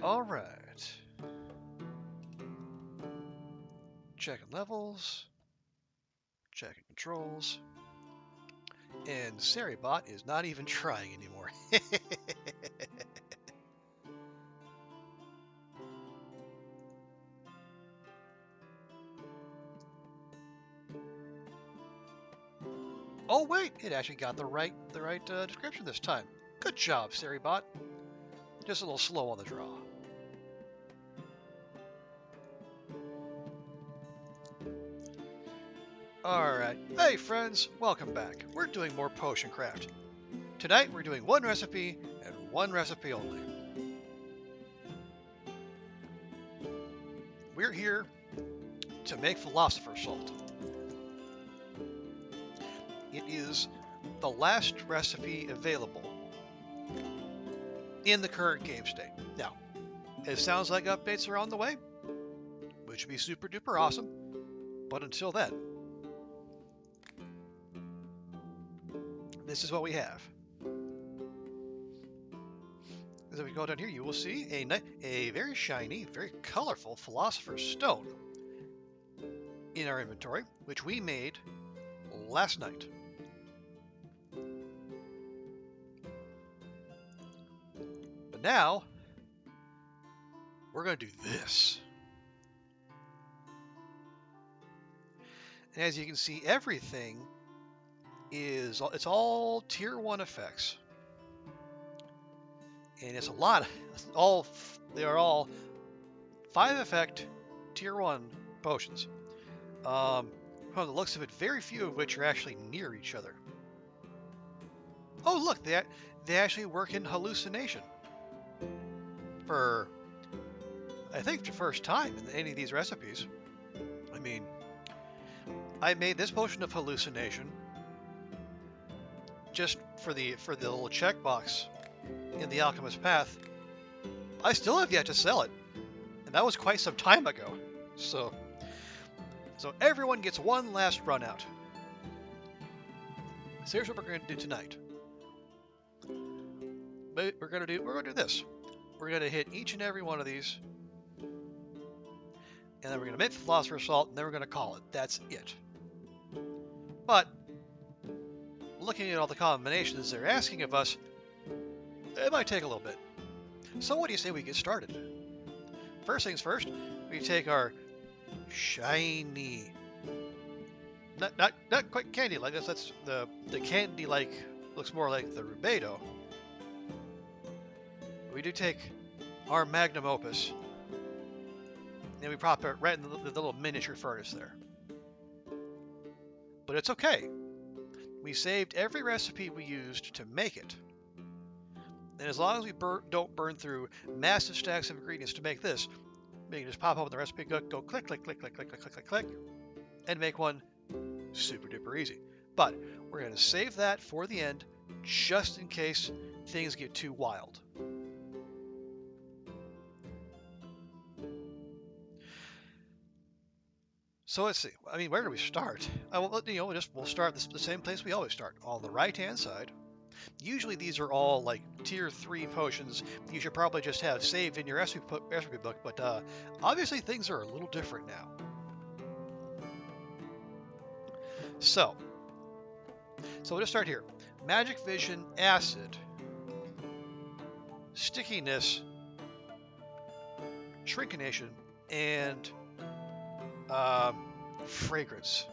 All right. Checking levels. Checking controls. And Seribot is not even trying anymore. Oh wait, it actually got the right description this time. Good job, Seribot. Just a little slow on the draw. Alright, hey friends, welcome back. We're doing more potion craft. Tonight we're doing one recipe and one recipe only. We're here to make Philosopher salt. It is the last recipe available in the current game state. Now, it sounds like updates are on the way, which would be super duper awesome, but until then, this is what we have. As we go down here, you will see a very shiny, very colorful Philosopher's Stone in our inventory, which we made last night. But now, we're going to do this. And as you can see, everything is, it's all tier 1 effects. And it's a lot, they are all 5 effect tier 1 potions. From the looks of it, very few of which are actually near each other. Oh look, they actually work in hallucination. For, I think, the first time in any of these recipes. I mean, I made this potion of hallucination just for the little checkbox in the alchemist path. I still have yet to sell it, and that was quite some time ago. So everyone gets one last run out. So here's what we're going to do tonight. We're going to do this. We're going to hit each and every one of these, and then we're going to make the Philosopher's Salt, and then we're going to call it. That's it. But looking at all the combinations they're asking of us, it might take a little bit. So what do you say we get started? First things first, we take our shiny, not quite candy like this. That's the candy like looks more like the rubedo. We do take our magnum opus, and we prop it right in the little miniature furnace there. But it's okay. We saved every recipe we used to make it. And as long as we don't burn through massive stacks of ingredients to make this, we can just pop open the recipe, go click, click, click, click, click, click, click, click, click, and make one super duper easy. But we're going to save that for the end, just in case things get too wild. So let's see. I mean, where do we start? We'll start the same place we always start, on the right-hand side. Usually these are all like tier 3 potions you should probably just have saved in your recipe book, but obviously things are a little different now. So we'll just start here. Magic Vision, Acid, Stickiness, Shrinkination, and Fragrance.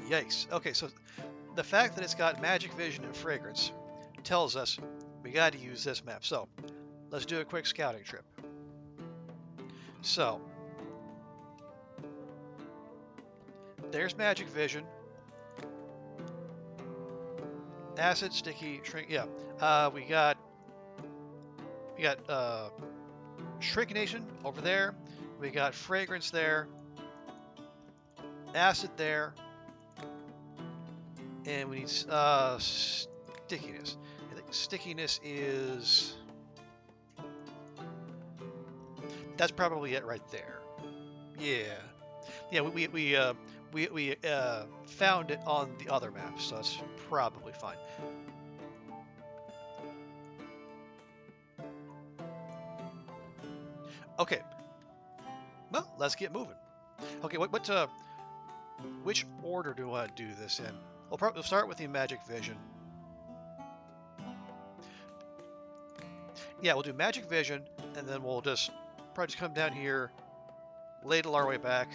Yikes. Okay, so the fact that it's got Magic Vision and Fragrance tells us we got to use this map. So let's do a quick scouting trip. So there's Magic Vision, Acid, Sticky, Shrink. Yeah, we got Shrinkination over there. We got Fragrance there, Acid there, and we need Stickiness. I think Stickiness is, that's probably it right there. Yeah. We found it on the other map, so that's probably fine. Okay, well, let's get moving. Okay, which order do I want to do this in? We'll start with the magic vision. Yeah, we'll do magic vision, and then we'll just probably just come down here, ladle our way back.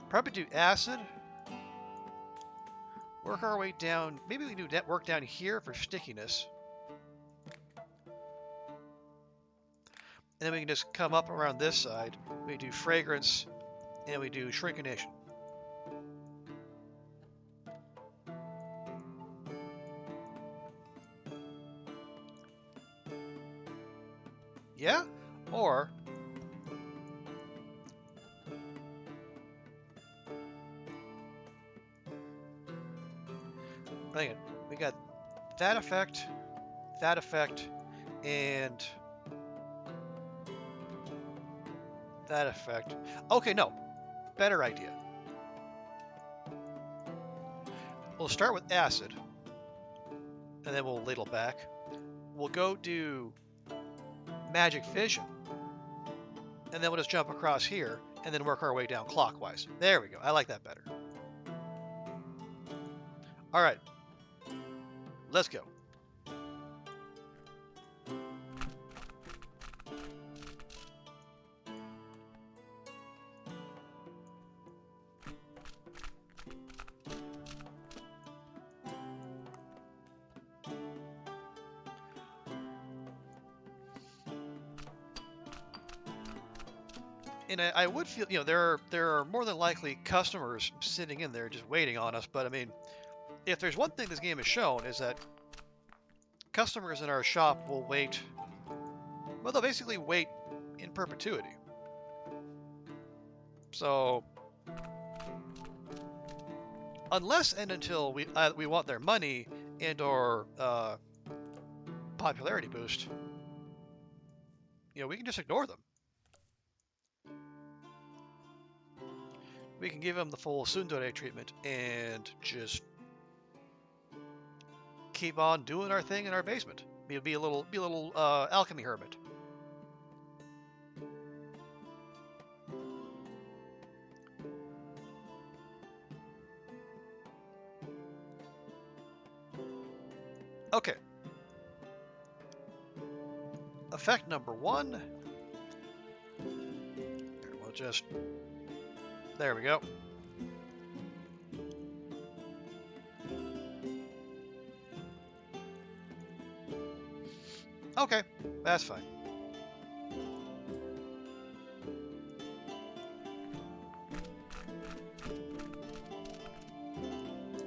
Probably do acid. Work our way down. Maybe we do work down here for stickiness. And then we can just come up around this side. We do fragrance, and we do shrinkation. Yeah? Or again, we got that effect, and that effect. Okay, no. Better idea. We'll start with acid, and then we'll ladle back. We'll go do magic vision, and then we'll just jump across here, and then work our way down clockwise. There we go. I like that better. All right. Let's go. And I would feel, there are more than likely customers sitting in there just waiting on us. But I mean, if there's one thing this game has shown is that customers in our shop will wait. Well, they'll basically wait in perpetuity. So, unless and until we want their money and/or popularity boost, we can just ignore them. We can give them the full tsundere treatment and just keep on doing our thing in our basement. Be a little alchemy hermit. Okay. Effect number 1. We'll just... There we go. Okay, that's fine.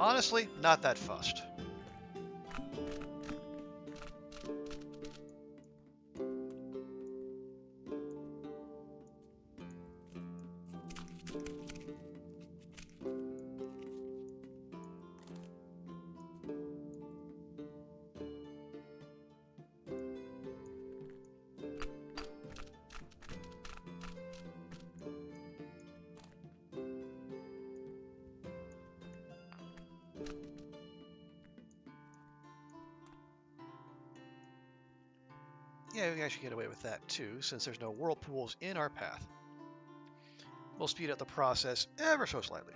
Honestly, not that fussed. Yeah, we can actually get away with that too, since there's no whirlpools in our path. We'll speed up the process ever so slightly.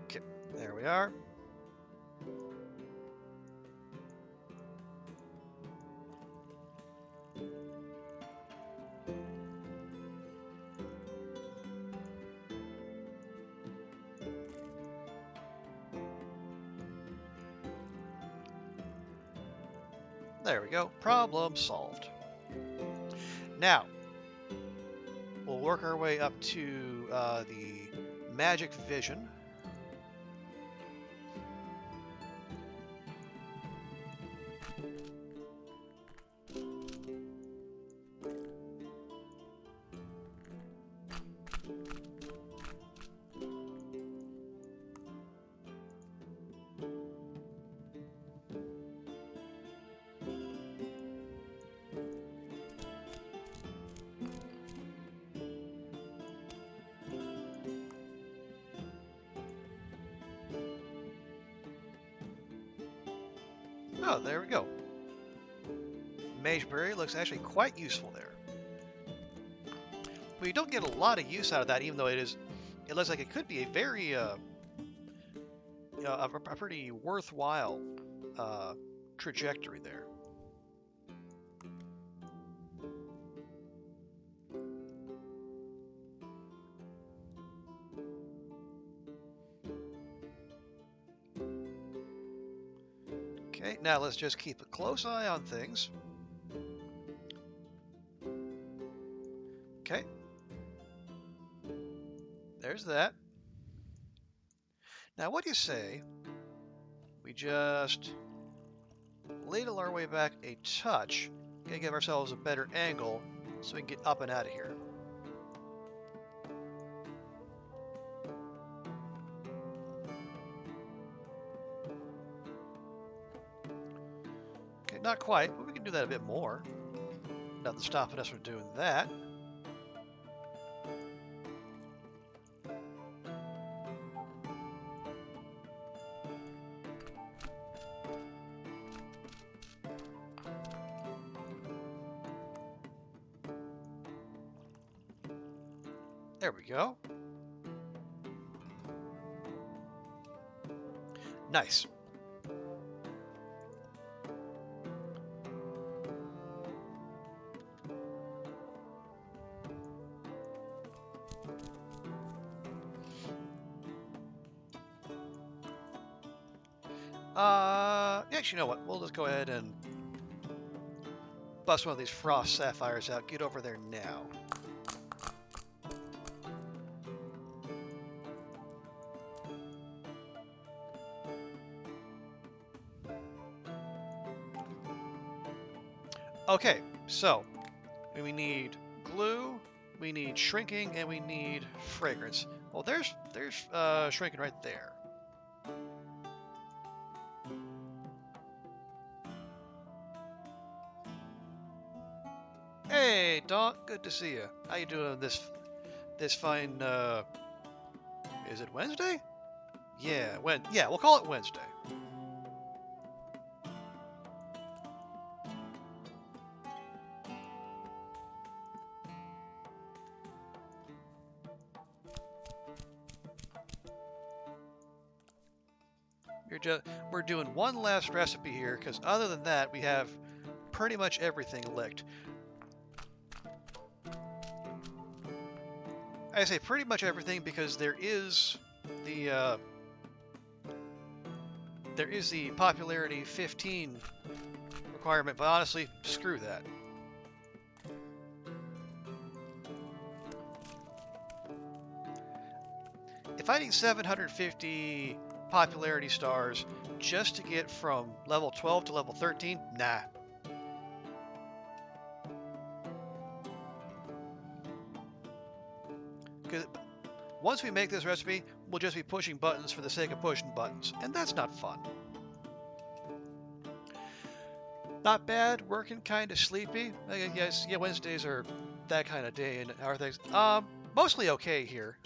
Okay, there we are. There we go. Problem solved. Now, we'll work our way up to the magic vision. Oh, there we go. Mageberry looks actually quite useful there. We don't get a lot of use out of that, even though it looks like it could be a very, a pretty worthwhile trajectory there. Okay, now let's just keep a close eye on things. Okay. There's that. Now, what do you say we just ladle our way back a touch, gonna give ourselves a better angle so we can get up and out of here. Okay, not quite, but we can do that a bit more. Nothing stopping us from doing that. There we go. Nice. Actually, you know what? We'll just go ahead and bust one of these frost sapphires out. Get over there now. Okay, so we need glue, we need shrinking, and we need fragrance. Well, there's shrinking right there. Hey, Doc, good to see you. How you doing this fine? Is it Wednesday? Yeah, we'll call it Wednesday. We're doing one last recipe here, because other than that, we have pretty much everything licked. I say pretty much everything because there is the popularity 15 requirement, but honestly, screw that. If I need 750 popularity stars just to get from level 12 to level 13, nah. Because once we make this recipe, we'll just be pushing buttons for the sake of pushing buttons, and that's not fun. Not bad, working kind of sleepy. I guess, yeah, Wednesdays are that kind of day, and how are things? Mostly okay here.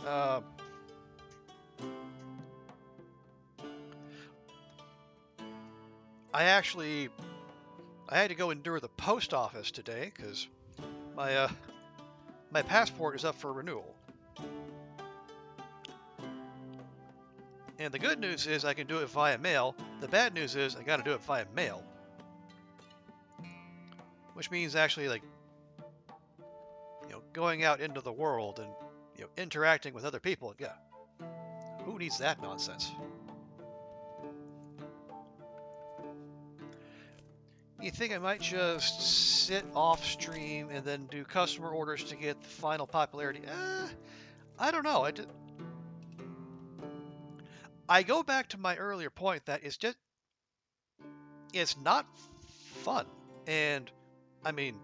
I had to go endure the post office today because my passport is up for renewal. And the good news is I can do it via mail. The bad news is I got to do it via mail. Which means actually, like, going out into the world and, interacting with other people. Yeah. Who needs that nonsense? You think I might just sit off stream and then do customer orders to get the final popularity? I don't know. I go back to my earlier point that it's not fun. And I mean,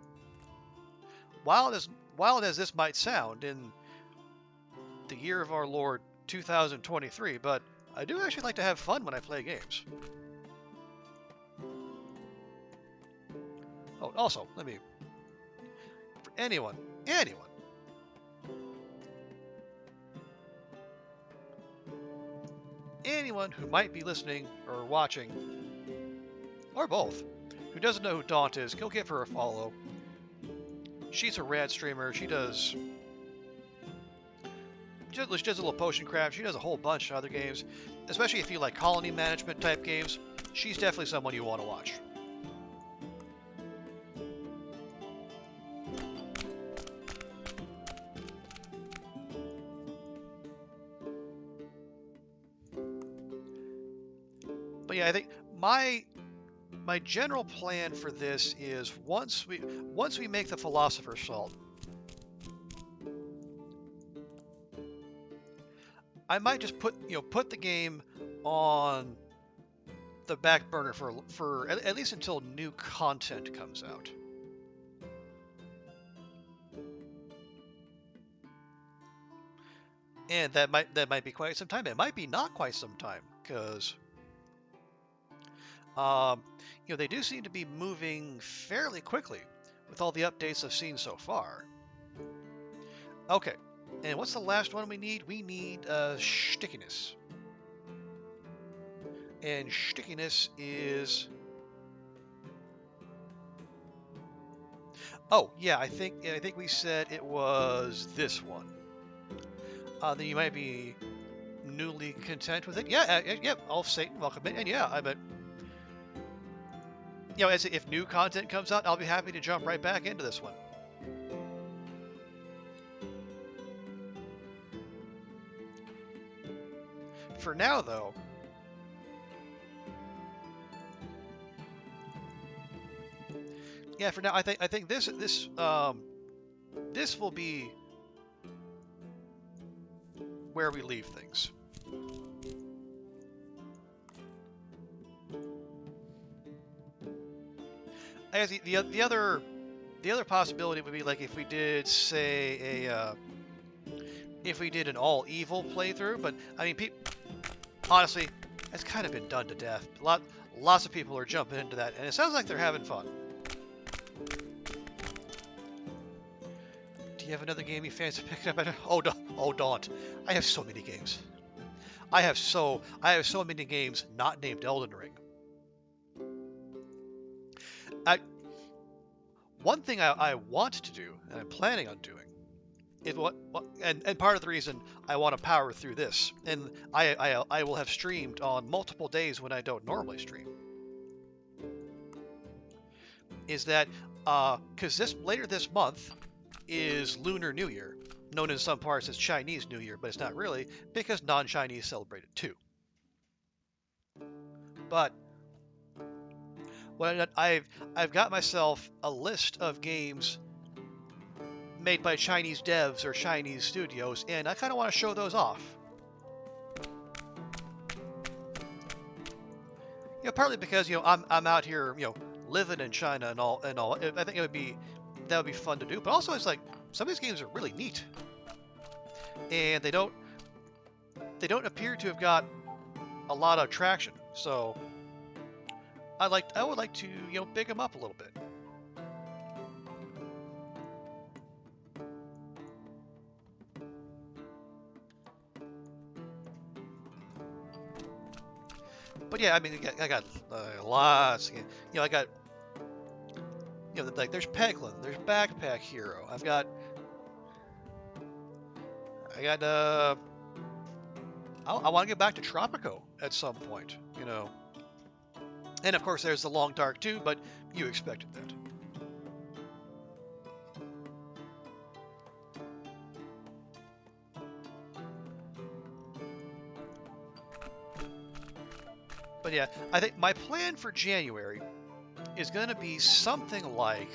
wild as this might sound in the year of our Lord 2023, but I do actually like to have fun when I play games. Oh, also, for anyone who might be listening or watching or both, who doesn't know who Daunt is, go give her a follow. She's a rad streamer. She does a little potion craft. She does a whole bunch of other games, especially if you like colony management type games. She's definitely someone you want to watch. But yeah, I think my general plan for this is once we make the Philosopher Salt, I might just put the game on the back burner for at least until new content comes out. And that might be quite some time. It might be not quite some time because they do seem to be moving fairly quickly with all the updates I've seen so far. Okay, and what's the last one we need? We need stickiness. And stickiness is... Oh, yeah, I think we said it was this one. Then you might be newly content with it. Yeah, yeah, Elf Satan, welcome in. And yeah, I bet... if new content comes out, I'll be happy to jump right back into this one. For now, though, yeah, for now, I think this will be where we leave things. I guess the other possibility would be like if we did say if we did an all evil playthrough, but I mean, honestly, it's kind of been done to death. Lots of people are jumping into that, and it sounds like they're having fun. Do you have another game you fancy picking up? Oh, Daunt! I have so many games. I have so many games not named Elden Ring. One thing I want to do, and I'm planning on doing, is and part of the reason I want to power through this, and I will have streamed on multiple days when I don't normally stream, is that because later this month is Lunar New Year, known in some parts as Chinese New Year, but it's not really because non-Chinese celebrate it too. But I've got myself a list of games made by Chinese devs or Chinese studios, and I kind of want to show those off. Partly because I'm out here living in China and all. I think that would be fun to do. But also it's like some of these games are really neat, and they don't appear to have got a lot of traction. So I would like to big them up a little bit. But yeah, I mean, I got lots. I got like there's Peglin, there's Backpack Hero. I got I want to get back to Tropico at some point, And of course, there's the Long Dark too, but you expected that. But yeah, I think my plan for January is going to be something like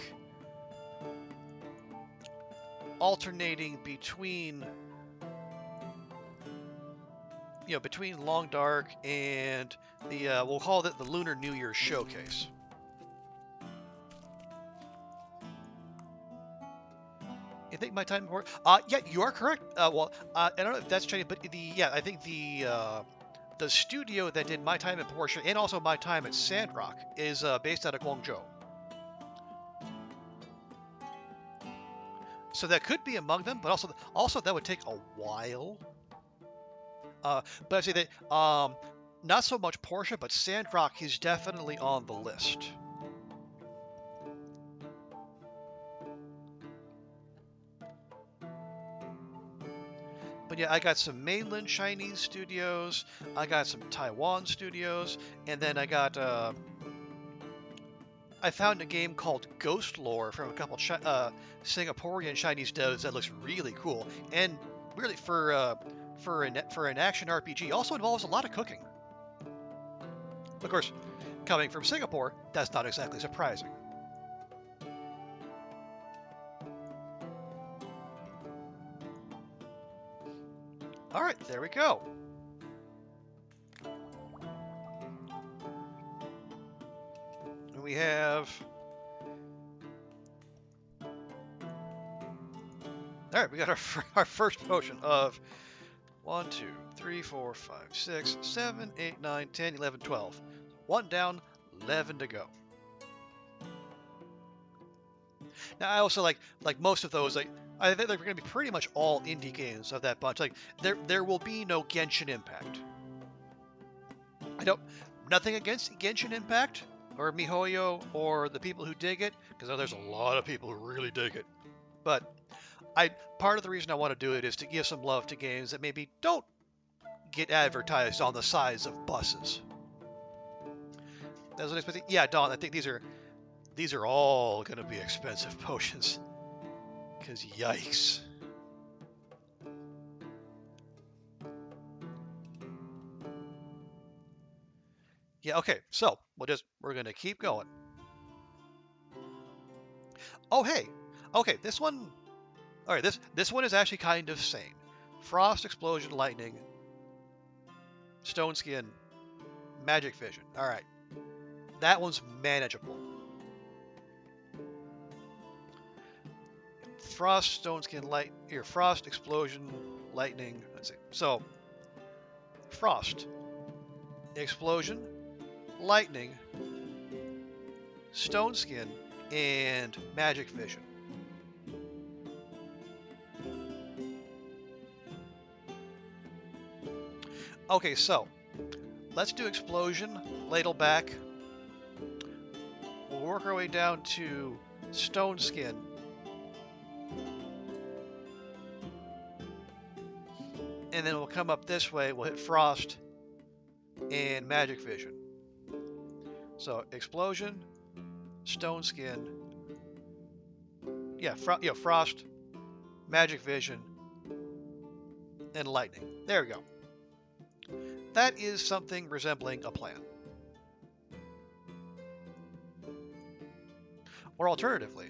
alternating between between Long Dark and the we'll call it the Lunar New Year showcase. You think my time before? Yeah, you are correct. Well, I don't know if that's changed, but I think the studio that did My Time at Porsche and also My Time at Sandrock is based out of Guangzhou. So that could be among them, but also that would take a while. But I say that not so much Portia, but Sandrock is definitely on the list. But yeah, I got some mainland Chinese studios, I got some Taiwan studios, and then I found a game called Ghost Lore from a couple Singaporean Chinese devs that looks really cool, and really for an action RPG also involves a lot of cooking. Of course, coming from Singapore, that's not exactly surprising. All right, there we go. And we have. All right, we got our first potion of 1, 2, 3, 4, 5, 6, 7, 8, 9, 10, 11, 12. 1 down, 11 to go. Now I also like most of those. I think they're going to be pretty much all indie games of that bunch. Like there will be no Genshin Impact. I don't nothing against Genshin Impact or MiHoYo or the people who dig it, because there's a lot of people who really dig it. But part of the reason I want to do it is to give some love to games that maybe don't get advertised on the sides of buses. That's what I yeah, Don. I think these are all going to be expensive potions. Because yikes. Yeah, okay, so we're gonna keep going. Oh hey, okay, this one, all right, this one is actually kind of sane. Frost, explosion, lightning, stone skin, magic vision. All right, that one's manageable. Frost, stone skin, frost, explosion, lightning. Let's see. So, frost, explosion, lightning, stone skin, and magic vision. Okay, so let's do explosion, ladle back. We'll work our way down to stone skin. And then we'll come up this way, we'll hit frost and magic vision. So explosion, stone skin, frost, magic vision, and lightning. There we go. That is something resembling a plan. Or alternatively,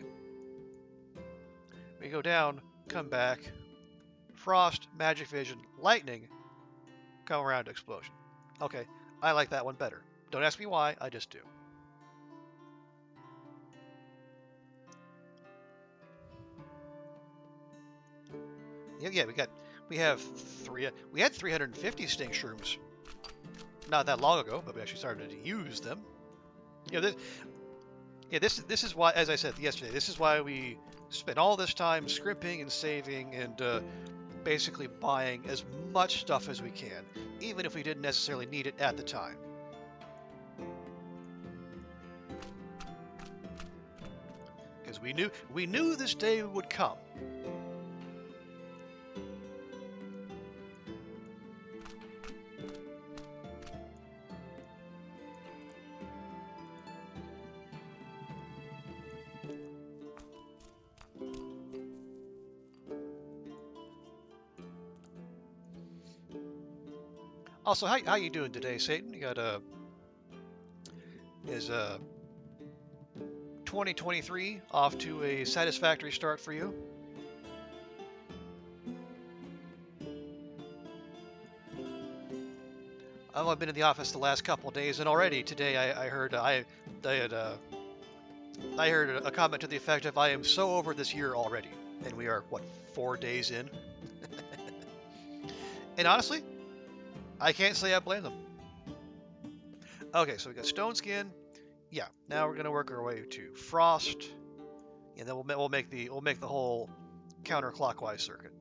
we go down, come back, frost, magic vision, lightning, come around to explosion. Okay, I like that one better. Don't ask me why, I just do. Yeah, we had 350 stink shrooms not that long ago, but we actually started to use them. This is why, as I said yesterday, this is why we spent all this time scrimping and saving and basically buying as much stuff as we can, even if we didn't necessarily need it at the time. Because we knew this day would come. Also, how you doing today, Satan? You got is 2023 off to a satisfactory start for you? I've only been in the office the last couple of days, and already today I heard I heard a comment to the effect of "I am so over this year already," and we are what 4 days in. And honestly, I can't say I blame them. Okay, so we got stone skin. Yeah, now we're gonna work our way to frost, and then we'll make the whole counterclockwise circuit.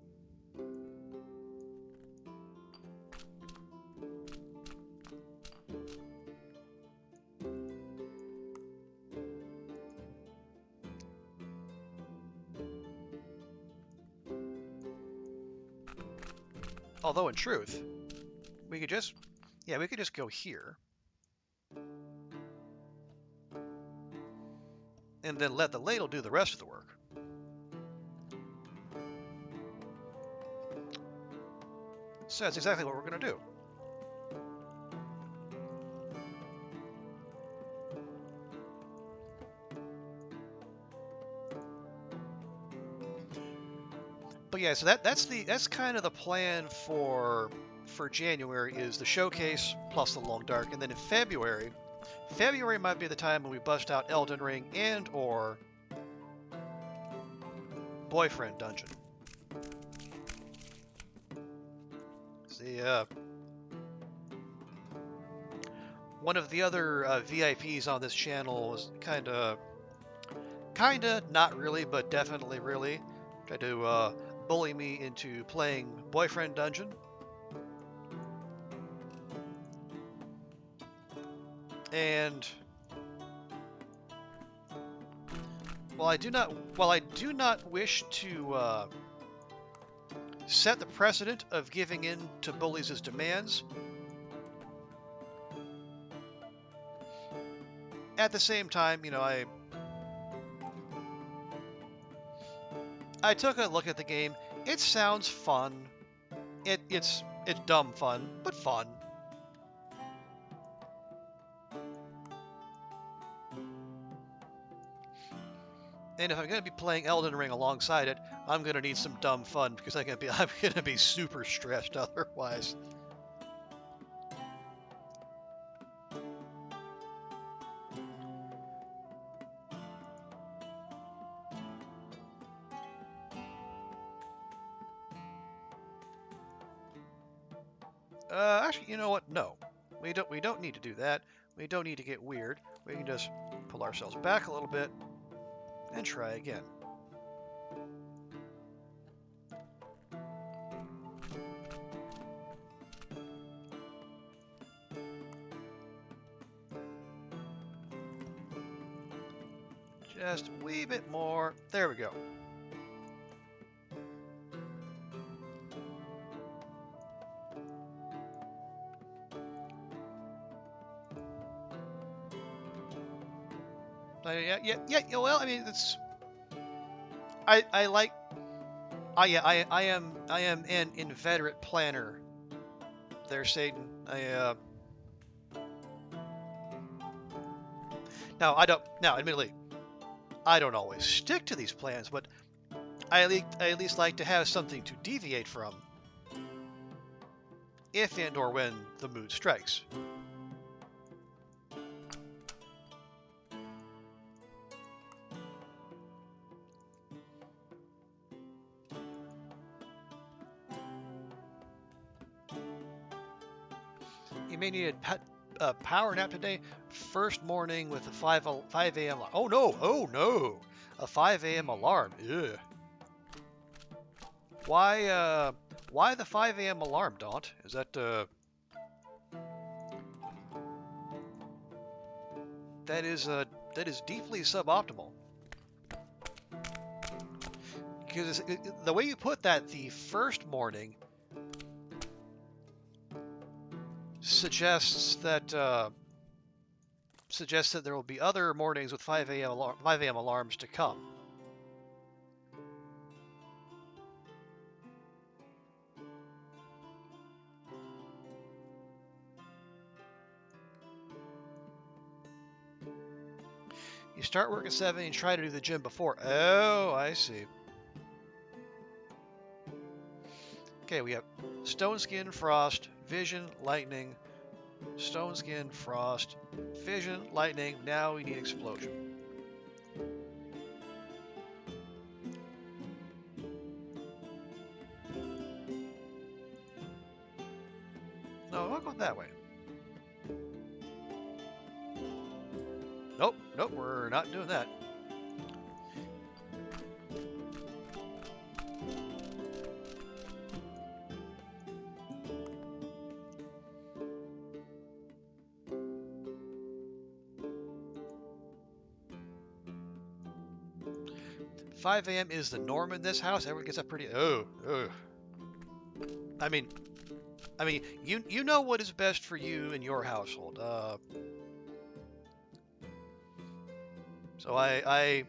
Although in truth, we could just, yeah, we could just go here. And then let the ladle do the rest of the work. So that's exactly what we're going to do. But yeah, so that's kind of the plan for January is the showcase plus the long dark, and then in February might be the time when we bust out Elden Ring and or Boyfriend Dungeon. See, one of the other VIPs on this channel was kinda, not really, but definitely really, tried to bully me into playing Boyfriend Dungeon. And while I do not wish to set the precedent of giving in to bullies' demands, at the same time, you know, I took a look at the game. It sounds fun. It's dumb fun, but fun. And if I'm gonna be playing Elden Ring alongside it, I'm gonna need some dumb fun because I'm gonna be super stressed otherwise. Actually, you know what? No, we don't need to do that. We don't need to get weird. We can just pull ourselves back a little bit and try again. Just a wee bit more. There we go. Yeah. Well, I mean, it's. I like. I am an inveterate planner. There, Satan. Now I don't. Now, admittedly, I don't always stick to these plans, but I at least like to have something to deviate from, if and or when the mood strikes. You may need a power nap today. First morning with a 5 a.m. Oh no, a 5 a.m. alarm. Ugh. Why the 5 a.m. alarm, Daunt? Is that that is deeply suboptimal. Because the way you put that, the first morning suggests that there will be other mornings with 5 a.m. alarms to come. You start work at 7 and try to do the gym before. Oh, I see. Okay, we have Stone Skin, Frost, Vision, Lightning, Stone Skin, Frost, Vision, Lightning. Now we need Explosion. No, I'll go that way. Nope, we're not doing that. $5 a.m. is the norm in this house. Everyone gets up pretty. Oh. I mean, I mean, you know what is best for you and your household. So I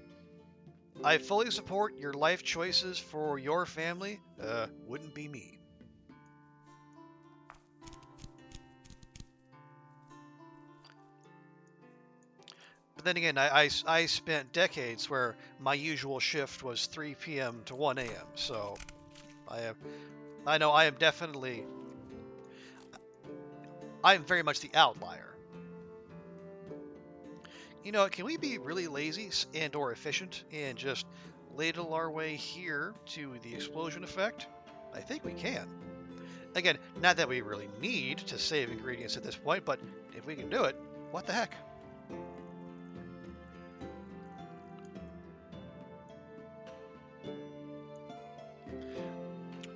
fully support your life choices for your family. Wouldn't be me. But then again, I spent decades where my usual shift was 3 p.m. to 1 a.m. So I know I am definitely I am very much the outlier. You know, can we be really lazy and or efficient and just ladle our way here to the explosion effect? I think we can. Again, not that we really need to save ingredients at this point, but if we can do it, what the heck?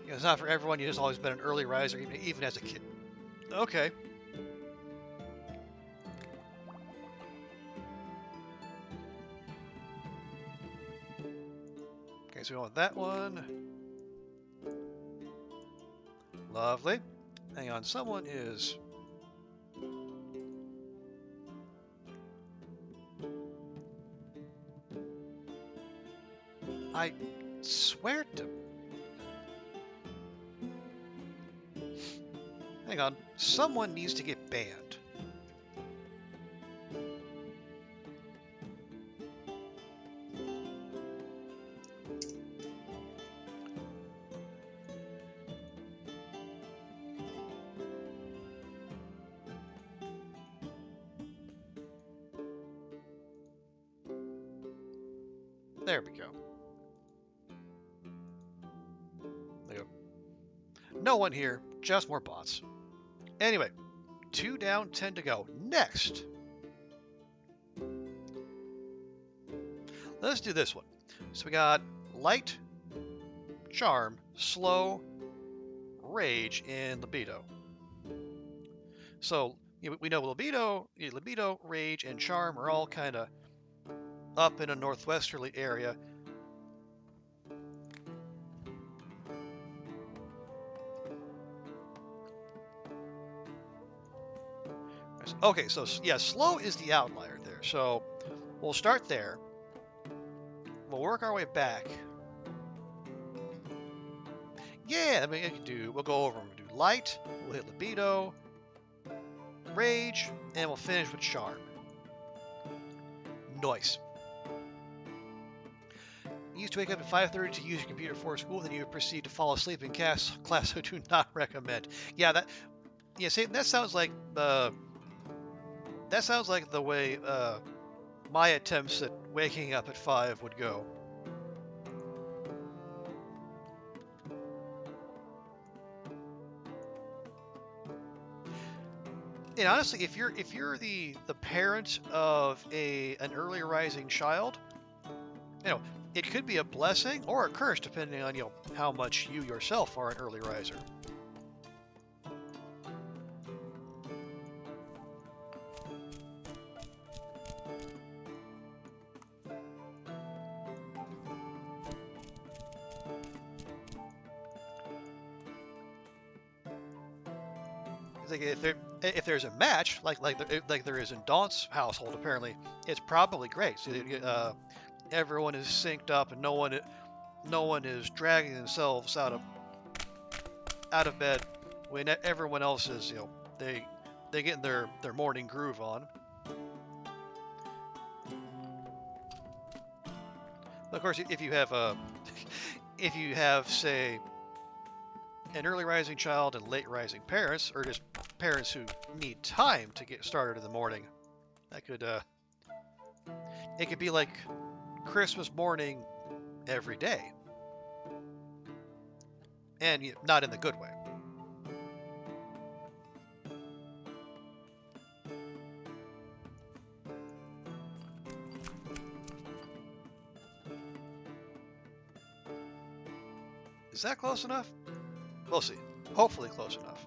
You know, it's not for everyone. You just always been an early riser, even as a kid. Okay. Okay, so we want that one. Lovely. Hang on, someone is... I swear to... Hang on, someone needs to get banned. There we go. There we go. No one here, just more bots. Anyway, 2 down, 10 to go. Next, let's do this one. So we got light, charm, slow, rage, and libido. So we know libido, rage, and charm are all kind of up in a northwesterly area. Okay, so yeah, slow is the outlier there. So we'll start there. We'll work our way back. Yeah, I mean, we'll go over. We'll do light, we'll hit libido, rage, and we'll finish with charm. Nice. You used to wake up at 5:30 to use your computer for school, then you would proceed to fall asleep in class. I do not recommend. Yeah, see, that sounds like the way my attempts at waking up at 5 would go. And honestly, if you're the parent of an early rising child, you know, it could be a blessing or a curse depending on how much you yourself are an early riser. Like if there's a match like there is in Daunt's household, apparently it's probably great. So everyone is synced up and no one is dragging themselves out of bed when everyone else is they get their morning groove on. Of course, if you have say an early rising child and late rising parents, or just parents who need time to get started in the morning, that could it could be like Christmas morning every day, and not in the good way. Is that close enough? We'll see. Hopefully close enough.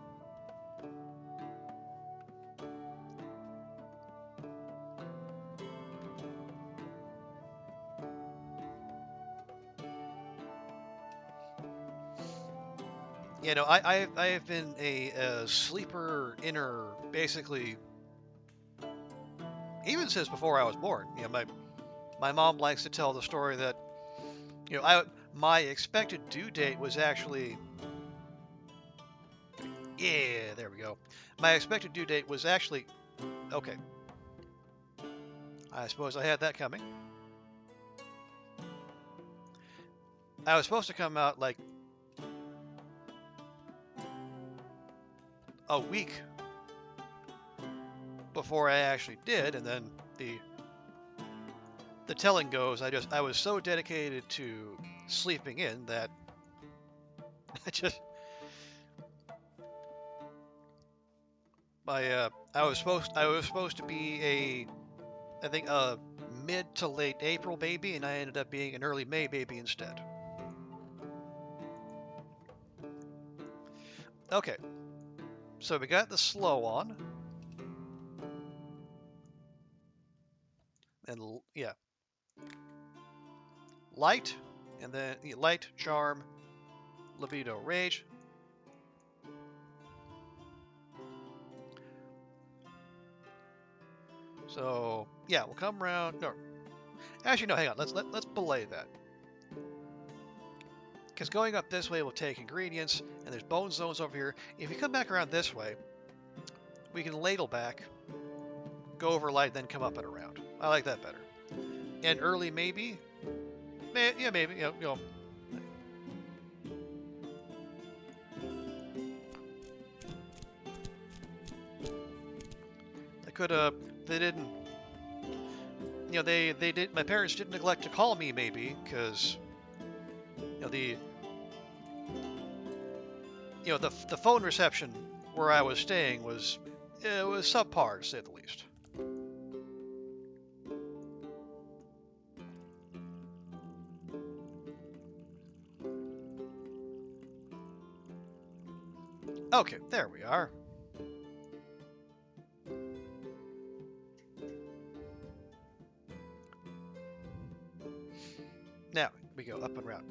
You know, I have been a sleeper inner basically even since before I was born. You know, my mom likes to tell the story that my expected due date was actually yeah, there we go. My expected due date was actually okay. I suppose I had that coming. I was supposed to come out like a week before I actually did, and then the telling goes I was so dedicated to sleeping in that I just my I was supposed to be I think a mid to late April baby, and I ended up being an early May baby instead. Okay, so we got the slow on, and yeah, light, and then light, charm, libido, rage. So yeah, we'll come around. No, actually no, hang on. Let's belay that. Because going up this way will take ingredients, and there's bone zones over here. If you come back around this way, we can ladle back, go over light, then come up and around. I like that better. And early maybe, yeah, maybe. I could have. They didn't. They did. My parents didn't neglect to call me maybe because the phone reception where I was staying was it was subpar to say the least. Okay, there we are. Now we go up and around.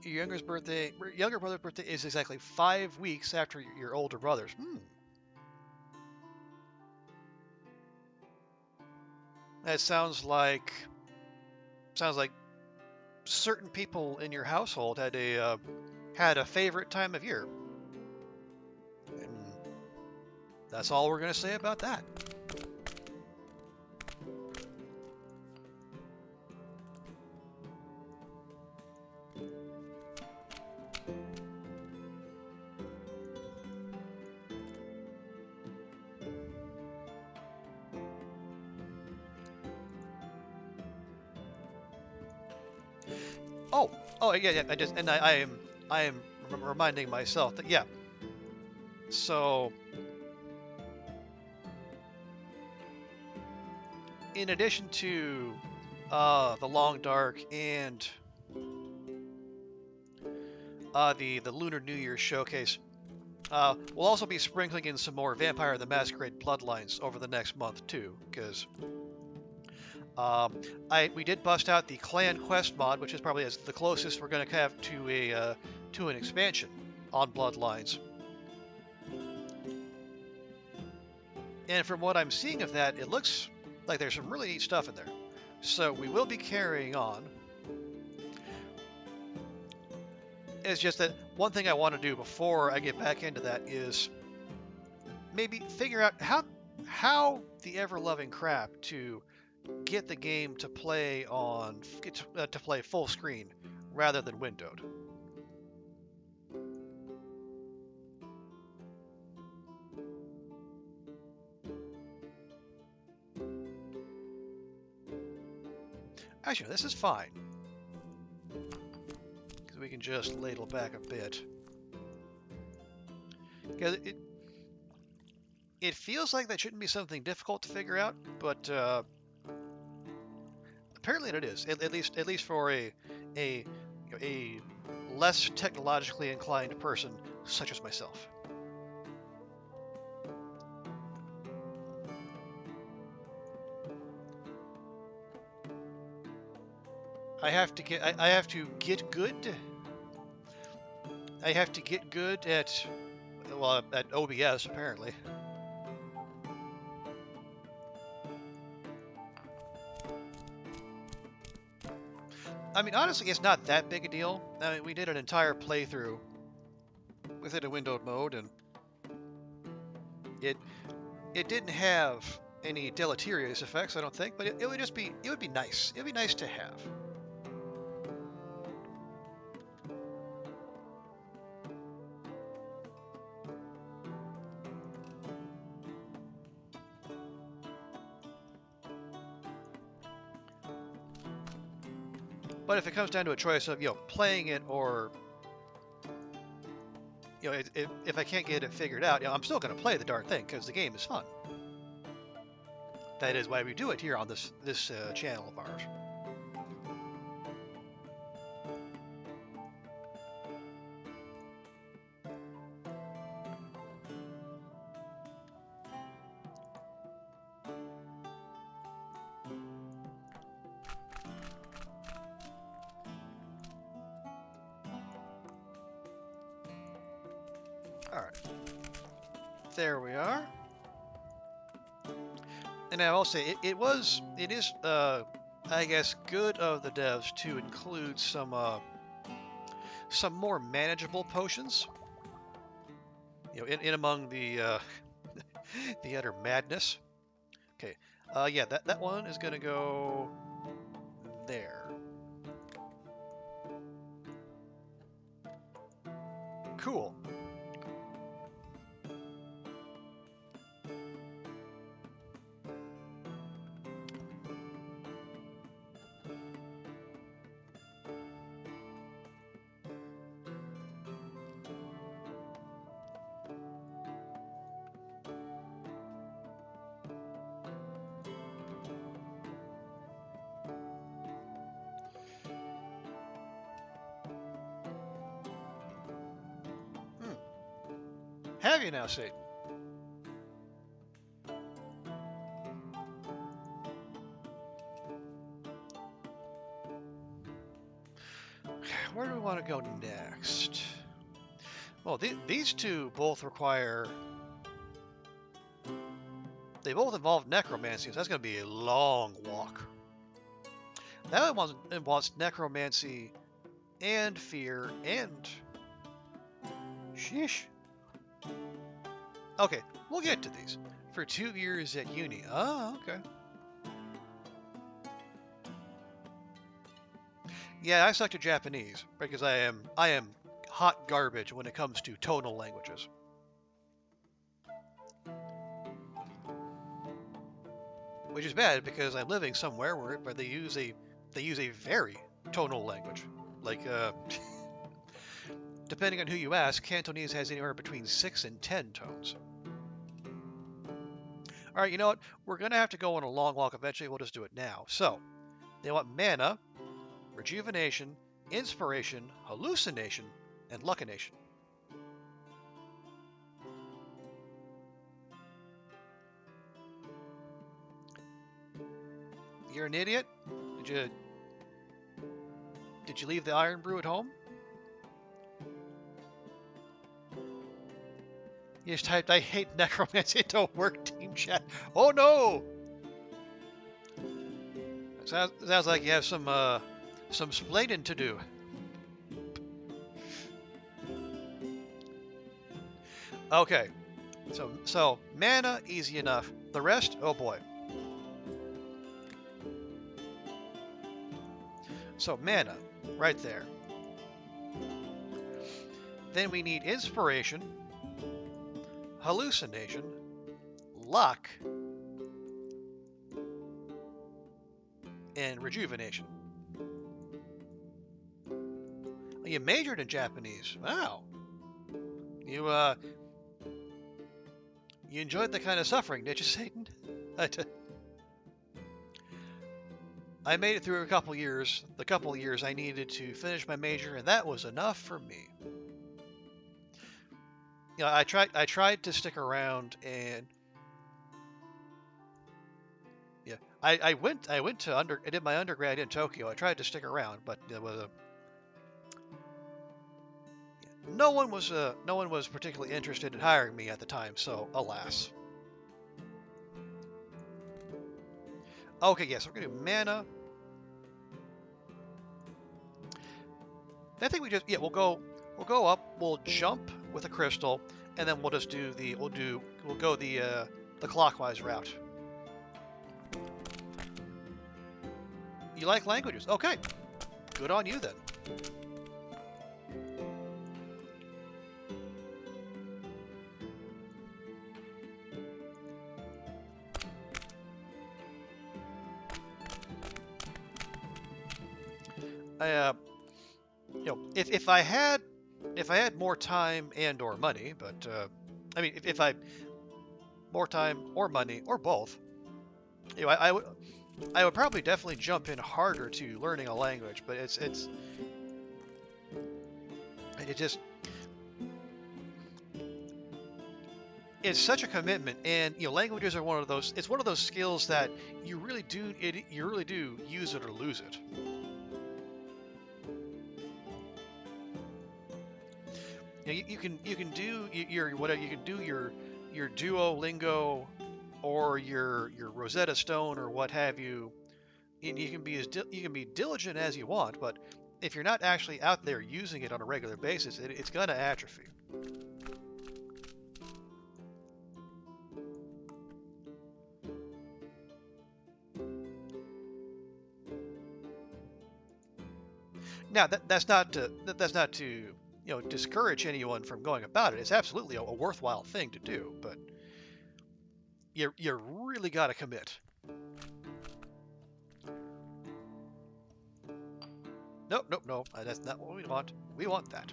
Your younger brother's birthday is exactly 5 weeks after your older brother's. That sounds like certain people in your household had a favorite time of year. And that's all we're gonna say about that. Oh yeah. I am reminding myself that yeah. So in addition to the long dark and the Lunar New Year showcase, we'll also be sprinkling in some more Vampire the Masquerade Bloodlines over the next month too, because we did bust out the Clan Quest mod, which is probably the closest we're going to have to an expansion on Bloodlines. And from what I'm seeing of that, it looks like there's some really neat stuff in there. So we will be carrying on. It's just that one thing I want to do before I get back into that is maybe figure out how the ever-loving crap to get the game to play to play full screen rather than windowed. Actually, this is fine because we can just ladle back a bit. Because it feels like that shouldn't be something difficult to figure out, but apparently it is. At least for a less technologically inclined person such as myself. I have to get good I have to get good at, well, at OBS apparently. I mean, honestly, it's not that big a deal. I mean, we did an entire playthrough within a windowed mode, and it it didn't have any deleterious effects, I don't think, but it would just be, it would be nice. It would be nice to have. But if it comes down to a choice of, playing it or, if I can't get it figured out, I'm still going to play the darn thing because the game is fun. That is why we do it here on this channel of ours. All right, there we are. And I will say, it is, I guess, good of the devs to include some more manageable potions, in among the the utter madness. Okay, yeah, that one is gonna go there. Cool. Have you now, Satan? Where do we want to go next? Well, these two both require... They both involve necromancy, so that's going to be a long walk. That one involves necromancy and fear and... Sheesh. Okay, we'll get to these. For 2 years at uni. Oh, okay. Yeah, I selected Japanese because I am hot garbage when it comes to tonal languages. Which is bad because I'm living somewhere where they use a very tonal language. Like depending on who you ask, Cantonese has anywhere between 6 and 10 tones. All right, you know what? We're gonna have to go on a long walk eventually. We'll just do it now. So they want mana, rejuvenation, inspiration, hallucination, and luckination. You're an idiot? Did you leave the iron brew at home? You just typed, I hate necromancy, it don't work, team chat. Oh no! Sounds like you have some splaining to do. Okay, so mana, easy enough. The rest, oh boy. So mana, right there. Then we need inspiration, hallucination, luck, and rejuvenation. You majored in Japanese. Wow. You enjoyed the kind of suffering, did you, Satan? I made it through a couple years. The couple years I needed to finish my major, and that was enough for me. I tried to stick around, and yeah, I went to I did my undergrad in Tokyo. I tried to stick around, but it was no one was particularly interested in hiring me at the time, so alas. Okay, yes, we're gonna do mana. I think we just we'll go up, we'll jump with a crystal, and then we'll just do we'll go the clockwise route. You like languages? Okay, good on you then. I if I had more time and or money, but I mean if I more time or money or both, I would probably definitely jump in harder to learning a language, but it just it's such a commitment, and languages are one of those. It's one of those skills that you really do use it or lose it. You can do your Duolingo or your Rosetta Stone or what have you. And you can be diligent as you want, but if you're not actually out there using it on a regular basis, it's gonna atrophy. Now that's not to discourage anyone from going about it. It's absolutely a worthwhile thing to do, but you really got to commit. Nope. That's not what we want. We want that.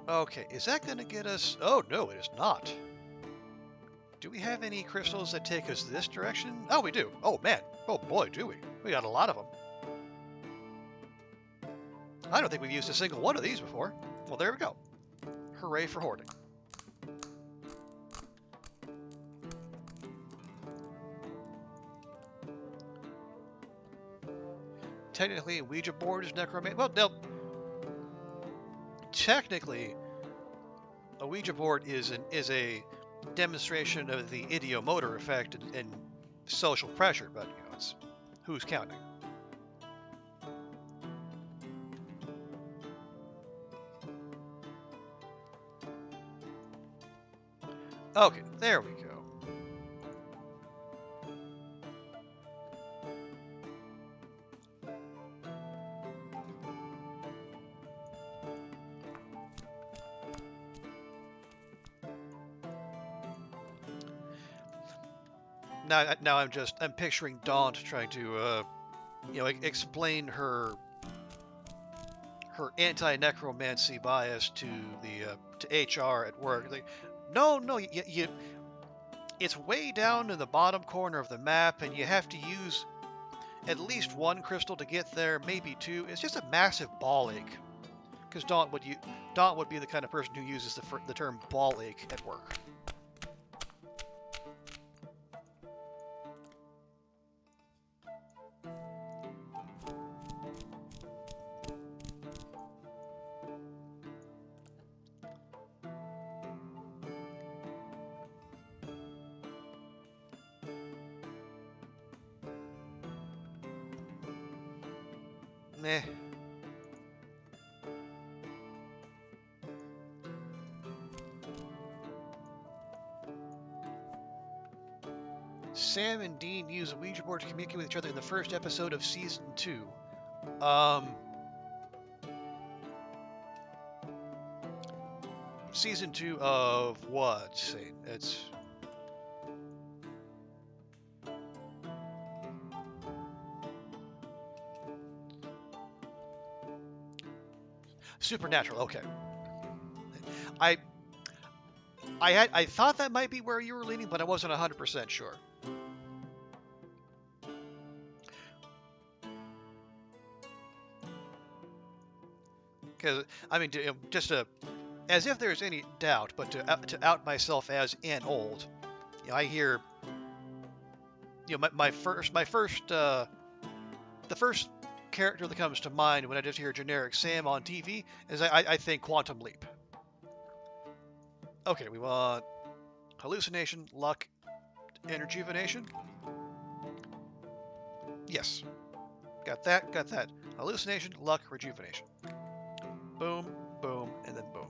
Okay, is that going to get us... Oh, no, it is not. Do we have any crystals that take us this direction? Oh, we do. Oh, man. Oh, boy, do we. We got a lot of them. I don't think we've used a single one of these before. Well, there we go. Hooray for hoarding. Technically, a Ouija board is necromancy. Well, technically, a Ouija board is a demonstration of the ideomotor effect and social pressure, but it's who's counting. Okay, there we go. Now I'm picturing Daunt trying to explain her anti-necromancy bias to to HR at work. Like, no, it's way down in the bottom corner of the map, and you have to use at least one crystal to get there, maybe two. It's just a massive ball ache. Because Daunt would be the kind of person who uses the term ball ache at work. Meh. Sam and Dean use a Ouija board to communicate with each other in the first episode of season 2. Season 2 of what? Say, it's Supernatural. Okay. I thought that might be where you were leaning, but I wasn't 100% sure. Because I mean, just as if there's any doubt, but to out myself as an old, I hear, the first character that comes to mind when I just hear generic Sam on TV is I think Quantum Leap. Okay, we want hallucination, luck, and rejuvenation. Yes, got that, got that. Hallucination, luck, rejuvenation. Boom, boom, and then boom.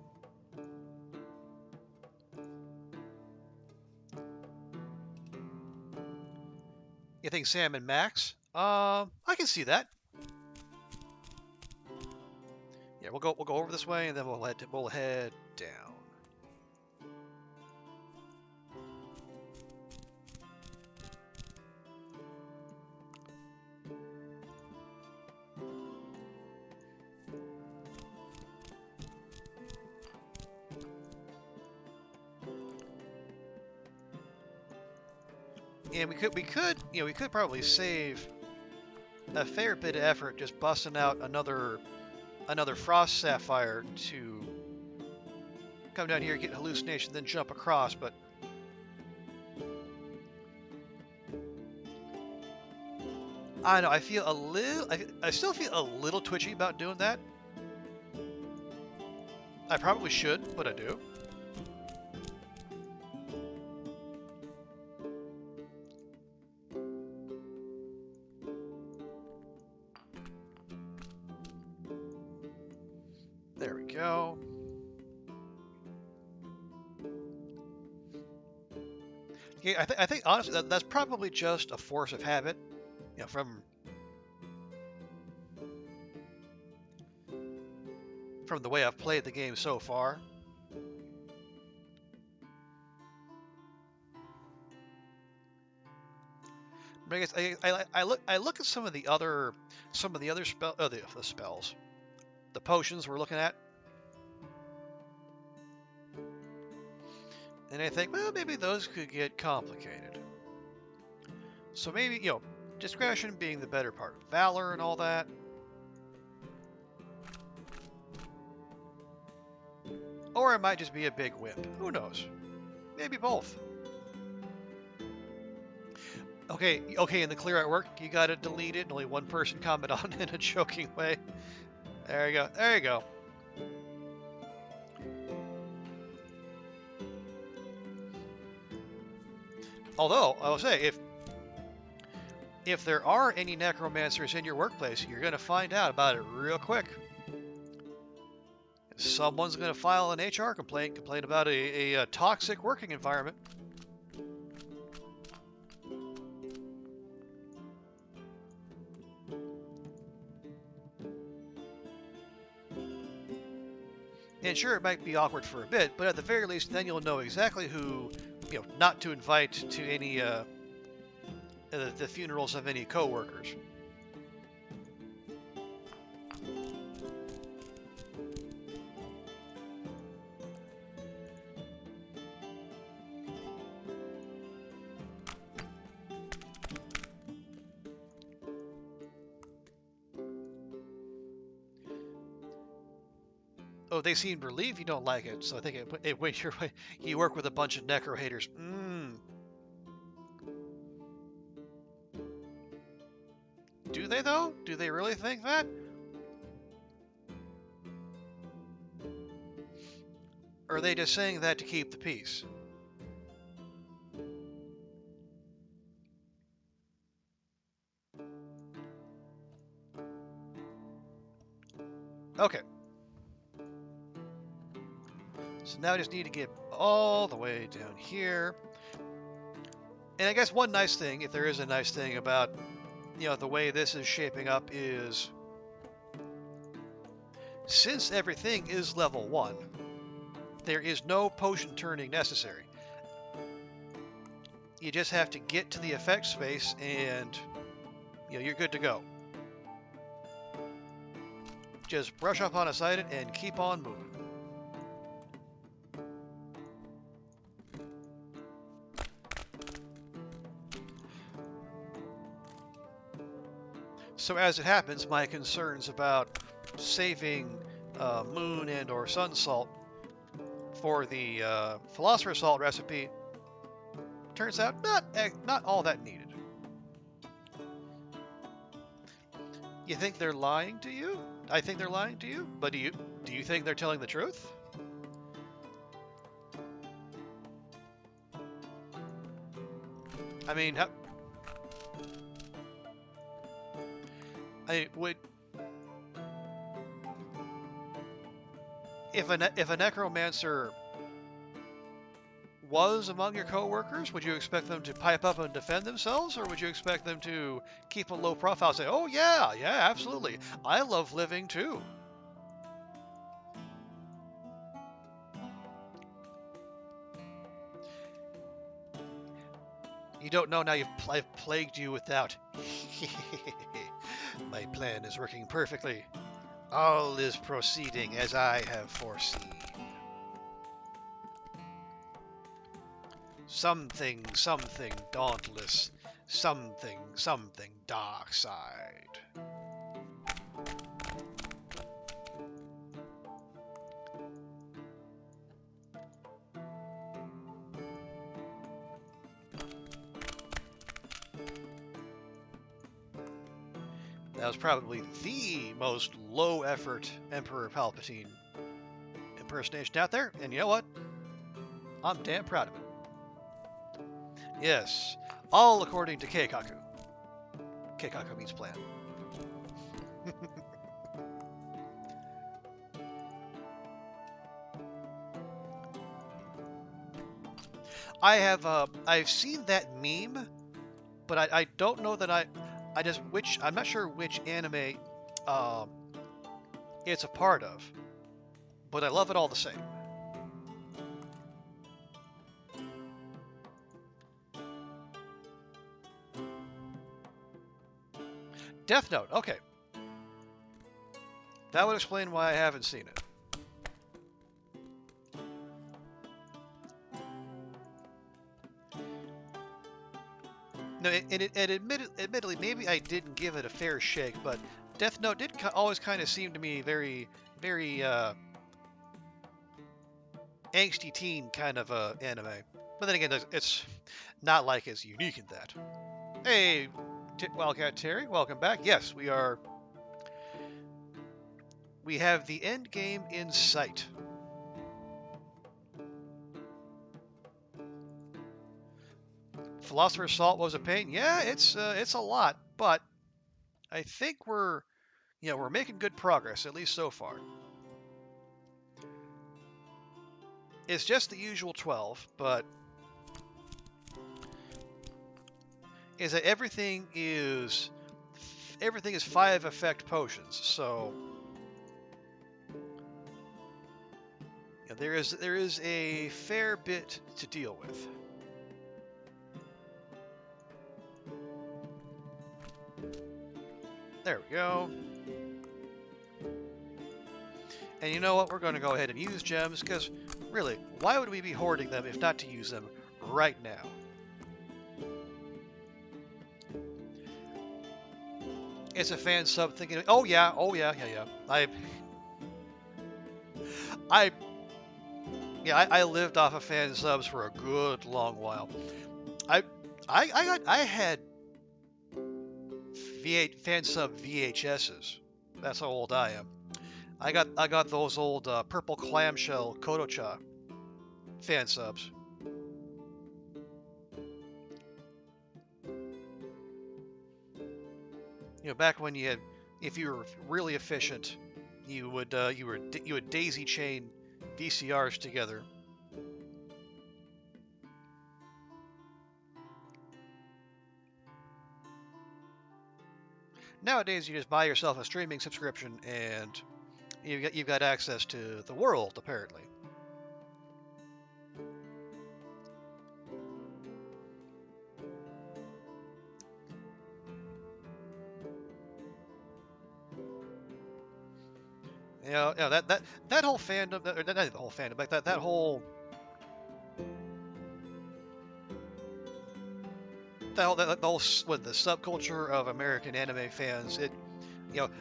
You think Sam and Max? I can see that. Yeah, we'll go over this way, and then we'll head down. And we could probably save a fair bit of effort just busting out another frost sapphire to come down here, get hallucination, then jump across. But I don't know, I still feel a little twitchy about doing that. I probably should, but I do. There we go. Yeah, I think honestly that's probably just a force of habit, from the way I've played the game so far. But I guess I look at some of the other spells, the potions we're looking at, and I think, well, maybe those could get complicated. So maybe, discretion being the better part of valor and all that. Or it might just be a big wimp. Who knows? Maybe both. Okay, in the clear at work, you gotta delete it. Only one person comment on it in a joking way. There you go. Although, I will say, if there are any necromancers in your workplace, you're gonna find out about it real quick. Someone's gonna file an HR complaint about a toxic working environment. And sure, it might be awkward for a bit, but at the very least, then you'll know exactly who, not to invite to any the funerals of any co-workers. Oh, they seem relieved you don't like it, so I think it went your way. You work with a bunch of necro haters. Do they, though? Do they really think that? Or are they just saying that to keep the peace? Okay. So now I just need to get all the way down here. And I guess one nice thing, if there is a nice thing about, the way this is shaping up, is since everything is level 1, there is no potion turning necessary. You just have to get to the effect space and, you're good to go. Just brush up on a sighted and keep on moving. So as it happens, my concerns about saving moon and or sun salt for the Philosopher Salt recipe, turns out not all that needed. You think they're lying to you? I think they're lying to you, but do you think they're telling the truth? I mean, would if a necromancer was among your coworkers, would you expect them to pipe up and defend themselves, or would you expect them to keep a low profile and say, "Oh yeah, yeah, absolutely, I love living too"? You don't know now. I've plagued you with doubt. My plan is working perfectly. All is proceeding as I have foreseen. Something dauntless. Something dark side. That was probably the most low-effort Emperor Palpatine impersonation out there, and you know what? I'm damn proud of it. Yes, all according to Keikaku. Keikaku means plan. I've seen that meme, but I don't know that I'm not sure which anime it's a part of, but I love it all the same. Death Note, okay. That would explain why I haven't seen it. No, admittedly, maybe I didn't give it a fair shake, but Death Note did always kind of seem to me very, very angsty teen kind of anime. But then again, it's not like it's unique in that. Hey, Wildcat Terry, welcome back. Yes, we are. We have the end game in sight. Philosopher's Salt was a pain. Yeah, it's a lot, but I think we're making good progress, at least so far. It's just the usual 12, but is that everything is 5 effect potions, so there is a fair bit to deal with. There we go. And you know what? We're going to go ahead and use gems, because really, why would we be hoarding them if not to use them right now? It's a fan sub thinking, oh yeah. I lived off of fan subs for a good long while. I had fan sub VHSs. That's how old I am. I got those old purple clamshell Kodocha fan subs. Back when if you were really efficient, you would daisy chain VCRs together. Nowadays, you just buy yourself a streaming subscription, and you've got access to the world, apparently. That whole fandom, or not the whole fandom, like that whole the subculture of American anime fans, it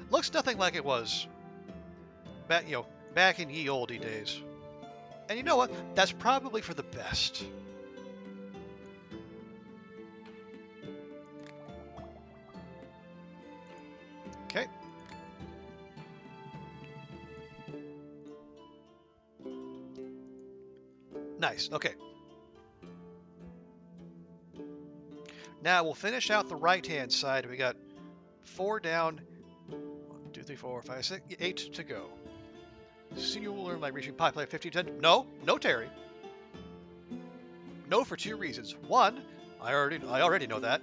looks nothing like it was back in ye olde days. And you know what? That's probably for the best. Okay. Nice. Okay. Now we'll finish out the right-hand side. We got 4 down. 1, 2, 3, 4, 5, 6, 8 to go. Soon you will learn by reaching populate 15 10. No, no, Terry. No, for 2 reasons. One, I already know that.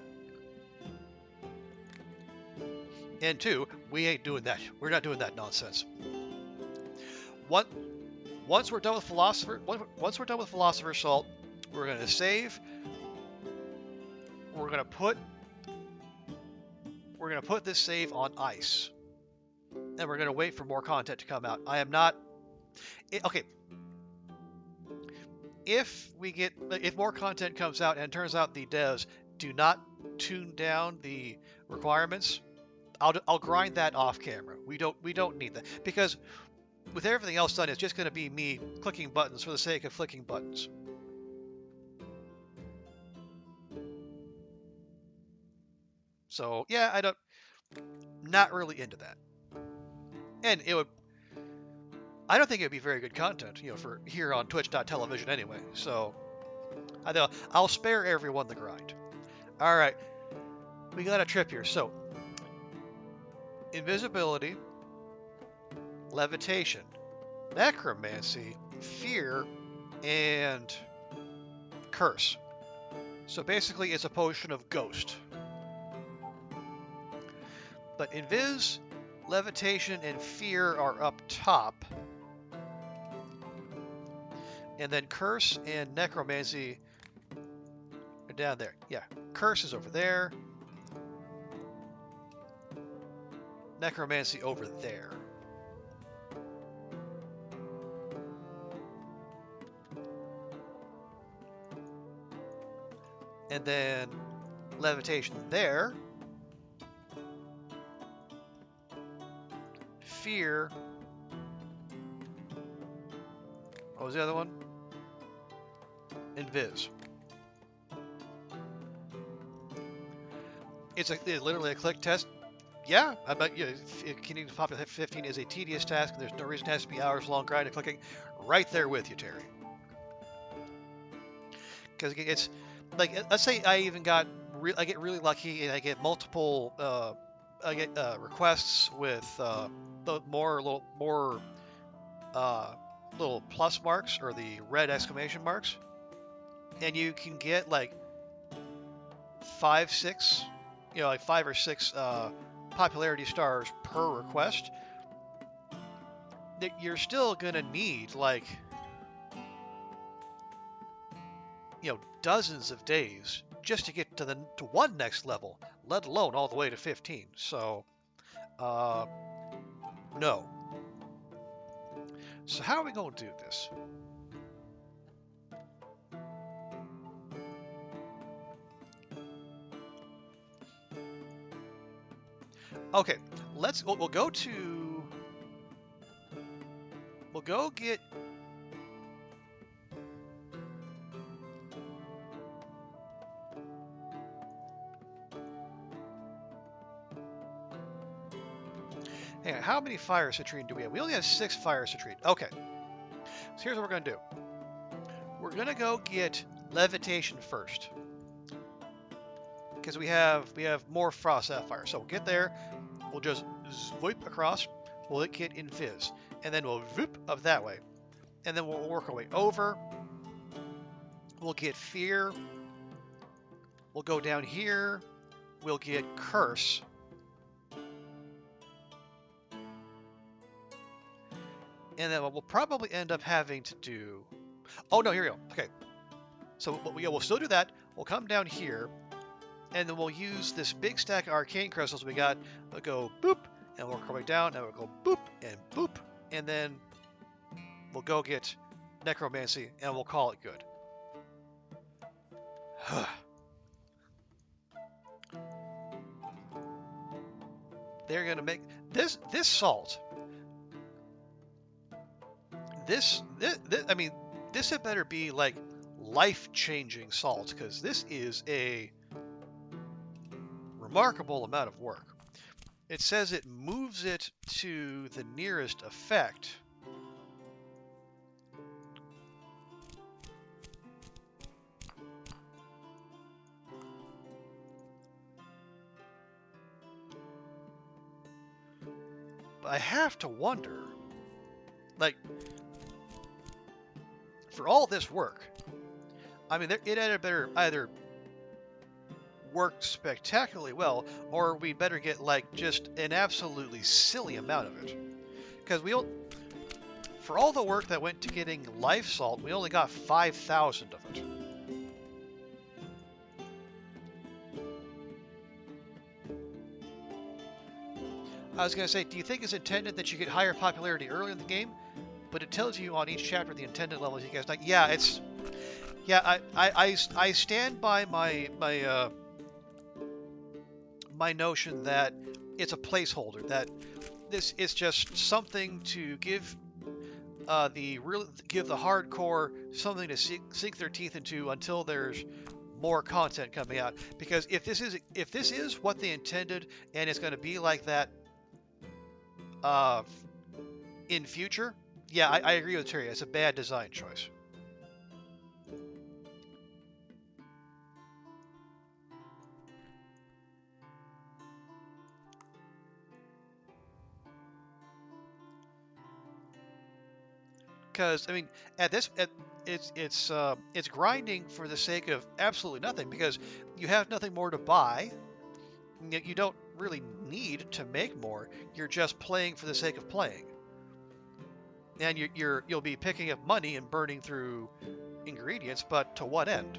And 2, we ain't doing that. We're not doing that nonsense. Once we're done with Philosopher Salt, we're gonna save. We're gonna put this save on ice, and we're gonna wait for more content to come out. I am not. Okay. If more content comes out and it turns out the devs do not tune down the requirements, I'll grind that off camera. We don't need that, because with everything else done, it's just going to be me clicking buttons for the sake of clicking buttons. So yeah, not really into that. And I don't think it would be very good content, for here on Twitch.television anyway. So I'll spare everyone the grind. All right, we got a trip here. So invisibility, levitation, necromancy, fear, and curse. So basically, it's a potion of ghost. But invis, levitation, and fear are up top. And then curse and necromancy are down there. Yeah, curse is over there. Necromancy over there. And then levitation there. Fear. What was the other one? Invis. It's literally a click test. Yeah, I bet getting to populate 15 is a tedious task, and there's no reason it has to be hours long grind and clicking. Right there with you, Terry. Because it's like, let's say I get really lucky and I get multiple requests with the little plus marks or the red exclamation marks, and you can get like 5 or 6 popularity stars per request. You're still gonna need like dozens of days just to get to one next level, let alone all the way to 15. So no. So how are we going to do this? Okay, we'll go get how many fire citrine do we have? We only have 6 fire citrine. Okay. So here's what we're going to do. We're going to go get levitation first, because we have more frost sapphire. So we'll get there. We'll just swoop across. We'll get invis, and then we'll zoop up that way, and then we'll work our way over. We'll get fear. We'll go down here. We'll get curse. And then we'll probably end up having to do... Oh, no, here we go. Okay. So we'll still do that. We'll come down here, and then we'll use this big stack of arcane crystals we got. We'll go boop, and we'll work our way down, and we'll go boop, and then we'll go get necromancy, and we'll call it good. They're going to make... This salt... This, I mean, this had better be like life-changing salt, because this is a remarkable amount of work. It says it moves it to the nearest effect. But I have to wonder, like, for all this work, I mean, it had better either work spectacularly well, or we better get like just an absolutely silly amount of it. Because for all the work that went to getting life salt, we only got 5,000 of it. I was gonna say, do you think it's intended that you get higher popularity early in the game? But it tells you on each chapter the intended levels you guys like. Yeah, it's. Yeah, I stand by my notion that it's a placeholder, that this is just something to give the hardcore something to sink their teeth into until there's more content coming out. Because if this is what they intended and it's going to be like that in future, yeah, I agree with Terry. It's a bad design choice. Because I mean, it's grinding for the sake of absolutely nothing, because you have nothing more to buy. You don't really need to make more. You're just playing for the sake of playing, and you'll be picking up money and burning through ingredients. But to what end?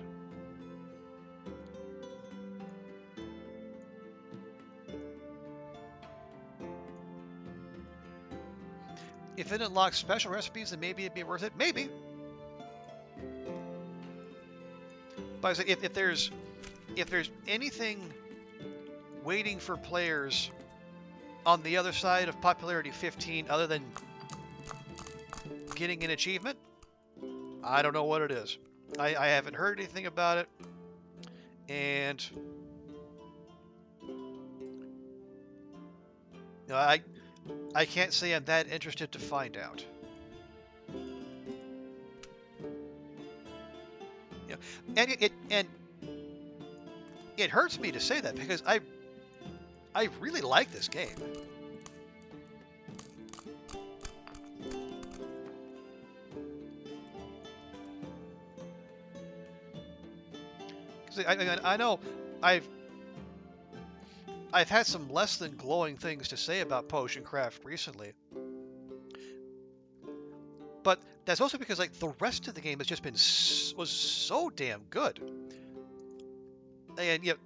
If it unlocks special recipes, then maybe it'd be worth it. Maybe. But if there's anything waiting for players on the other side of popularity 15 other than getting an achievement, I don't know what it is. I haven't heard anything about it, and I can't say I'm that interested to find out. Yeah, and it hurts me to say that, because I really like this game. Because I know I've had some less than glowing things to say about Potion Craft recently, but that's also because like the rest of the game has just been was so damn good, and yet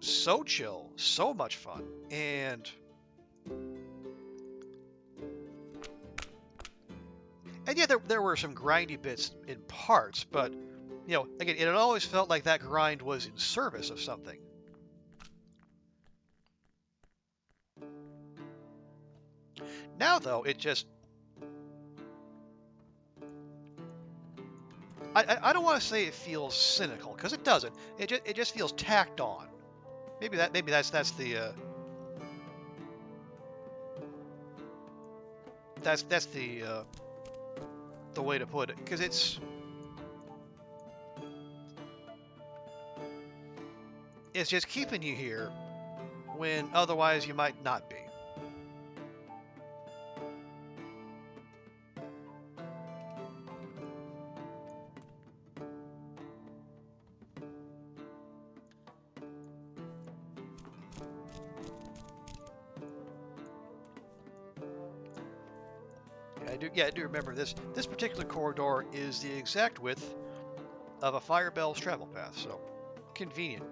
so chill, so much fun, and yeah, there were some grindy bits in parts, but again, it always felt like that grind was in service of something. Now, though, it just... I don't want to say it feels cynical, because it doesn't. It just feels tacked on. Maybe that's the that's the way to put it, because it's just keeping you here when otherwise you might not be. I do remember this particular corridor is the exact width of a Firebell's travel path, so convenient.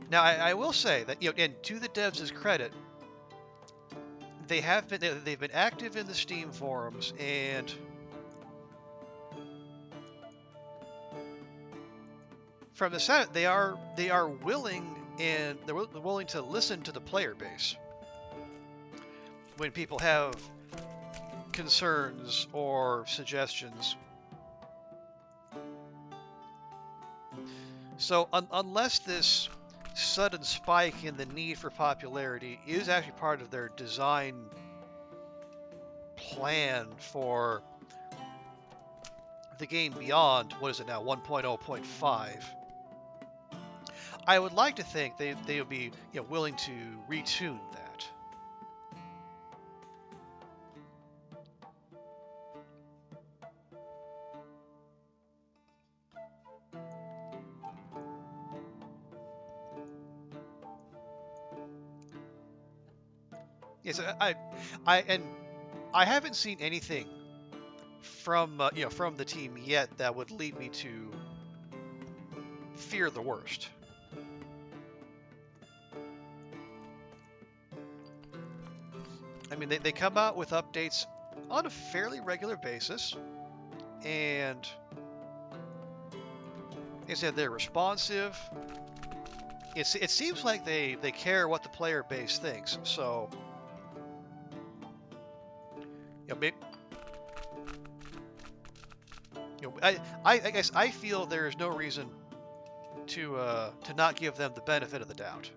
Now, I will say that, and to the devs' credit, they've been active in the Steam forums, and from the sound, they are willing and they're willing to listen to the player base when people have concerns or suggestions. So unless this sudden spike in the need for popularity is actually part of their design plan for the game beyond, what is it now, 1.0.5, I would like to think they would be willing to retune that. Yes, I haven't seen anything from from the team yet that would lead me to fear the worst. I mean, they come out with updates on a fairly regular basis, and they said they're responsive. It seems like they care what the player base thinks. So, I guess I feel there is no reason to not give them the benefit of the doubt.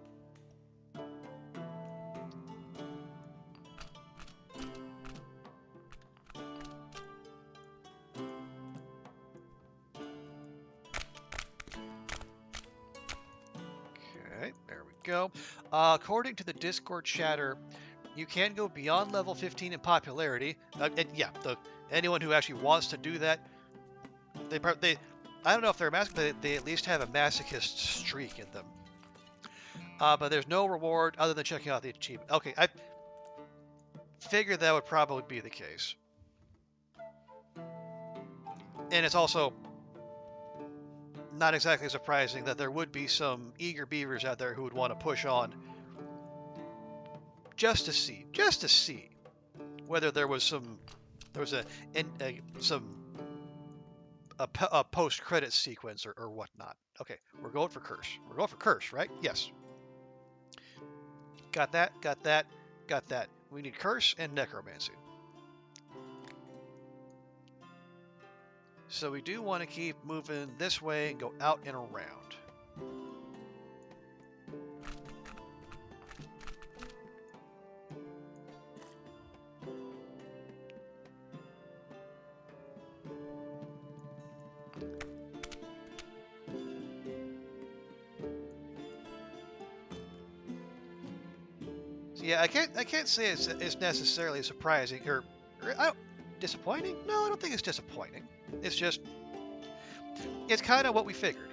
Okay, there we go. According to the Discord chatter, you can go beyond level 15 in popularity. And yeah, anyone who actually wants to do that, they I don't know if they're masochist, but they at least have a masochist streak in them. But there's no reward other than checking out the achievement. Okay, I figured that would probably be the case. And it's also not exactly surprising that there would be some eager beavers out there who would want to push on just to see whether there was a post-credit sequence or whatnot. Okay, we're going for curse. We're going for curse, right? Yes. Got that, got that, got that. We need curse and necromancy. So we do want to keep moving this way and go out and around. So yeah, I can't say it's necessarily surprising or disappointing. No, I don't think it's disappointing. It's just it's kind of what we figured.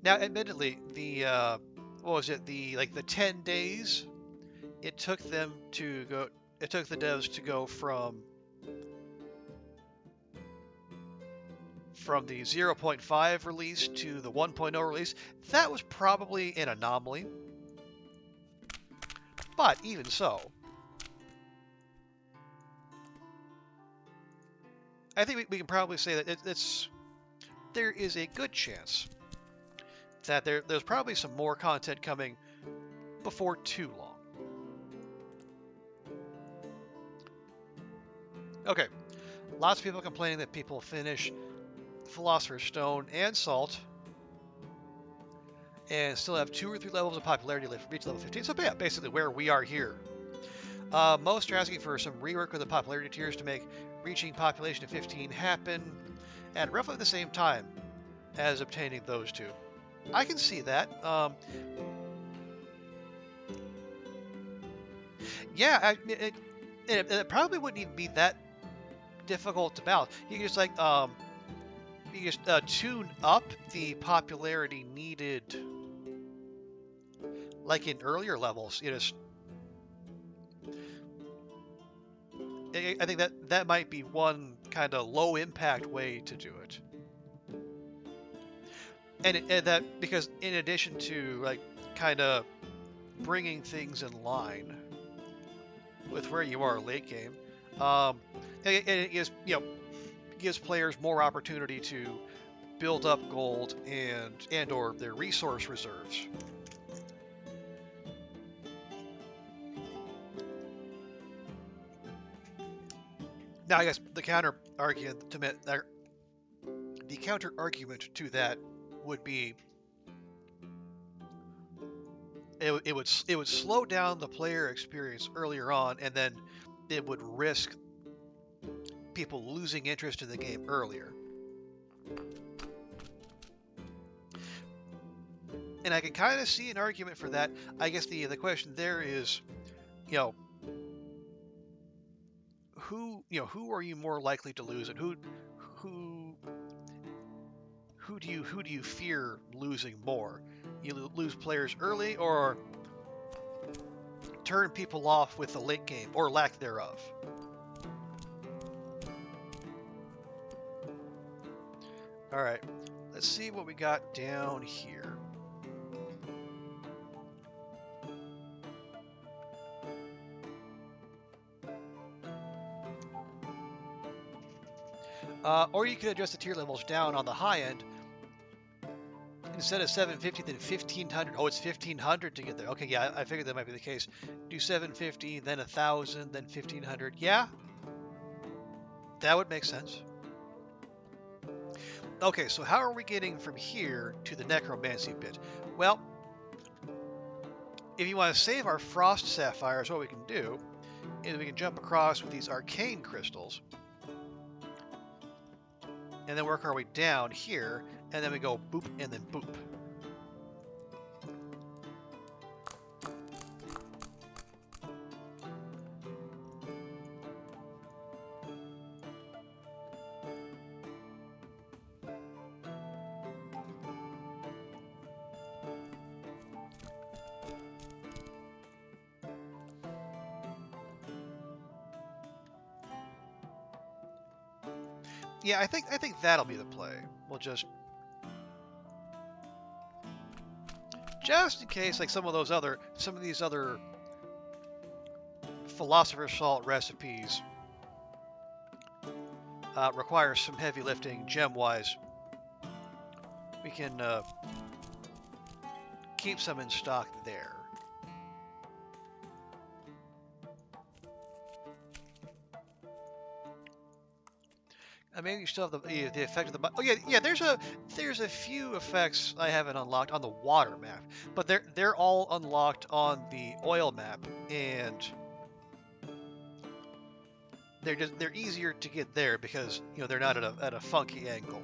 Now, admittedly, the what was it? The 10 days it took them to go. It took the devs to go from the 0.5 release to the 1.0 release. That was probably an anomaly, but even so, I think we can probably say that there is a good chance that there's probably some more content coming before too long. Okay, lots of people complaining that people finish Philosopher's Stone and Salt and still have 2 or 3 levels of popularity left for each level 15. So yeah, basically where we are here. Most are asking for some rework of the popularity tiers to make reaching population of 15 happen at roughly the same time as obtaining those 2. I can see that. Yeah, it probably wouldn't even be that difficult to balance. You can just you just tune up the popularity needed, like in earlier levels. I think that might be one kind of low impact way to do it. and that because in addition to like kind of bringing things in line with where you are late game, um, it is gives players more opportunity to build up gold and or their resource reserves. Now, I guess the counter argument to that would be it would slow down the player experience earlier on, and then it would risk people losing interest in the game earlier. And I can kind of see an argument for that. I guess the question there is, you know, who are you more likely to lose, and who who do you fear losing more? You lose players early, or turn people off with the late game or lack thereof. All right, let's see what we got down here. Or you could adjust the tier levels down on the high end. Instead of 750, then 1500. Oh, it's 1500 to get there. Okay, yeah, I figured that might be the case. Do 750, then 1000, then 1500. Yeah, that would make sense. Okay, so how are we getting from here to the necromancy bit? Well, if you want to save our frost sapphires, what we can do is we can jump across with these arcane crystals, and then work our way down here, and then we go boop and then boop. Yeah, I think that'll be the play. We'll just in case, like some of these other philosopher's salt recipes require some heavy lifting gem-wise. We can keep some in stock there. I mean, you still have the effect of the. Oh yeah. There's a few effects I haven't unlocked on the water map, but they're all unlocked on the oil map, and they're easier to get there because they're not at a funky angle.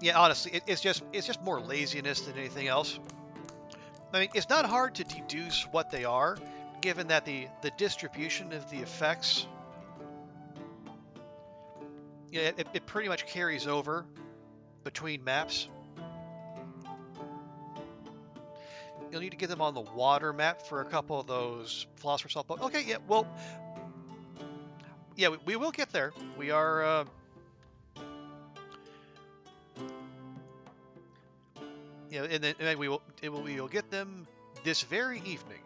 Yeah, honestly, it's just more laziness than anything else. I mean, it's not hard to deduce what they are, given that the distribution of the effects, it pretty much carries over between maps. You'll need to get them on the water map for a couple of those Philosopher's Salt. Okay, yeah, well, yeah, we will get there. We are. And then we will get them this very evening.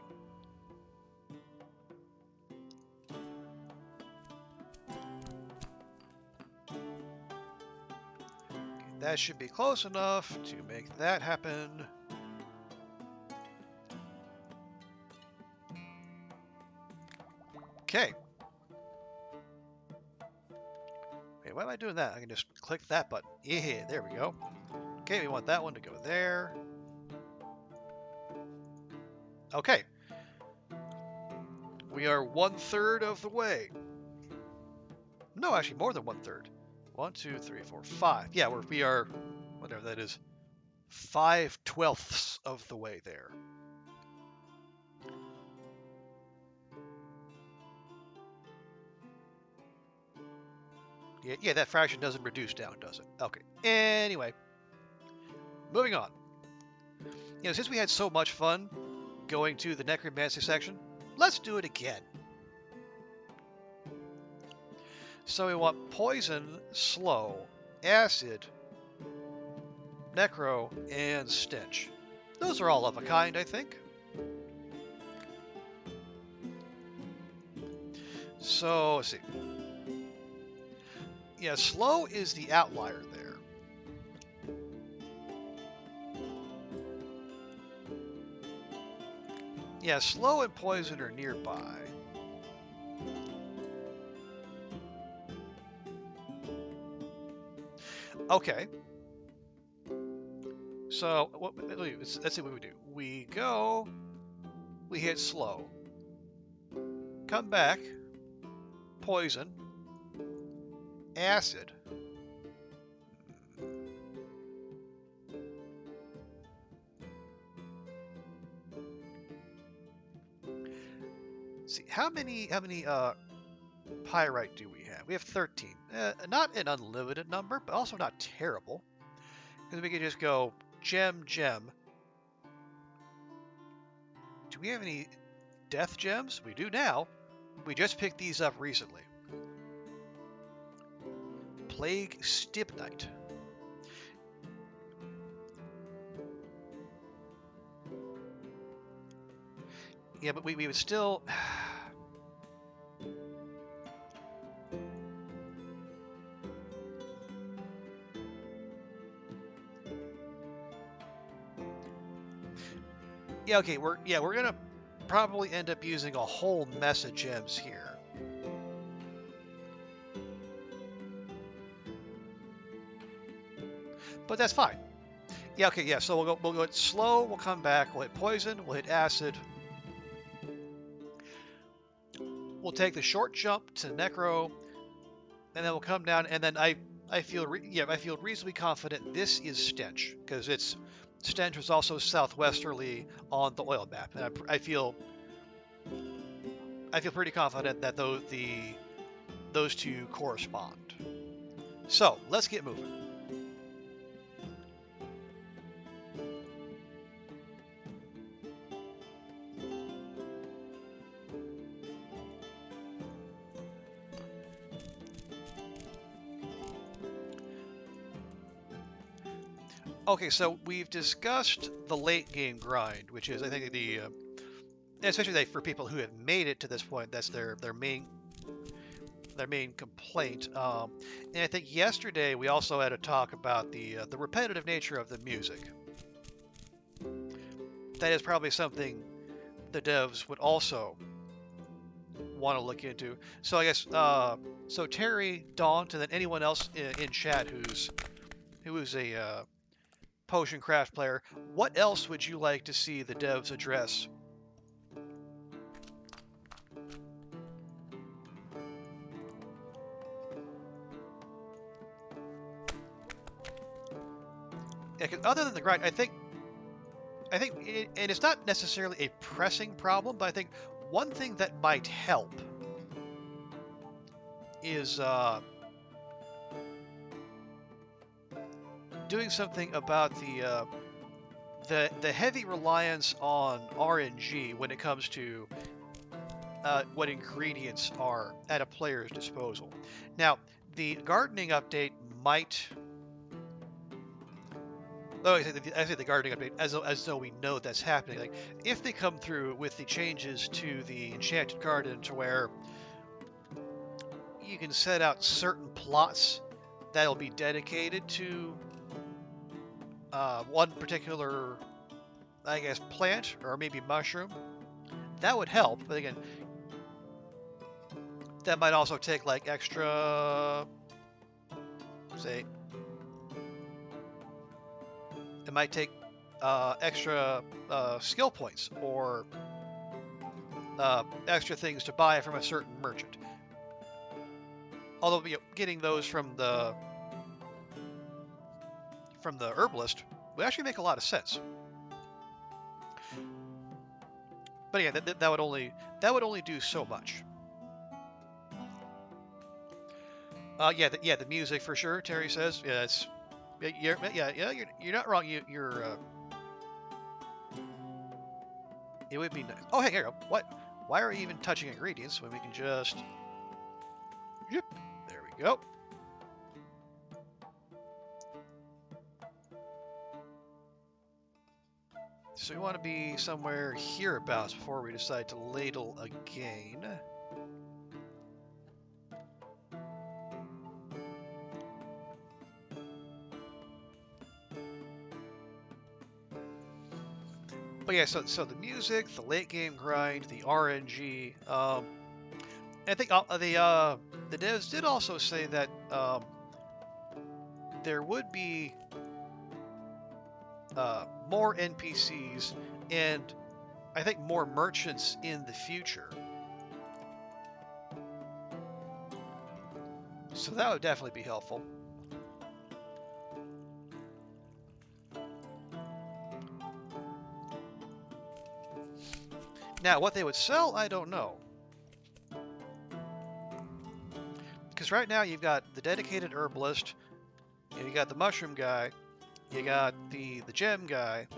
That should be close enough to make that happen. Okay. Wait, why am I doing that? I can just click that button. Yeah, there we go. Okay, we want that one to go there. Okay. We are 1/3 of the way. No, actually more than 1/3. 1, 2, 3, 4, 5. Yeah, we are, whatever that is, 5/12 of the way there. Yeah, that fraction doesn't reduce down, does it? Okay. Anyway, moving on. Since we had so much fun going to the necromancy section. Let's do it again. So we want poison, slow, acid, necro, and stench. Those are all of a kind, I think. So, let's see. Yeah, slow is the outlier there. Yeah, slow and poison are nearby. Okay. So, let's see what we do. We go, we hit slow. Come back, poison, acid. Let's see, how many pyrite do we have? We have 13. Not an unlimited number, but also not terrible. Because we could just go gem, gem. Do we have any death gems? We do now. We just picked these up recently. Plague Stibnite. Yeah, but we would still... Yeah, okay, we're gonna probably end up using a whole mess of gems here. But that's fine. Yeah, okay, yeah, so we'll go slow, we'll come back, we'll hit poison, we'll hit acid. We'll take the short jump to necro, and then we'll come down, and then I feel reasonably confident this is stench, because stench was also southwesterly on the oil map, and I feel pretty confident that those two correspond. So let's get moving. Okay, so we've discussed the late game grind, which is, I think, especially for people who have made it to this point, that's their main complaint. And I think yesterday we also had a talk about the repetitive nature of the music. That is probably something the devs would also want to look into. So I guess so Terry, Daunt, and then anyone else in chat who is a potion craft player, what else would you like to see the devs address? Yeah, 'cause other than the grind, I think, and it's not necessarily a pressing problem, but I think one thing that might help is doing something about the heavy reliance on RNG when it comes to what ingredients are at a player's disposal. Now, the gardening update might... Oh, I say the gardening update as though we know that's happening. Like, if they come through with the changes to the enchanted garden to where you can set out certain plots that'll be dedicated to one particular, I guess, plant or maybe mushroom, that would help. But again, that might also take like extra, say, it might take extra skill points or extra things to buy from a certain merchant. Although getting those from the herbalist would actually make a lot of sense. But again, that would only do so much. The music for sure. Terry says, yeah, it's you're not wrong. You're It would be nice. Oh, hey, here we go. What? Why are we even touching ingredients when we can just... Yep. There we go. So we want to be somewhere hereabouts before we decide to ladle again. But yeah, so the music, the late game grind, the RNG. I think the devs did also say that there would be more NPCs and I think more merchants in the future. So that would definitely be helpful. Now, what they would sell, I don't know. Because right now you've got the dedicated herbalist, and you got the mushroom guy, you got the gem guy,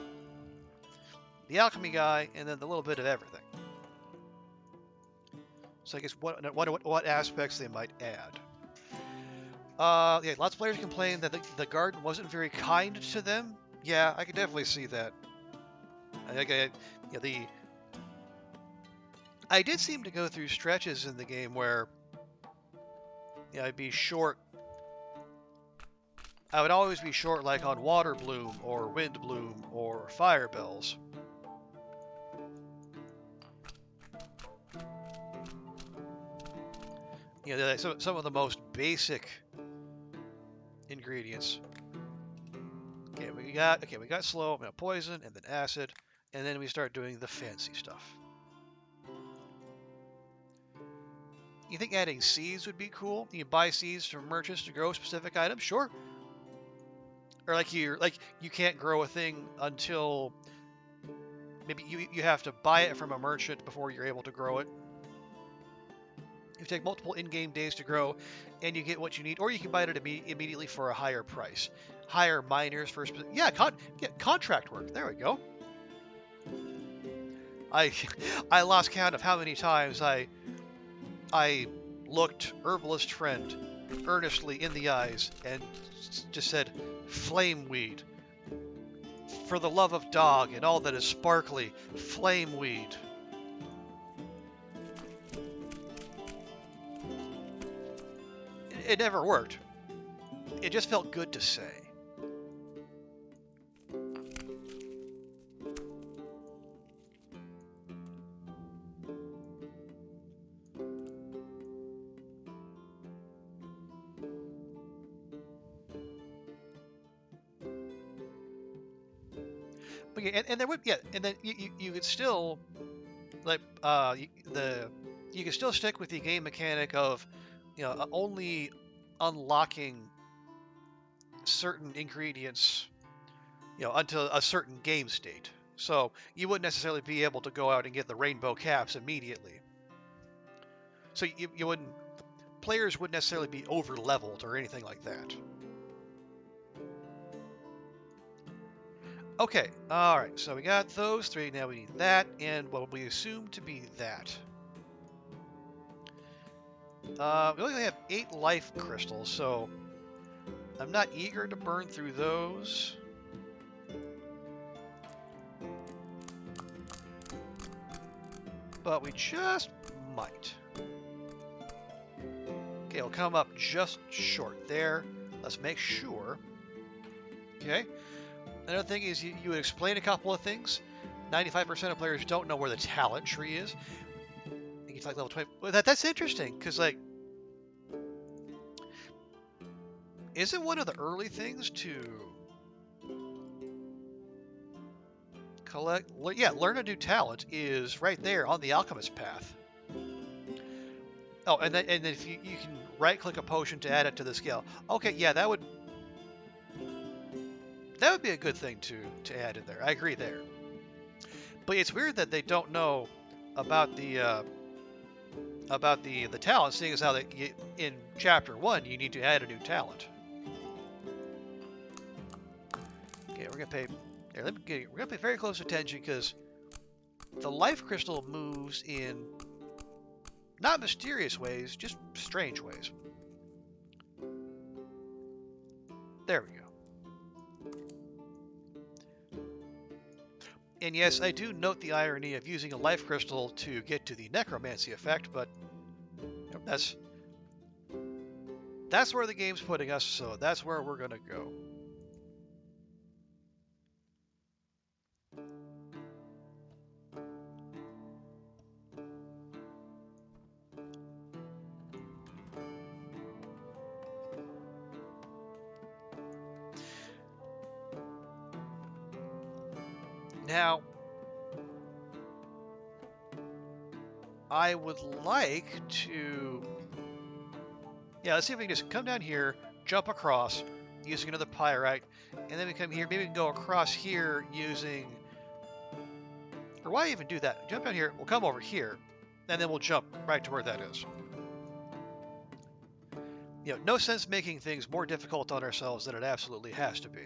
the alchemy guy, and then the little bit of everything. So I guess what aspects they might add. Yeah, lots of players complain that the garden wasn't very kind to them. Yeah, I could definitely see that. I did seem to go through stretches in the game where I'd be short. I would always be short, like on water bloom or wind bloom or fire bells. Some of the most basic ingredients. Okay, we got slow, poison, and then acid, and then we start doing the fancy stuff. You think adding seeds would be cool? You buy seeds from merchants to grow specific items? Sure. Or you can't grow a thing until maybe you have to buy it from a merchant before you're able to grow it. You take multiple in-game days to grow, and you get what you need, or you can buy it immediately for a higher price. Hire miners for contract work. There we go. I lost count of how many times I looked herbalist friend earnestly in the eyes and just said, "Flame weed. For the love of dog and all that is sparkly, flame weed." It never worked. It just felt good to say. But yeah, and there would and then you could still you could still stick with the game mechanic of only unlocking certain ingredients until a certain game state. So you wouldn't necessarily be able to go out and get the rainbow caps immediately. So you wouldn't players wouldn't necessarily be over leveled or anything like that. Okay, alright, so we got those three, now we need that, and what we assume to be that. We only have 8 life crystals, so I'm not eager to burn through those. But we just might. Okay, we'll come up just short there. Let's make sure. Okay. Another thing is you would explain a couple of things. 95% of players don't know where the talent tree is. I think it's like level 20. Well, that's interesting, because isn't one of the early things to learn a new talent is right there on the alchemist path. Oh, and then if you can right-click a potion to add it to the skill. Okay, yeah, that would be a good thing to add in there. I agree there. But it's weird that they don't know about the talent, seeing as how in chapter 1 you need to add a new talent. Okay, we're gonna pay very close attention because the life crystal moves in not mysterious ways, just strange ways. There we go. And yes, I do note the irony of using a life crystal to get to the necromancy effect, but that's where the game's putting us, so that's where we're gonna go. Now, I would like to... Yeah, let's see if we can just come down here, jump across, using another pyrite, and then we come here. Maybe we can go across here using... Or why even do that? Jump down here, we'll come over here, and then we'll jump right to where that is. You know, no sense making things more difficult on ourselves than it absolutely has to be.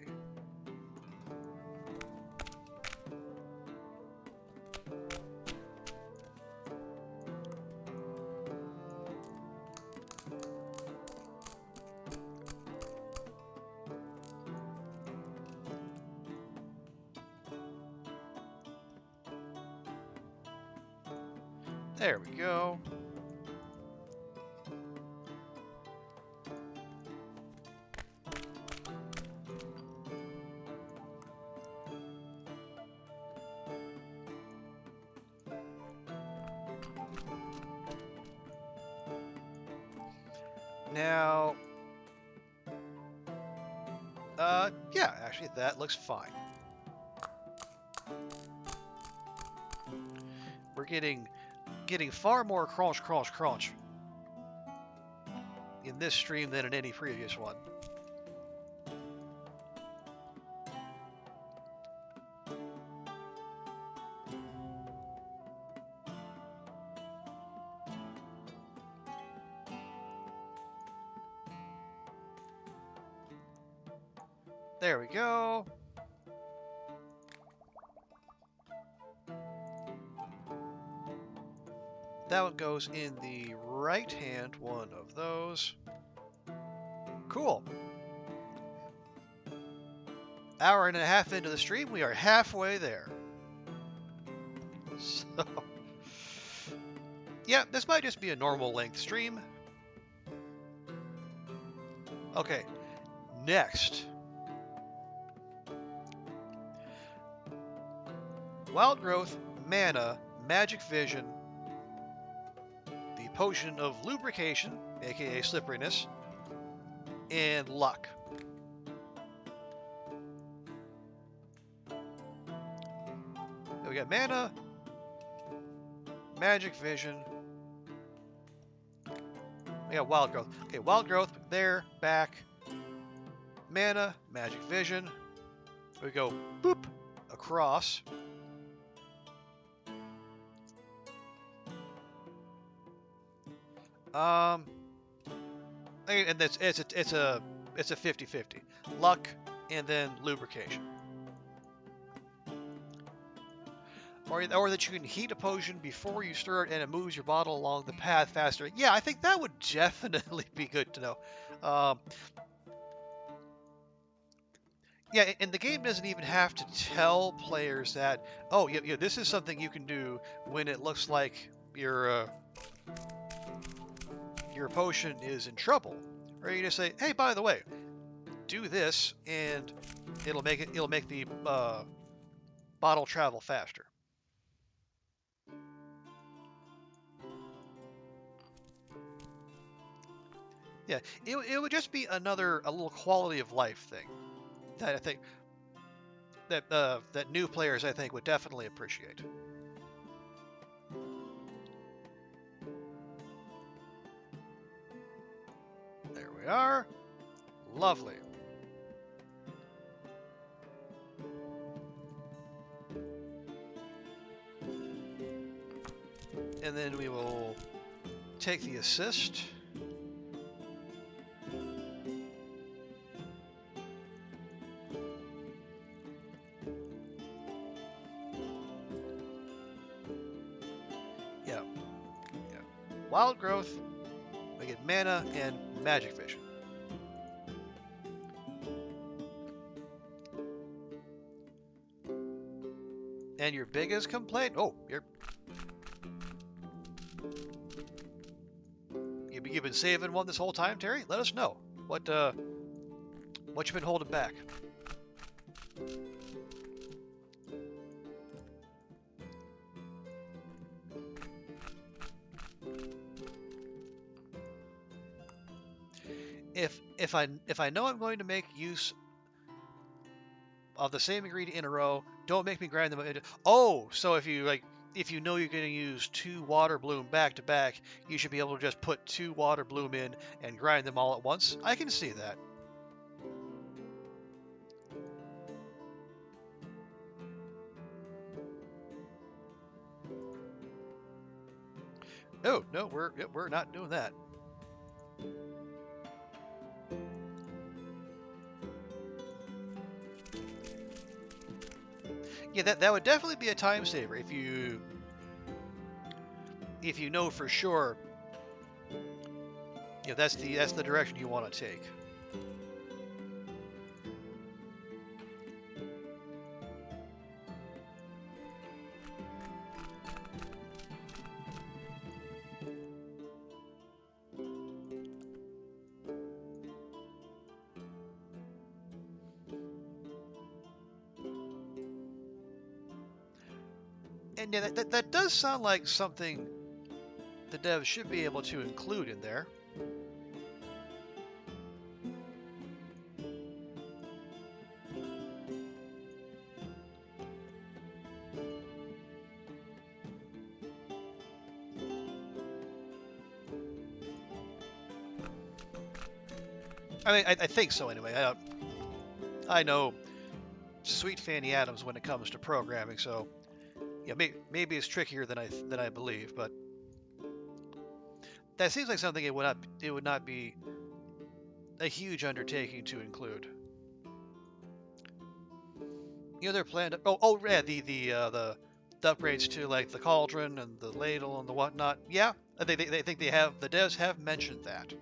There we go. Now, yeah, actually that looks fine. We're getting far more crunch in this stream than in any previous one. There we go. That one goes in the right-hand one of those. Cool. Hour and a half into the stream, we are halfway there. So, yeah, this might just be a normal length stream. Okay, next. Wild growth, mana, magic vision, the potion of lubrication, aka slipperiness, and luck. So we got mana, magic vision. We got wild growth. Okay, wild growth, there, back. Mana, magic vision. We go boop across. And it's a 50-50. Luck and then lubrication. Or that you can heat a potion before you stir it and it moves your bottle along the path faster. Yeah, I think that would definitely be good to know. Yeah, and the game doesn't even have to tell players that, oh, yeah, this is something you can do when it looks like your potion is in trouble. Or you just say, hey, by the way, do this, and it'll make the bottle travel faster. Yeah, it would just be a little quality of life thing that I think that new players I think would definitely appreciate. There we are. Lovely. And then we will take the assist. wild growth, we get mana and magic vision. And your biggest complaint? Oh, you've been saving one this whole time, Terry? Let us know. What you been holding back? If I know I'm going to make use of the same ingredient in a row, don't make me grind them. Oh, so if you know you're going to use 2 water bloom back to back, you should be able to just put 2 water bloom in and grind them all at once. I can see that. Oh no, we're not doing that. Yeah, that would definitely be a time saver if you know for sure. You know, that's the direction you want to take. And yeah, that does sound like something the devs should be able to include in there. I mean, I think so anyway. I know sweet Fanny Adams when it comes to programming, so yeah, maybe it's trickier than I believe, but that seems like something it would not be a huge undertaking to include. You know, they're planned. Oh yeah, the upgrades to like the cauldron and the ladle and the whatnot. Yeah, they think the devs have mentioned that.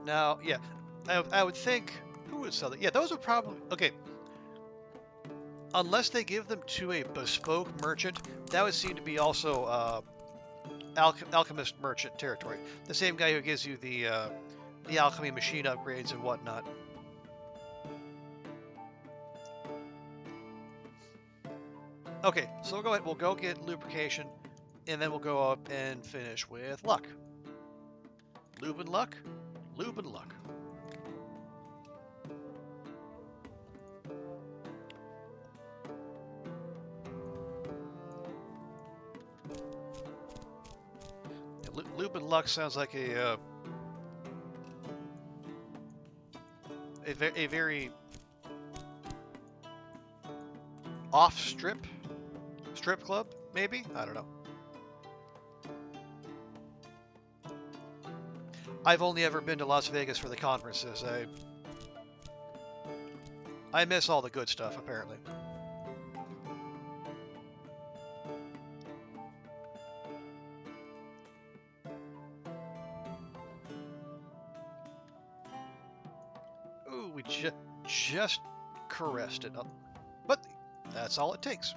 Now, yeah, I would think who would sell it. Yeah, those would probably okay. Unless they give them to a bespoke merchant, that would seem to be also alchemist merchant territory. The same guy who gives you the alchemy machine upgrades and whatnot. Okay, so we'll go ahead. We'll go get lubrication, and then we'll go up and finish with luck. Lube and luck. Lube and luck. Yeah, lube and luck sounds like a very off strip club, maybe? I don't know. I've only ever been to Las Vegas for the conferences. I miss all the good stuff, apparently. Ooh, we just caressed it. But that's all it takes.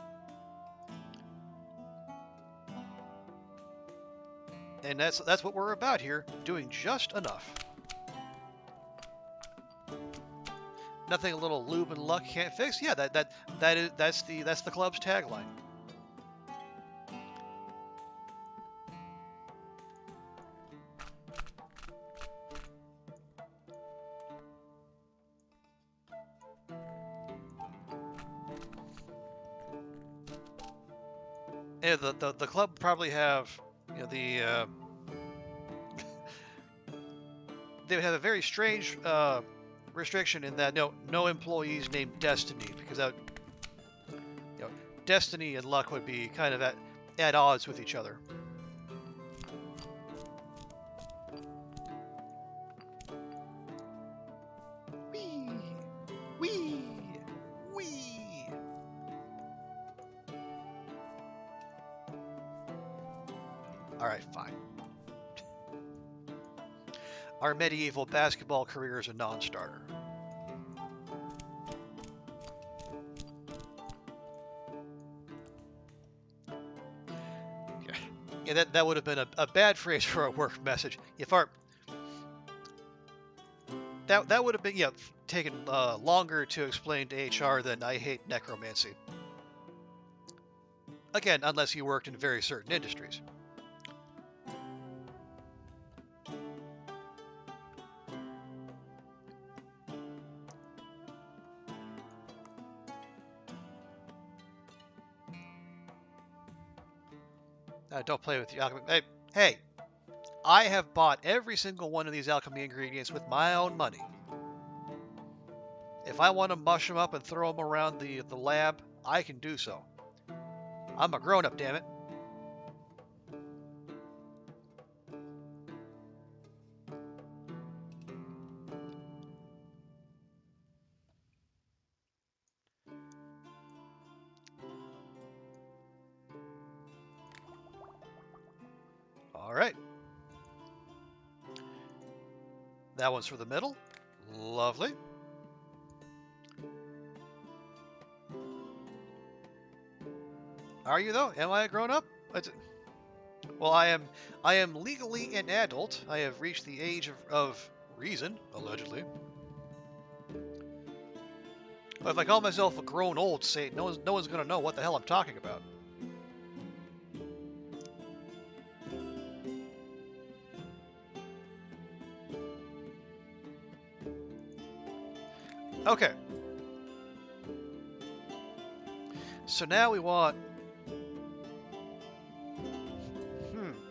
And that's what we're about here, doing just enough. Nothing a little lube and luck can't fix. Yeah, that's the club's tagline. Yeah, the club probably have, you know, they would have a very strange restriction in that no employees named Destiny, because that, you know, destiny and luck would be kind of at odds with each other. Whee! Whee! Whee! Alright, fine. Our medieval basketball career is a non-starter. Yeah, that would have been a bad phrase for a work message. If our that would have been taken longer to explain to HR than I hate necromancy. Again, unless you worked in very certain industries. Don't play with the alchemy. Hey, I have bought every single one of these alchemy ingredients with my own money. If I want to mush them up and throw them around the lab, I can do so. I'm a grown-up, damn it. All right. That one's for the middle. Lovely. Are you though? Am I a grown-up? Well, I am legally an adult. I have reached the age of reason, allegedly. But if I call myself a grown old saint, no one's gonna know what the hell I'm talking about. Okay. So now we want...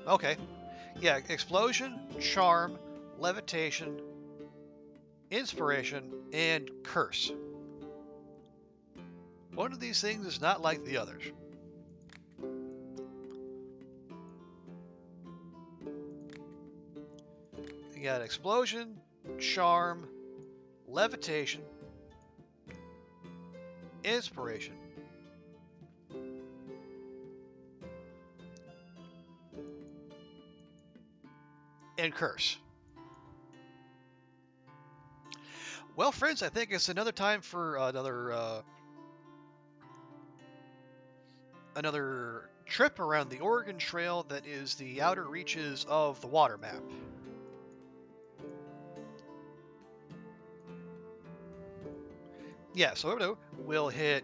Okay. Yeah, explosion, charm, levitation, inspiration, and curse. One of these things is not like the others. You got explosion, charm, levitation, inspiration, and curse. Well, friends, I think it's another time for another trip around the Oregon Trail that is the outer reaches of the water map. Yeah, so we'll hit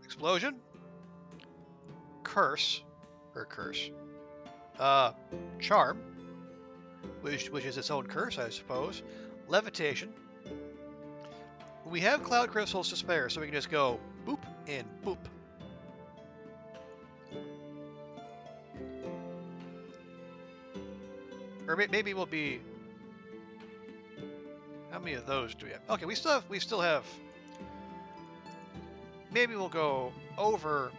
explosion, curse, charm, which is its own curse, I suppose, levitation. We have cloud crystals to spare, so we can just go boop and boop. Or maybe we'll be... How many of those do we have? Okay, we still have... Maybe we'll go over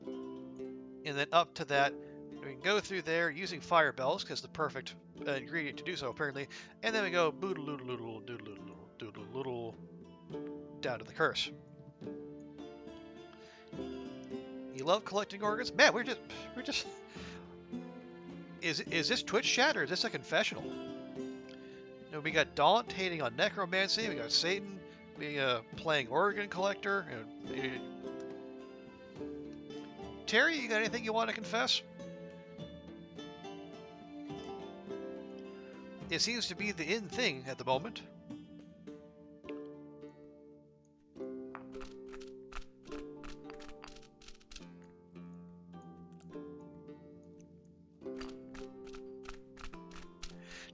and then up to that. We can go through there using fire bells, because the perfect ingredient to do so, apparently. And then we go boodle-doodle, doodle-doodle, doodle-doodle, down to the curse. You love collecting organs? Man, we're just... Is this Twitch chat, or is this a confessional? You know, we got Daunt hating on necromancy. We got Satan playing organ collector. Terry, you got anything you want to confess? It seems to be the in thing at the moment.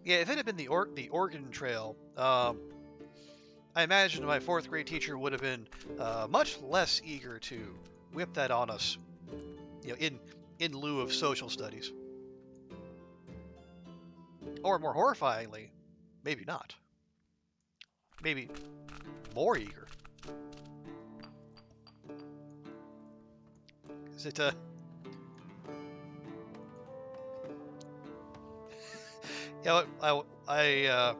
Yeah, if it had been the Oregon Trail, I imagine my 4th grade teacher would have been much less eager to whip that on us, you know, in lieu of social studies. Or more horrifyingly, maybe not. Maybe more eager. Is it yeah,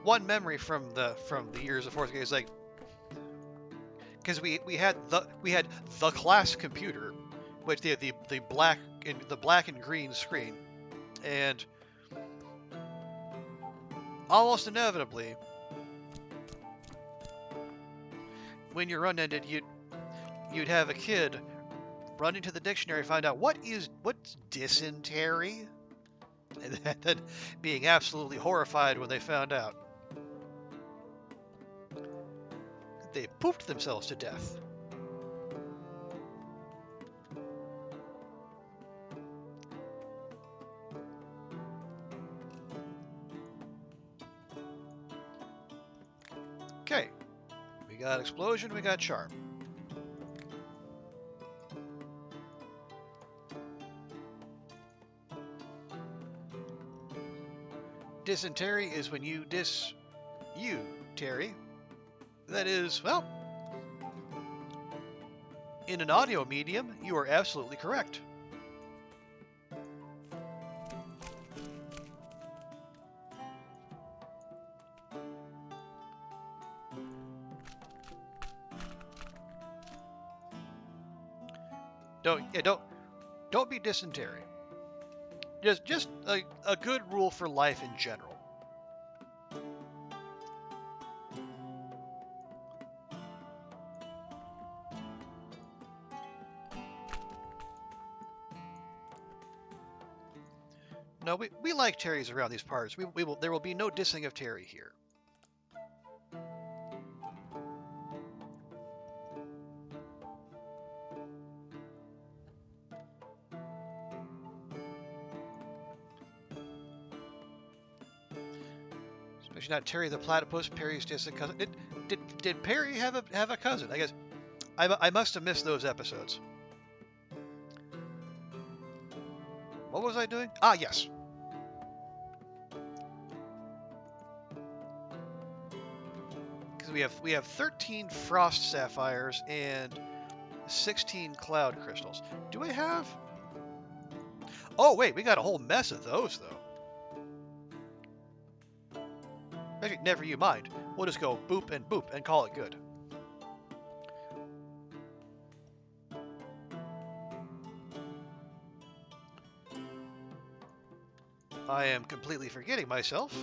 one memory from the years of fourth grade is like, because we had the class computer, which the black and green screen, and almost inevitably, when you're unended, you'd have a kid run into the dictionary, find out what's dysentery, and then being absolutely horrified when they found out they pooped themselves to death. Okay, we got explosion, we got charm. Dysentery is when you Terry. That is, well, in an audio medium, you are absolutely correct. Don't be dysentery. Just a good rule for life in general. No, we like Terrys around these parts. There will be no dissing of Terry here. Especially not Terry the platypus. Perry's just a cousin. Did Perry have a cousin? I guess I must have missed those episodes. What was I doing? Ah, yes. Because we have 13 frost sapphires and 16 cloud crystals. Do I have? Oh wait, we got a whole mess of those though. Actually, never you mind. We'll just go boop and call it good. I am completely forgetting myself.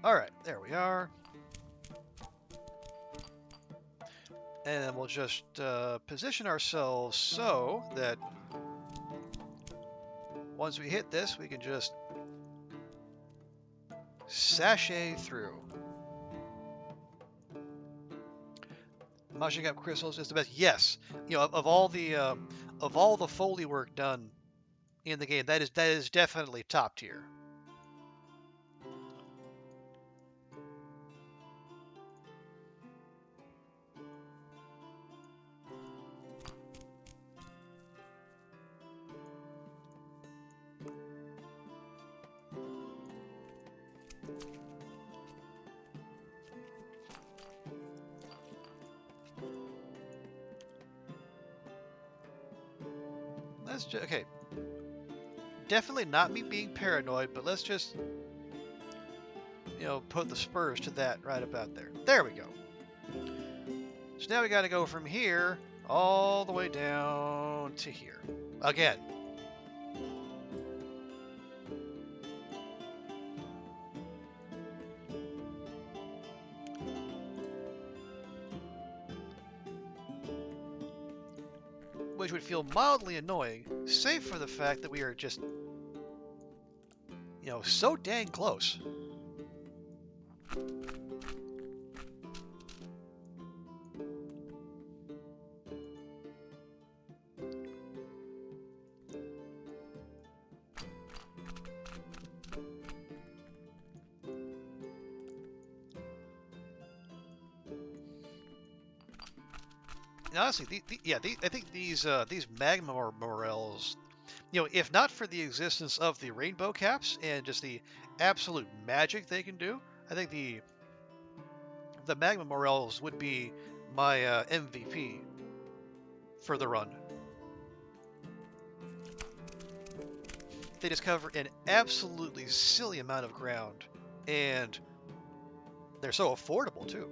Alright, there we are. And then we'll just position ourselves so that once we hit this, we can just sashay through. Mushing up crystals is the best. Yes, you know, of all the Foley work done in the game, that is definitely top tier. Let's just, okay. Definitely not me being paranoid, but let's just, you know, put the spurs to that right about there. There we go. So now we got to go from here all the way down to here. Again. Which would feel mildly annoying, save for the fact that we are just, you know, so dang close. honestly, I think these magma morels, if not for the existence of the rainbow caps and just the absolute magic they can do, I think the magma morels would be my MVP for the run. They just cover an absolutely silly amount of ground, and they're so affordable too.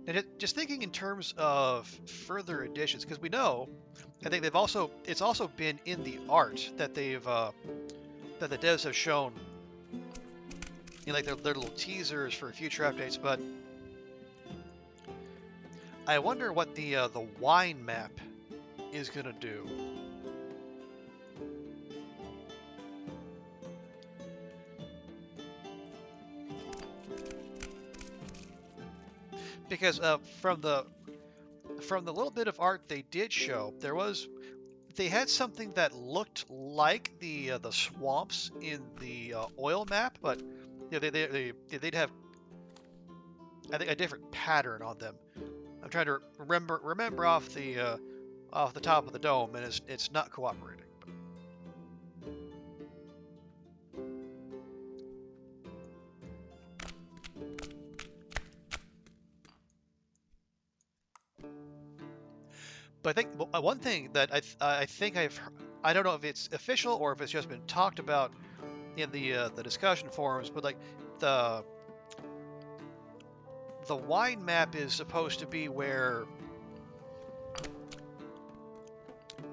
And just thinking in terms of further additions, because we know, I think it's also been in the art that that the devs have shown in like their little teasers for future updates. But I wonder what the wine map is gonna do. Because from the little bit of art they did show, they had something that looked like the swamps in the oil map, but they'd have, I think, a different pattern on them. I'm trying to remember off the top of the dome, and it's not cooperating. But I think one thing that I think I don't know if it's official or if it's just been talked about in the discussion forums, but like the the wine map is supposed to be where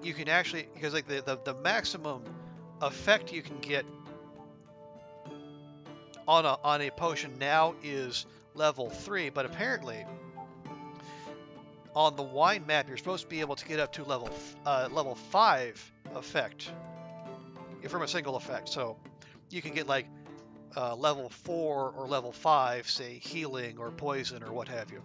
you can actually, because like the maximum effect you can get on a potion now is level 3, but apparently on the wine map you're supposed to be able to get up to level 5 effect from a single effect. So you can get like level 4 or level 5, say healing or poison or what have you.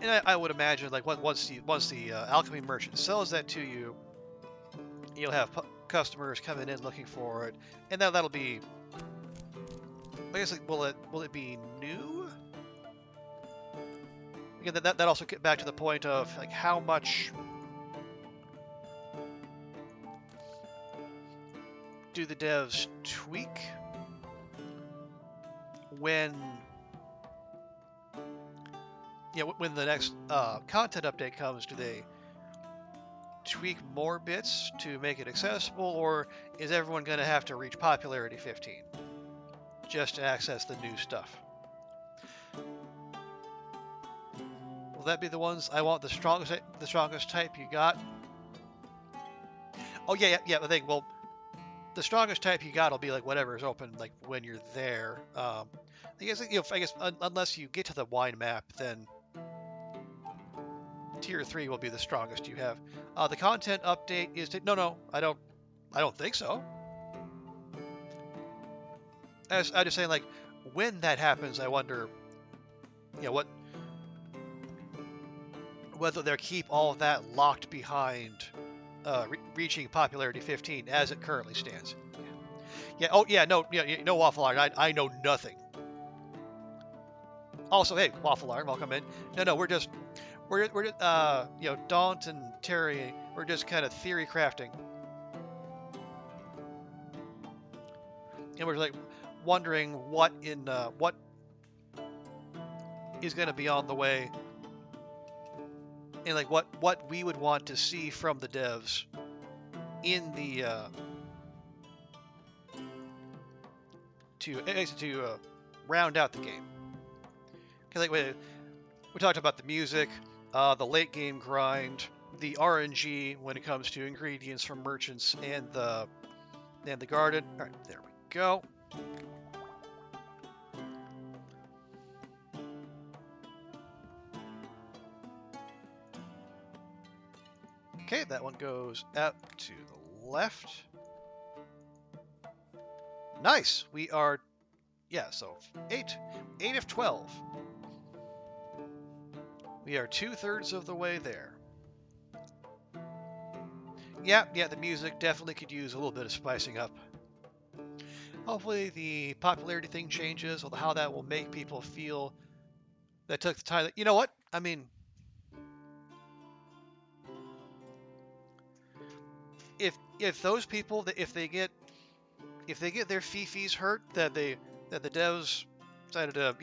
And I would imagine like once the alchemy merchant sells that to you, you'll have customers coming in looking for it, and that'll be. I guess like, will it be new? Again, that also get back to the point of like how much do the devs tweak when when the next content update comes? Do they tweak more bits to make it accessible, or is everyone going to have to reach popularity 15 just to access the new stuff? Will that be the ones I want the strongest type you got? Oh yeah. I think the strongest type you got will be like whatever is open like when you're there. I guess unless you get to the wine map, then tier 3 will be the strongest you have. The content update is no, I don't think so. I'm just saying, like, when that happens, I wonder, whether they'll keep all of that locked behind reaching popularity 15 as it currently stands. Yeah. Oh yeah. No Waffle Iron. I know nothing. Also, hey, Waffle Iron, welcome in. No, we're just Daunt and Terry, we're just kind of theory crafting, and we're like wondering what is going to be on the way, and like what we would want to see from the devs in the to round out the game. Because like we talked about the music, the late game grind, the RNG when it comes to ingredients from merchants and the garden. All right, there we go. Okay, that one goes out to the left. Nice. We are, yeah, so 8 of 12. We are 2/3 of the way there. Yeah, the music definitely could use a little bit of spicing up. Hopefully the popularity thing changes, or how that will make people feel that took the time. You know what? I mean, if those people, if they get their fifis hurt, that the devs decided to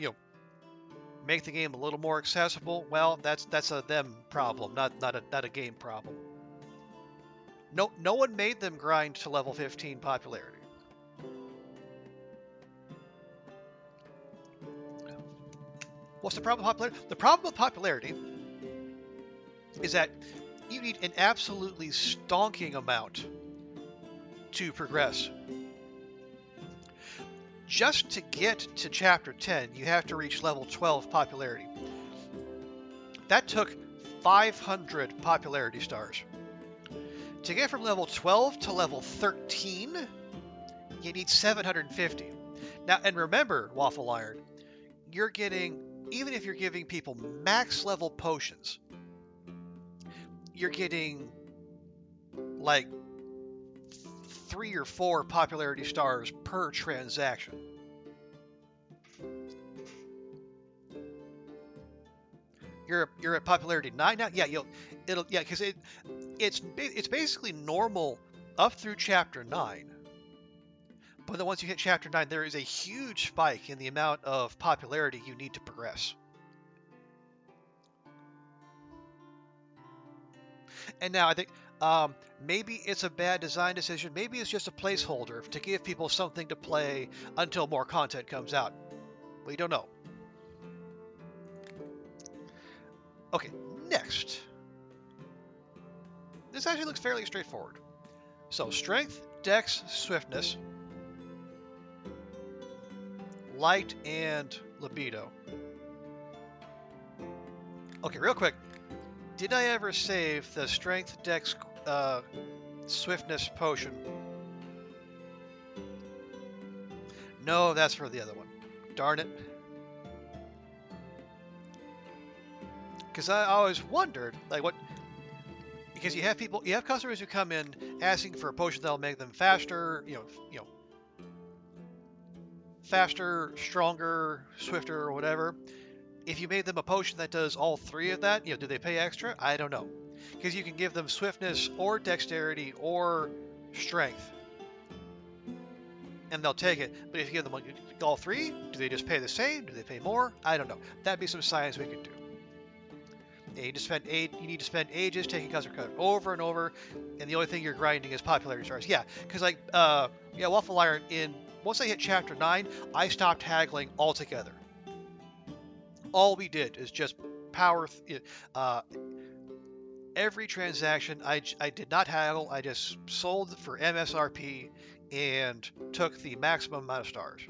make the game a little more accessible, well, that's a them problem, not a game problem. No one made them grind to level 15 popularity. What's the problem with popularity? The problem with popularity is that you need an absolutely stonking amount to progress. Just to get to chapter 10, you have to reach level 12 popularity. That took 500 popularity stars. To get from level 12 to level 13, you need 750. Now, and remember, Waffle Iron, you're getting, even if you're giving people max level potions, you're getting like 3 or 4 popularity stars per transaction. You're at popularity 9 now. Yeah, because it's basically normal up through chapter 9. But then once you hit chapter 9, there is a huge spike in the amount of popularity you need to progress. And now I think maybe it's a bad design decision. Maybe it's just a placeholder to give people something to play until more content comes out. We don't know. Okay, next. This actually looks fairly straightforward. So strength, dex, swiftness, light, and libido. Okay, real quick. Did I ever save the strength, dex, swiftness potion? No, that's for the other one. Darn it. Because I always wondered, like, what... Because you have customers who come in asking for a potion that'll make them faster, faster, stronger, swifter, or whatever. If you made them a potion that does all 3 of that, do they pay extra? I don't know. Because you can give them swiftness or dexterity or strength, and they'll take it. But if you give them all 3, do they just pay the same? Do they pay more? I don't know. That'd be some science we could do. Yeah, you need to spend ages taking customer code over and over, and the only thing you're grinding is popularity stars. Yeah, because Waffle Iron, once I hit chapter 9, I stopped haggling altogether. All we did is just power. Every transaction, I did not haggle. I just sold for MSRP and took the maximum amount of stars.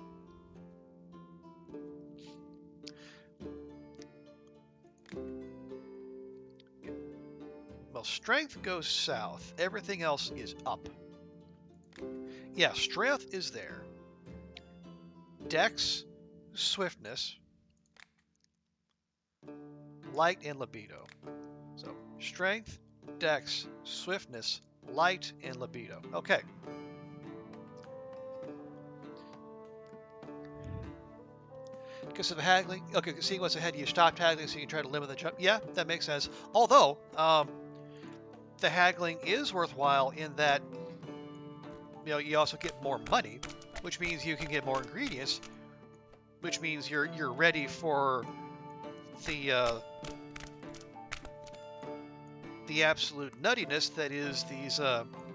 Well, strength goes south. Everything else is up. Yeah, strength is there. Dex, swiftness, light, and libido. So strength, dex, swiftness, light, and libido. Okay. Because of haggling. Okay, seeing what's ahead, you stopped haggling so you can try to limit the jump. Yeah, that makes sense. Although, the haggling is worthwhile in that, you also get more money, which means you can get more ingredients, which means you're ready for the absolute nuttiness that is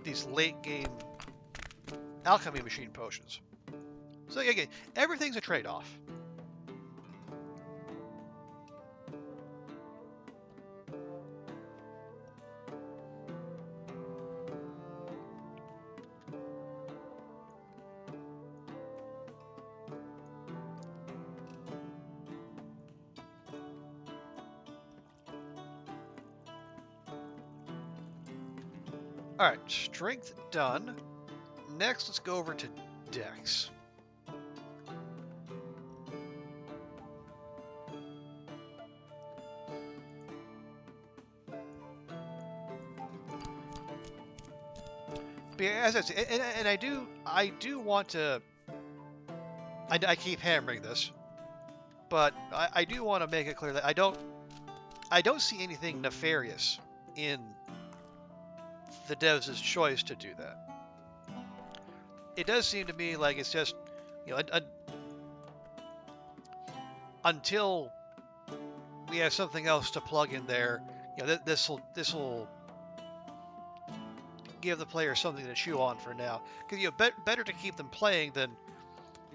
these late game alchemy machine potions. So again, everything's a trade-off. All right, strength done. Next, let's go over to dex. But yeah, as I say, and I do want to. I keep hammering this, but I do want to make it clear that I don't see anything nefarious in the devs' choice to do that. It does seem to me like it's just, you know, until we have something else to plug in there, you know, this will give the player something to chew on for now. Because better to keep them playing than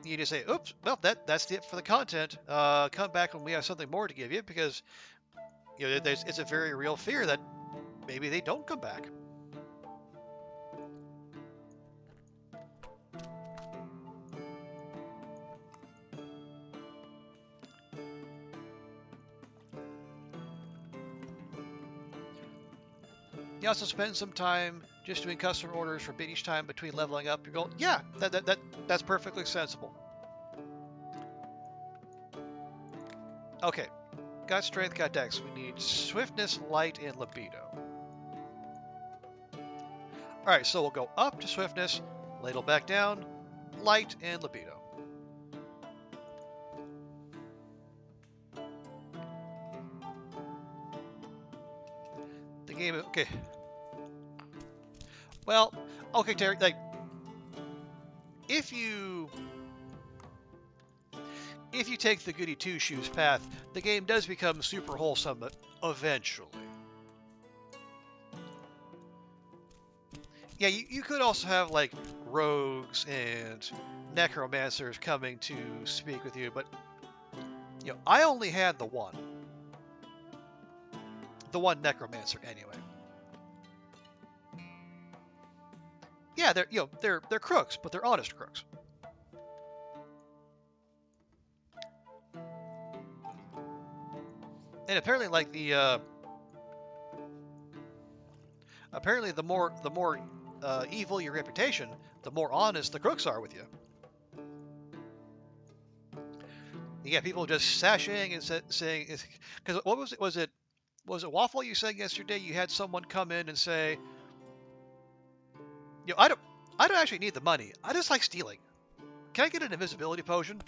you just say, "Oops, well that's it for the content. Come back when we have something more to give you," because it's a very real fear that maybe they don't come back. You also spend some time just doing custom orders for bid each time between leveling up your gold. Yeah, that's perfectly sensible. Okay, got strength, got dex. We need swiftness, light, and libido. All right, so we'll go up to swiftness, ladle back down, light, and libido. The game, okay. Well, okay, Terry, like, if you take the goody two-shoes path, the game does become super wholesome eventually. Yeah, you could also have, like, rogues and necromancers coming to speak with you, but, I only had the one. The one necromancer, anyway. Yeah, they're crooks, but they're honest crooks. And apparently, like apparently the more evil your reputation, the more honest the crooks are with you. You get people just sashaying and saying, because what was it Waffle? You said yesterday you had someone come in and say, I don't actually need the money. I just like stealing. Can I get an invisibility potion?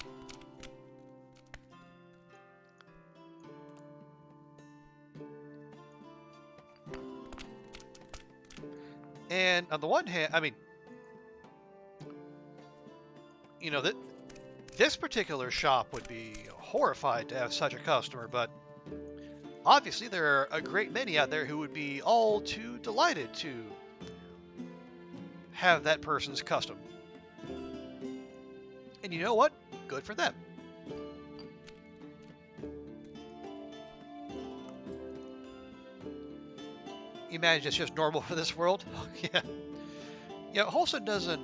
And on the one hand, I mean, that this particular shop would be horrified to have such a customer, but obviously there are a great many out there who would be all too delighted to have that person's custom. And you know what? Good for them. Imagine it's just normal for this world. Yeah. Wholesome doesn't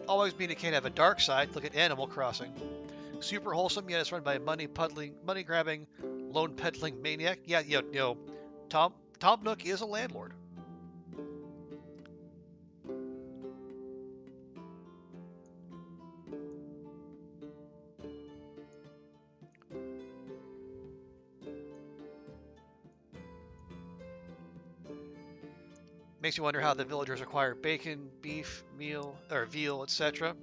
always mean it can't have a dark side. Look at Animal Crossing. Super wholesome, yet it's run by a money grabbing, loan peddling maniac. Yeah, Tom Nook is a landlord. Makes you wonder how the villagers acquire bacon, beef, veal, etc.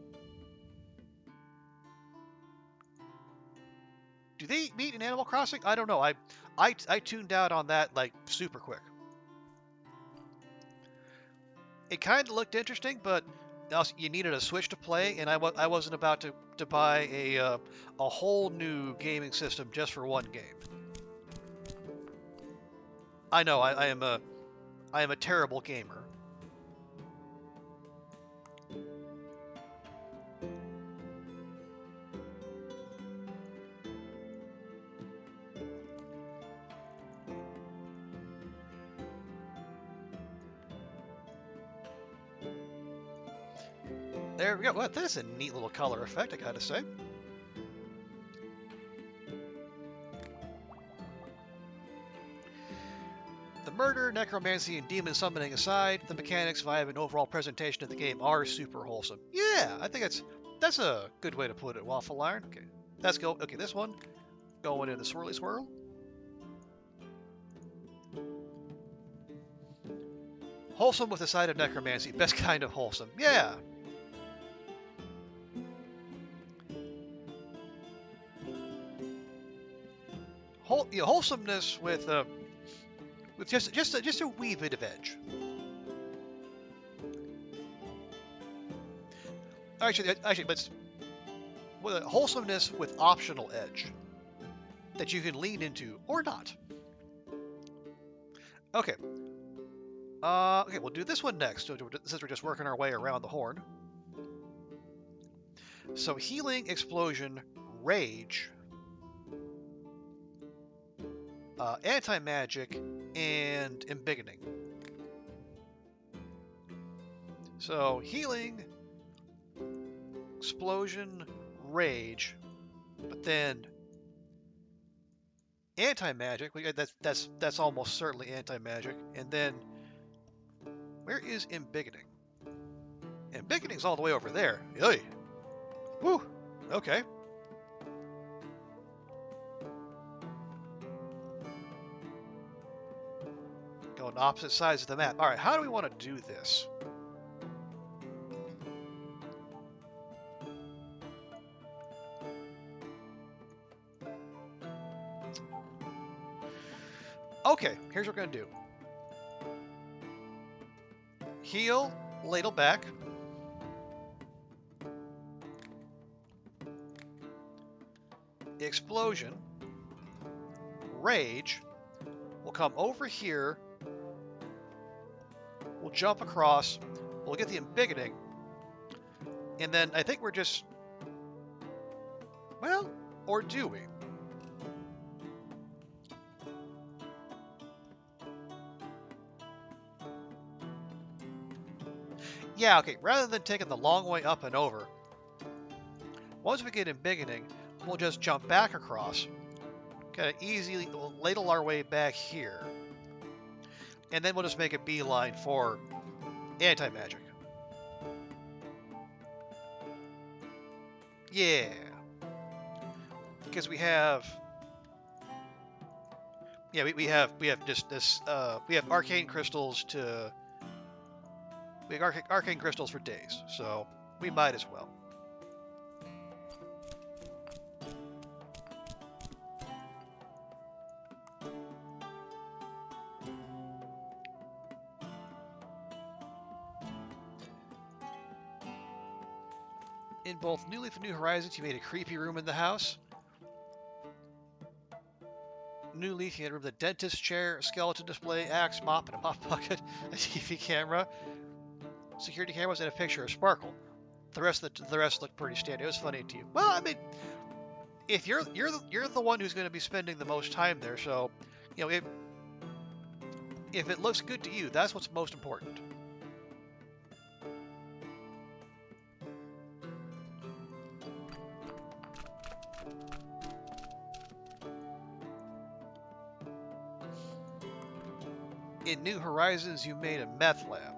Do they eat meat in Animal Crossing? I don't know. I tuned out on that like super quick. It kind of looked interesting, but also you needed a Switch to play, and I wasn't about to buy a whole new gaming system just for one game. I know I am a terrible gamer. There we go. Well, that's a neat little color effect, I gotta say. The murder, necromancy, and demon summoning aside, the mechanics, vibe, and overall presentation of the game are super wholesome. Yeah, I think that's a good way to put it, Waffle Iron. Okay, let's go. Okay, this one going into the swirly swirl. Wholesome with a side of necromancy, best kind of wholesome. Yeah. Wholesomeness with just a wee bit of edge. Actually, let's wholesomeness with optional edge that you can lean into or not. Okay. Okay, we'll do this one next, since we're just working our way around the horn. So healing, explosion, rage, anti-magic, and embiggening. So healing, explosion, rage, but then anti-magic. That's almost certainly anti-magic, and then where is embiggening? Embiggening's all the way over there. Hey, woo. Okay. Going opposite sides of the map. All right, how do we want to do this? Okay, here's what we're going to do. Heal, ladle back. Explosion. Rage. We'll come over here. We'll jump across. We'll get the embiggening. And then I think we're just... Well, or do we? Yeah, okay, rather than taking the long way up and over, once we get embiggening, we'll just jump back across, kind of easily ladle our way back here, and then we'll just make a beeline for anti-magic. Yeah, because we have just this we have arcane crystals to. We have arcane crystals for days, so we might as well. In both New Leaf and New Horizons, you made a creepy room in the house. New Leaf, you had a room with a dentist chair, a skeleton display, axe, mop, and a mop bucket, a TV camera, security cameras, and a picture of Sparkle. The rest looked pretty standard. It was funny to you. Well, I mean, if you're the one who's going to be spending the most time there, so you know if it looks good to you, that's what's most important. In New Horizons, you made a meth lab.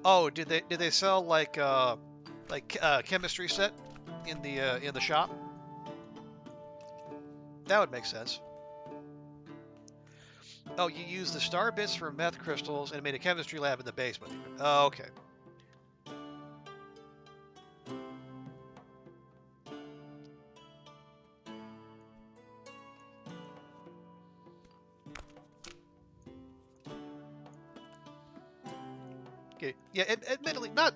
Oh, did they sell like chemistry set in the shop? That would make sense. Oh, you used the star bits for meth crystals and made a chemistry lab in the basement. Oh, okay. Okay. Yeah, admittedly, not.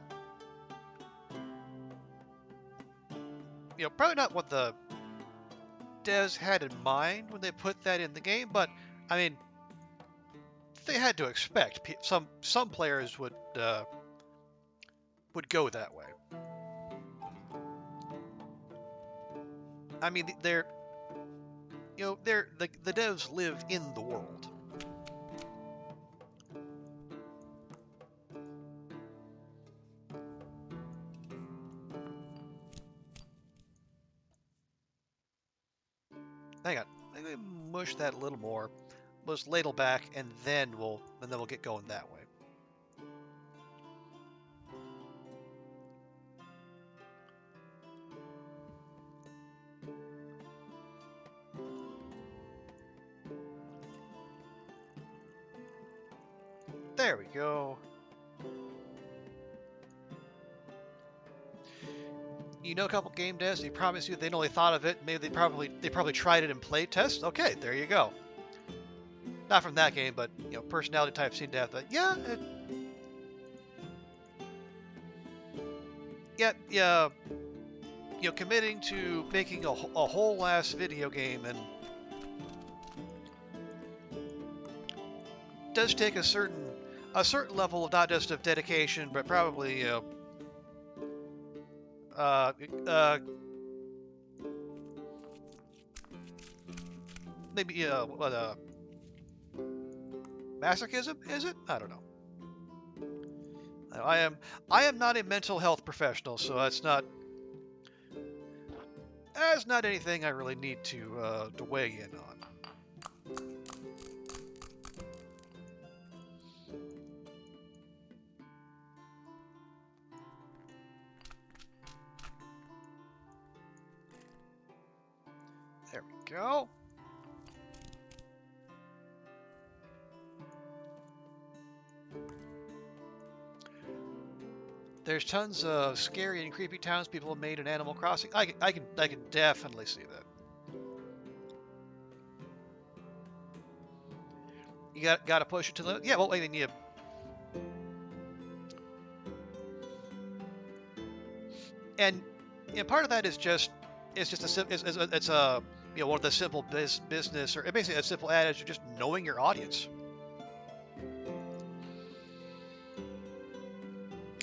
Probably not what the devs had in mind when they put that in the game, but I mean, they had to expect some players would go that way. I mean, the devs live in the world. Hang on. I'm gonna mush that a little more. We'll just ladle back, and then we'll get going that way. There we go. You know a couple game devs, they promise you they only thought of it. Maybe they probably tried it in play test. Okay, there you go. Not from that game, but personality type scene death. But yeah, yeah. Committing to making a whole ass video game and does take a certain level of not just of dedication, but probably maybe masochism, is it? I don't know. I am not a mental health professional, so that's not anything I really need to weigh in on. There we go. There's tons of scary and creepy towns people have made in Animal Crossing. I can definitely see that. You got to push it to the well. I mean, and part of that is just it's a one of the simple business or basically a simple adage of just knowing your audience.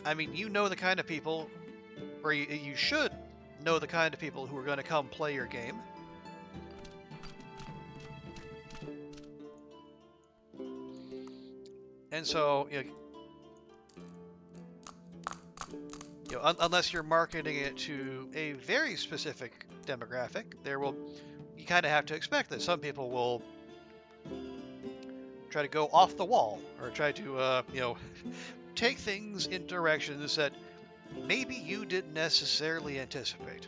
I mean, you know the kind of people, or you should know the kind of people who are going to come play your game. And so, unless you're marketing it to a very specific demographic, you kind of have to expect that some people will try to go off the wall or try to, take things in directions that maybe you didn't necessarily anticipate.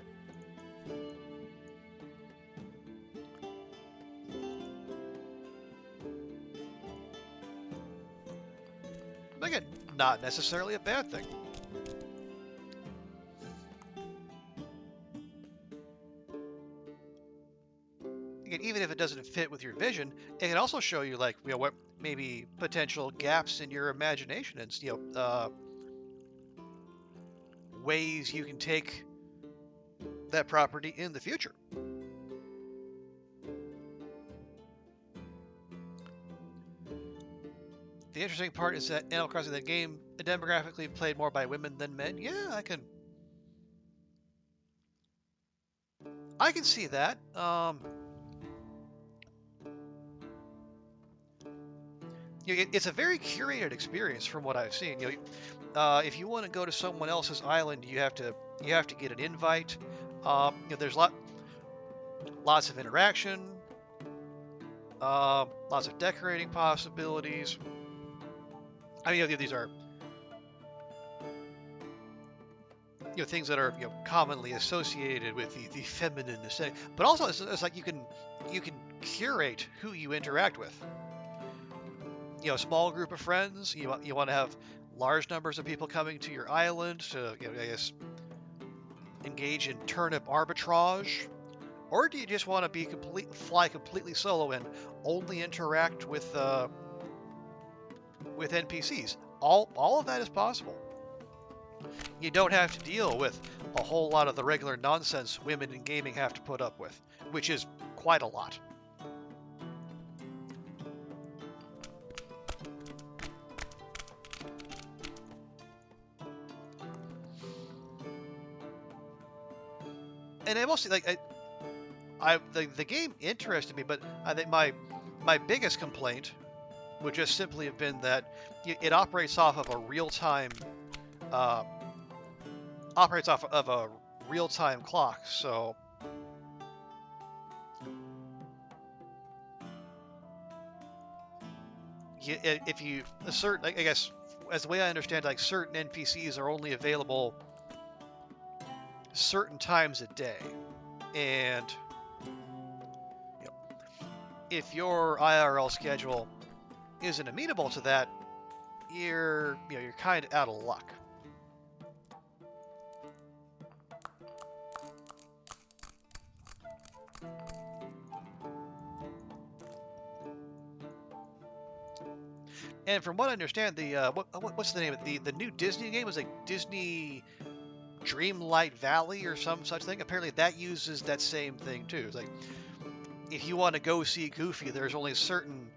Again, not necessarily a bad thing. Again, even if it doesn't fit with your vision, it can also show you what maybe potential gaps in your imagination and ways you can take that property in the future. The interesting part is that Animal Crossing, that game, demographically played more by women than men. Yeah, I can see that. It's a very curated experience from what I've seen. If you want to go to someone else's island, you have to get an invite. There's lots of interaction, lots of decorating possibilities. I mean, these are things that are commonly associated with the feminine aesthetic, but also it's like you can curate who you interact with. A small group of friends. You want to have large numbers of people coming to your island to I guess engage in turnip arbitrage, or do you just want to fly completely solo and only interact with NPCs? All of that is possible. You don't have to deal with a whole lot of the regular nonsense women in gaming have to put up with, which is quite a lot. And I mostly the game interested me, but I think my biggest complaint would just simply have been that it operates off of a real-time clock. So if you a certain, I guess, as the way I understand, like certain NPCs are only available certain times a day, and you know, if your IRL schedule isn't amenable to that, you're kind of out of luck. And from what I understand, the what's the name of the new Disney game was like Disney Dreamlight Valley or some such thing. Apparently, that uses that same thing too. It's like if you want to go see Goofy, there's only certain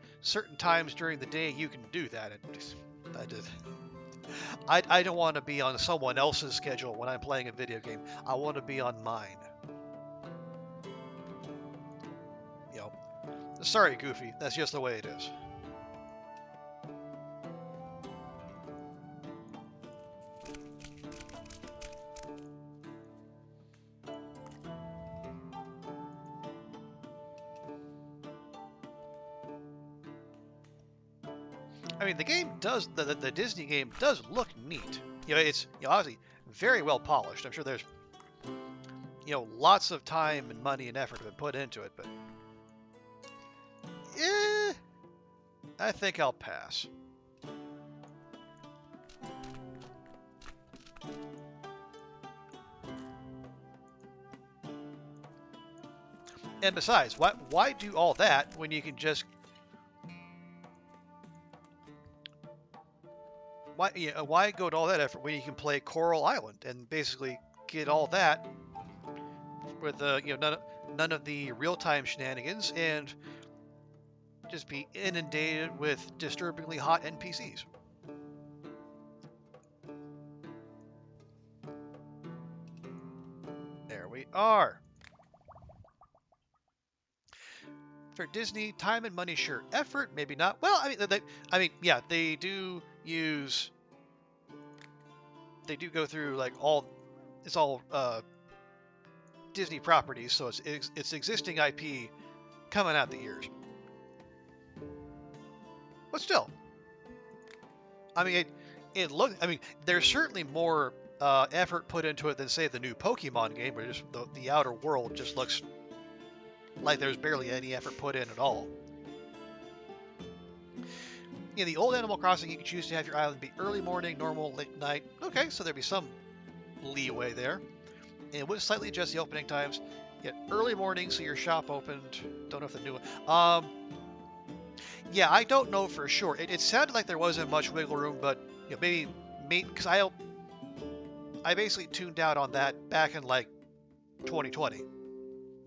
times during the day you can do that. I don't want to be on someone else's schedule when I'm playing a video game. I want to be on mine. You know, sorry, Goofy. That's just the way it is. I mean, the game does the Disney game does look neat. It's obviously very well polished. I'm sure there's lots of time and money and effort have been put into it, but I think I'll pass. And besides, why do all that when you can just why go to all that effort when you can play Coral Island and basically get all that with none of the real-time shenanigans and just be inundated with disturbingly hot NPCs. There we are. For Disney, time and money, sure. Effort, maybe not. Well, yeah, they do go through like it's all Disney properties, so it's existing IP coming out the ears. But still, I mean, there's certainly more effort put into it than say the new Pokemon game, where just the outer world just looks like there's barely any effort put in at all. In the old Animal Crossing, you could choose to have your island be early morning, normal, late night. Okay, so there'd be some leeway there. And it would slightly adjust the opening times. Yet early morning, so your shop opened. Don't know if the new one. Yeah, I don't know for sure. It sounded like there wasn't much wiggle room, but maybe because I basically tuned out on that back in like 2020.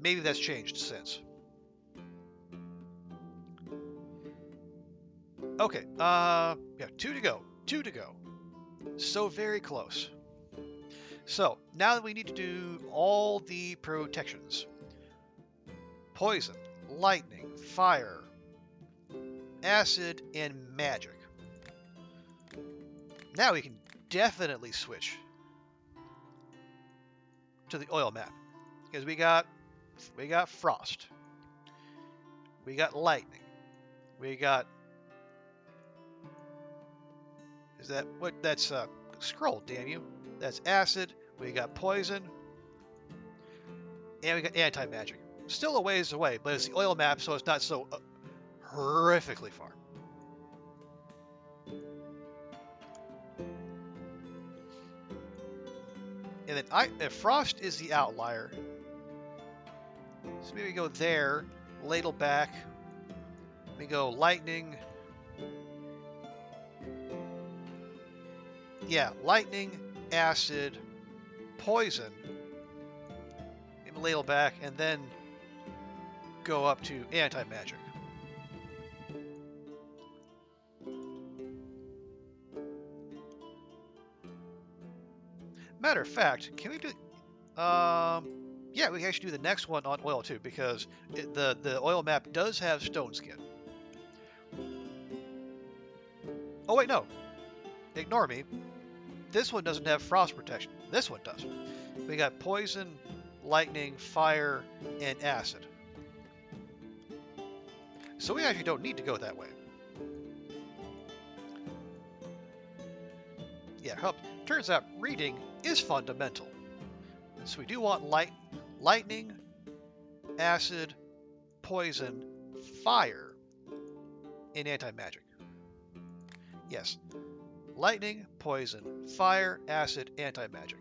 Maybe that's changed since. Okay, yeah, 2 to go. 2 to go. So very close. So, now that we need to do all the protections. Poison, lightning, fire, acid, and magic. Now we can definitely switch to the oil map. Because we got frost. We got lightning. We got... Is that what? That's scroll, damn you. That's acid. We got poison. And we got anti-magic. Still a ways away, but it's the oil map, so it's not so horrifically far. And then frost is the outlier. So maybe we go there, ladle back. We go lightning. Yeah, lightning, acid, poison. Maybe ladle back, and then go up to anti-magic. Matter of fact, can we do... yeah, we can actually do the next one on oil too, because the oil map does have stone skin. Oh wait, no. Ignore me. This one doesn't have frost protection. This one does. We got poison, lightning, fire, and acid. So we actually don't need to go that way. Yeah, help. Turns out reading is fundamental. So we do want lightning, acid, poison, fire in anti-magic. Yes, lightning, poison, fire, acid, anti-magic.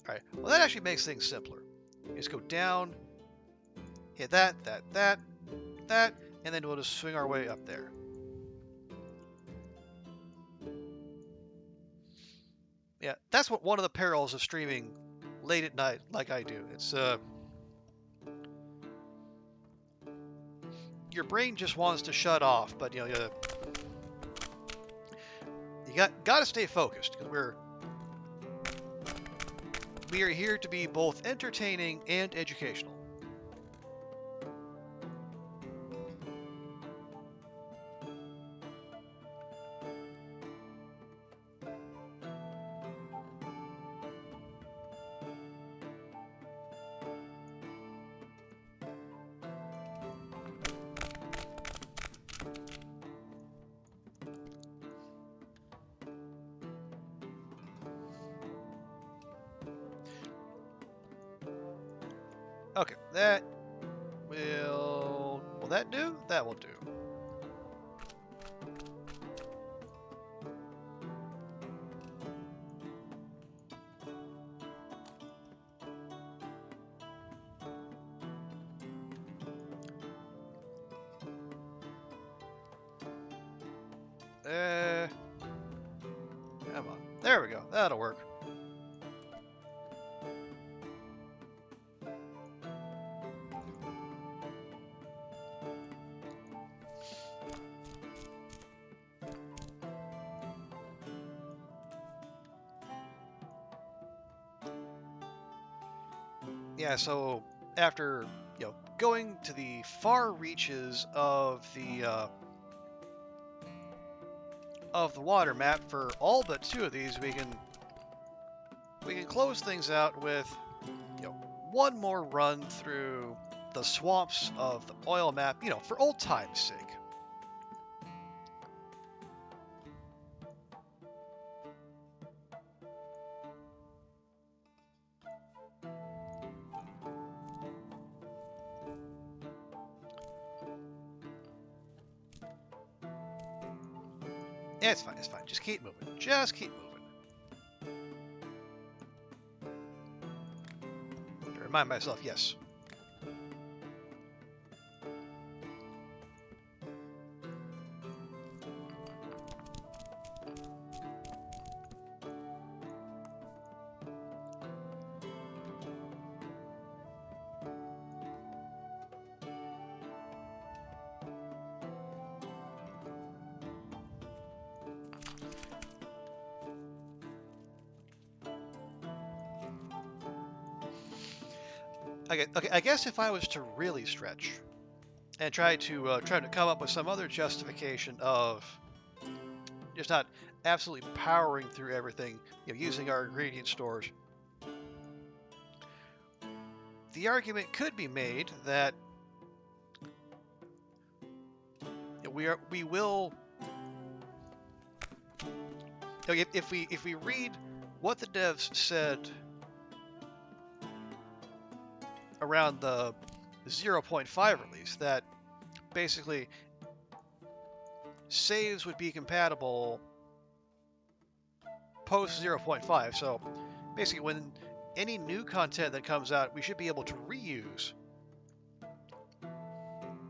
Alright, well that actually makes things simpler. You just go down, hit that, and then we'll just swing our way up there. Yeah, that's what one of the perils of streaming late at night like I do. It's your brain just wants to shut off, but you gotta stay focused because we are here to be both entertaining and educational. Okay, that will that do? That will do. Come on. There we go. That'll work. Yeah, so after going to the far reaches of the water map for all but 2 of these, we can close things out with one more run through the swamps of the oil map, for old time's sake. Yeah, it's fine, it's fine. Just keep moving. Just keep moving. To remind myself, yes. Okay, I guess if I was to really stretch and try to come up with some other justification of just not absolutely powering through everything, using our ingredient stores, the argument could be made that we will if we read what the devs said around the 0.5 release, that basically saves would be compatible post 0.5. So basically, when any new content that comes out, we should be able to reuse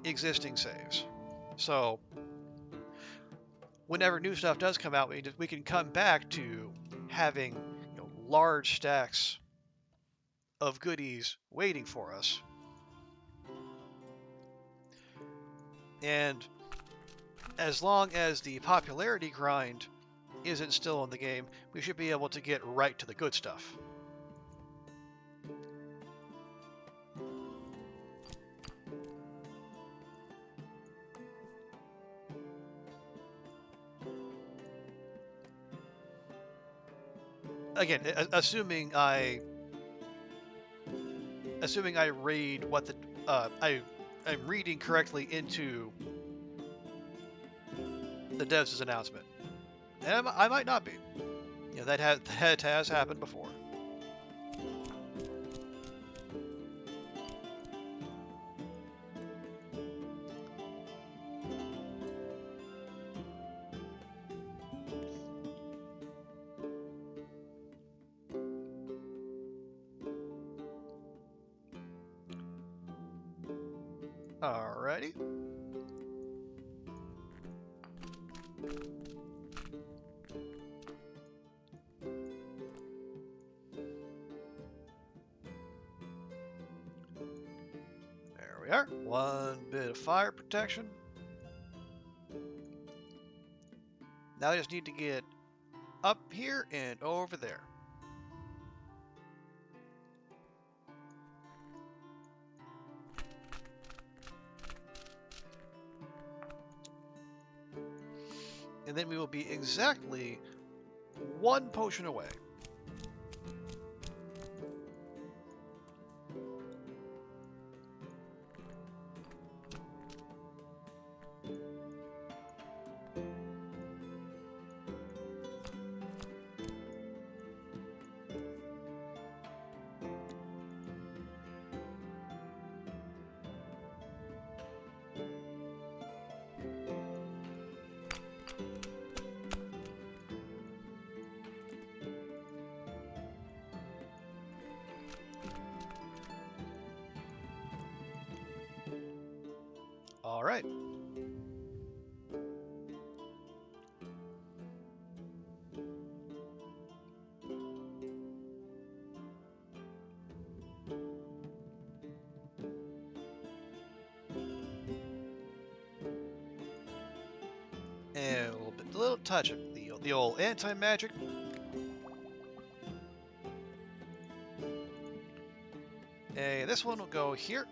existing saves. So whenever new stuff does come out, we can come back to having large stacks of goodies waiting for us. And as long as the popularity grind isn't still in the game, we should be able to get right to the good stuff. Again, assuming I read what I'm reading correctly into the devs' announcement. And I might not be. You know, that has happened before. Alrighty. There we are. One bit of fire protection. Now I just need to get up here and over there. And then we will be exactly one potion away. All right. And a little touch of the old anti-magic. And this one will go here,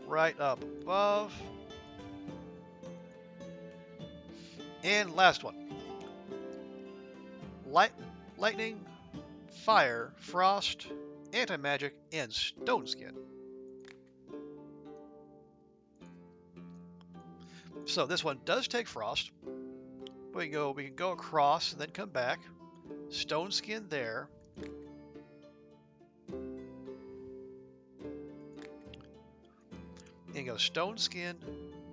right up above. And last one. Lightning, fire, frost, anti-magic, and stone skin. So this one does take frost. We can go across and then come back. Stone skin there. And go stone skin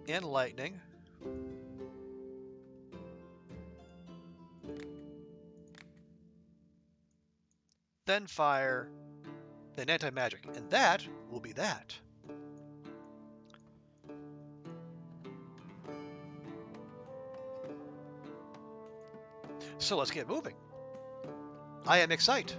and lightning. Then fire, then anti-magic. And that will be that. So let's get moving. I am excited.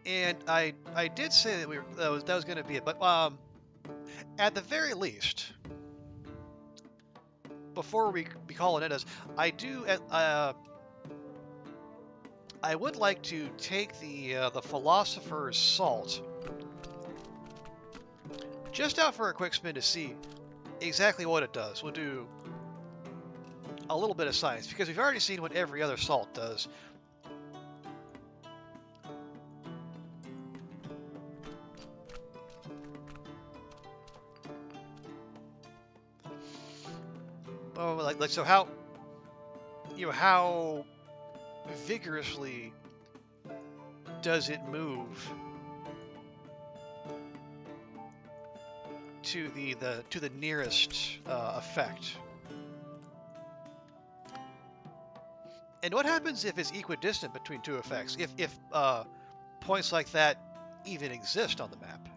And I did say that that was going to be it, but at the very least, before we call it as I would like to take the Philosopher's salt just out for a quick spin to see exactly what it does. We'll do a little bit of science because we've already seen what every other salt does. Oh, like so how how vigorously does it move to the nearest effect? And what happens if it's equidistant between two effects? If points like that even exist on the map?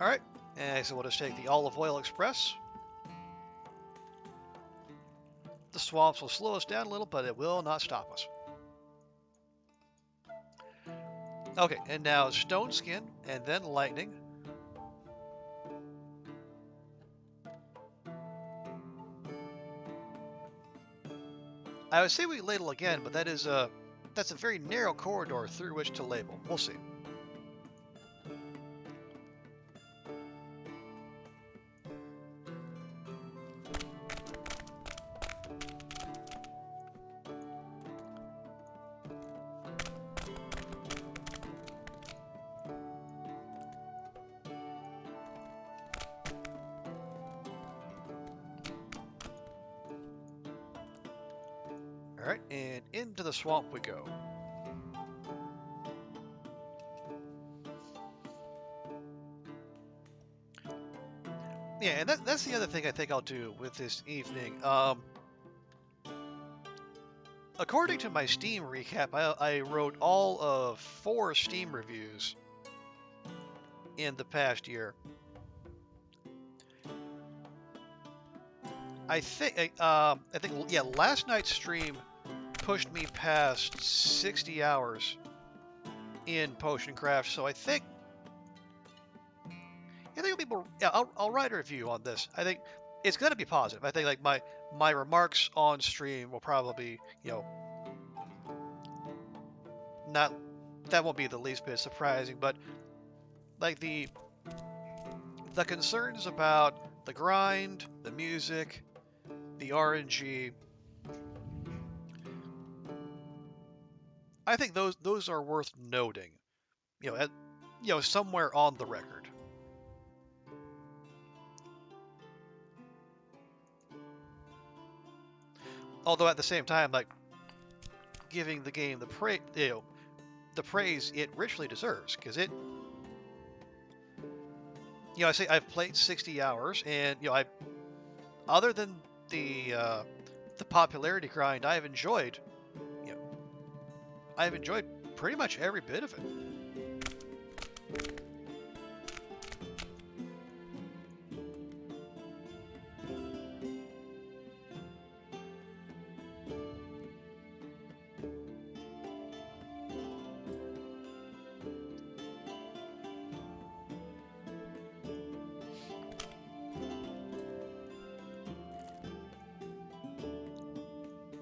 All right, and so we'll just take the olive oil express. The swamps will slow us down a little, but it will not stop us. Okay, and now stone skin, and then lightning. I would say we ladle again, but that's a very narrow corridor through which to label. We'll see. All right, and into the swamp we go. Yeah, and that's the other thing I think I'll do with this evening. According to my Steam recap, I wrote all of 4 Steam reviews in the past year. I think, yeah, last night's stream pushed me past 60 hours in Potion Craft, so I think it'll be more. Yeah, I'll write a review on this. I think it's gonna be positive. I think like my remarks on stream will probably be, not, that won't be the least bit surprising, but like the concerns about the grind, the music, the RNG. I think those are worth noting. Somewhere on the record. Although at the same time, like giving the game the praise it richly deserves, because it. I say I've played 60 hours, and other than the popularity grind, I've enjoyed pretty much every bit of it.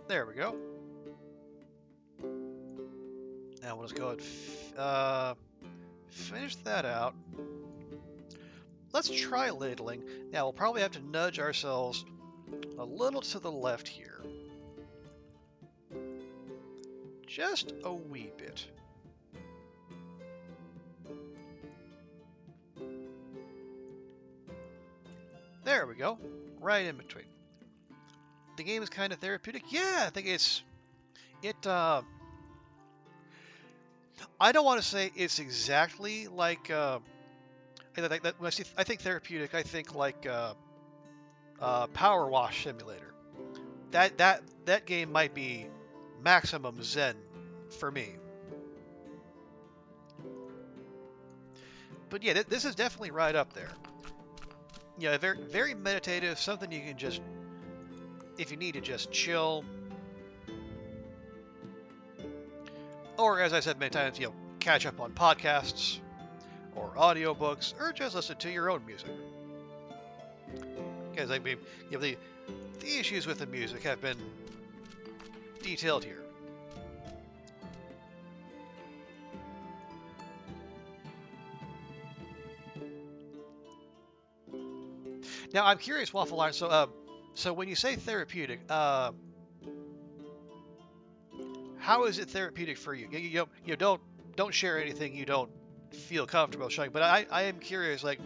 There we go. Now we'll just go ahead and finish that out. Let's try ladling. Now we'll probably have to nudge ourselves a little to the left here. Just a wee bit. There we go. Right in between. The game is kind of therapeutic. Yeah, I think I don't want to say it's exactly like when I think therapeutic, I think like Power Wash Simulator. That game might be maximum zen for me. But yeah, this is definitely right up there. Very very meditative, something you can just, if you need to just chill. Or, as I said many times, catch up on podcasts or audiobooks, or just listen to your own music. Because the issues with the music have been detailed here. Now, I'm curious, Waffle Iron. So when you say therapeutic, how is it therapeutic for you? Don't share anything you don't feel comfortable showing. But I am curious, like,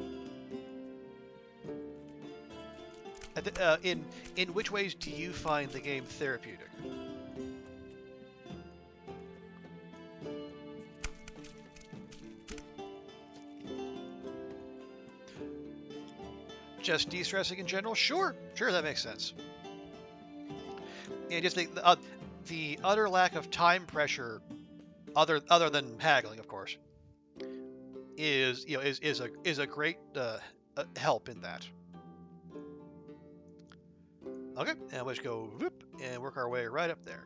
in which ways do you find the game therapeutic? Just de-stressing in general? Sure, that makes sense. And just the utter lack of time pressure, other than haggling, of course, is a great help in that. Okay, and let's go whoop, and work our way right up there.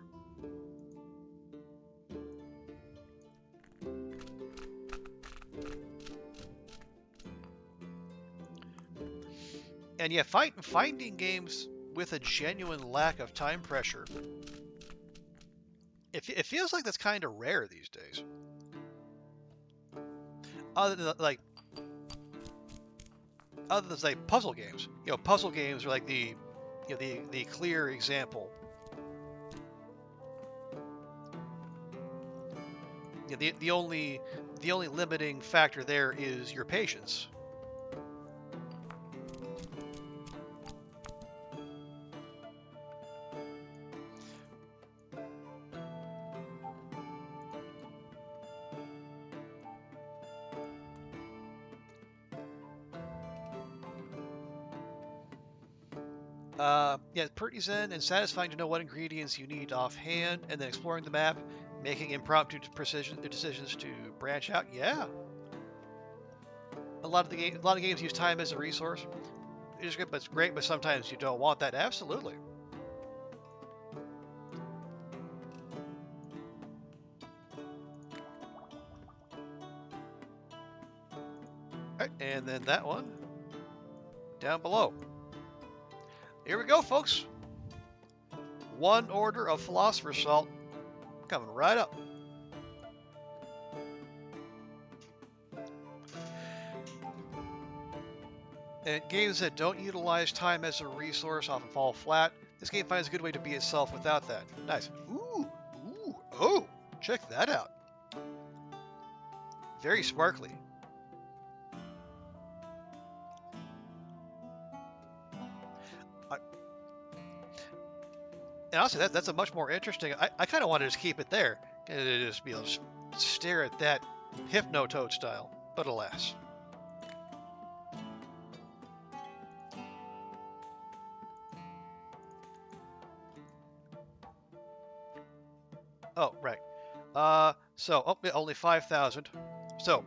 And yeah, finding games with a genuine lack of time pressure It feels like that's kind of rare these days. Other than like puzzle games. You know, puzzle games are like the clear example. You know, the only limiting factor there is your patience. Yeah, pretty zen and satisfying to know what ingredients you need offhand, and then exploring the map, making impromptu decisions to branch out. Yeah, a lot of games use time as a resource. It's good, but it's great, but sometimes you don't want that. Absolutely. All right, and then that one down below. Here we go, folks. One order of Philosopher Salt coming right up. And games that don't utilize time as a resource often fall flat. This game finds a good way to be itself without that. Nice. Oh, check that out. Very sparkly. And honestly, that's a much more interesting. I kind of want to just keep it there and just be able to stare at that Hypnotoad style, but alas. Oh, right. Only 5,000. So,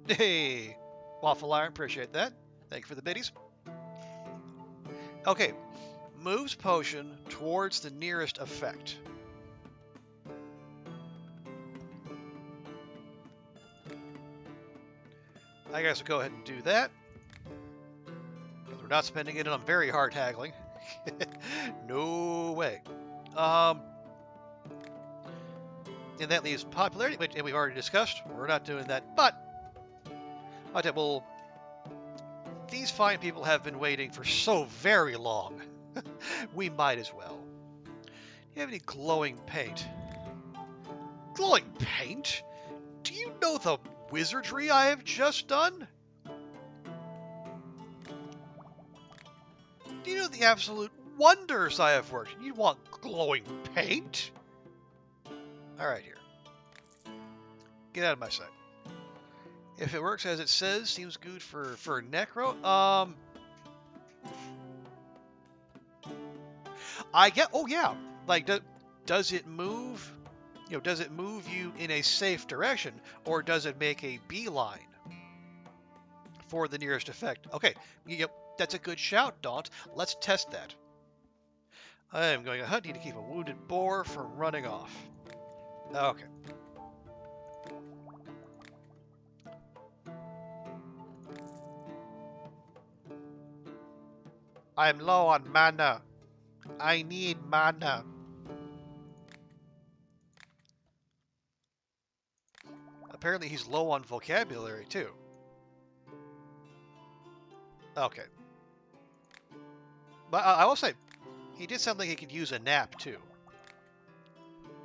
hey, Waffle Iron, appreciate that. Thank you for the biddies. Okay, moves potion towards the nearest effect. I guess I'll go ahead and do that. Because we're not spending it on very hard haggling. No way. And that leaves popularity, which we've already discussed. We're not doing that, but okay, well, these fine people have been waiting for so very long. We might as well. Do you have any glowing paint? Glowing paint? Do you know the wizardry I have just done? Do you know the absolute wonders I have worked? You want glowing paint? Alright, here. Get out of my sight. If it works as it says, seems good for Necro. I get. Oh yeah. Like, does it move? You know, does it move you in a safe direction, or does it make a beeline for the nearest effect? Okay. Yep. That's a good shout, Daunt. Let's test that. I am going to hunt. Need to keep a wounded boar from running off. Okay. I'm low on mana. I need mana. Apparently he's low on vocabulary too. Okay. But I will say, he did sound like he could use a nap too.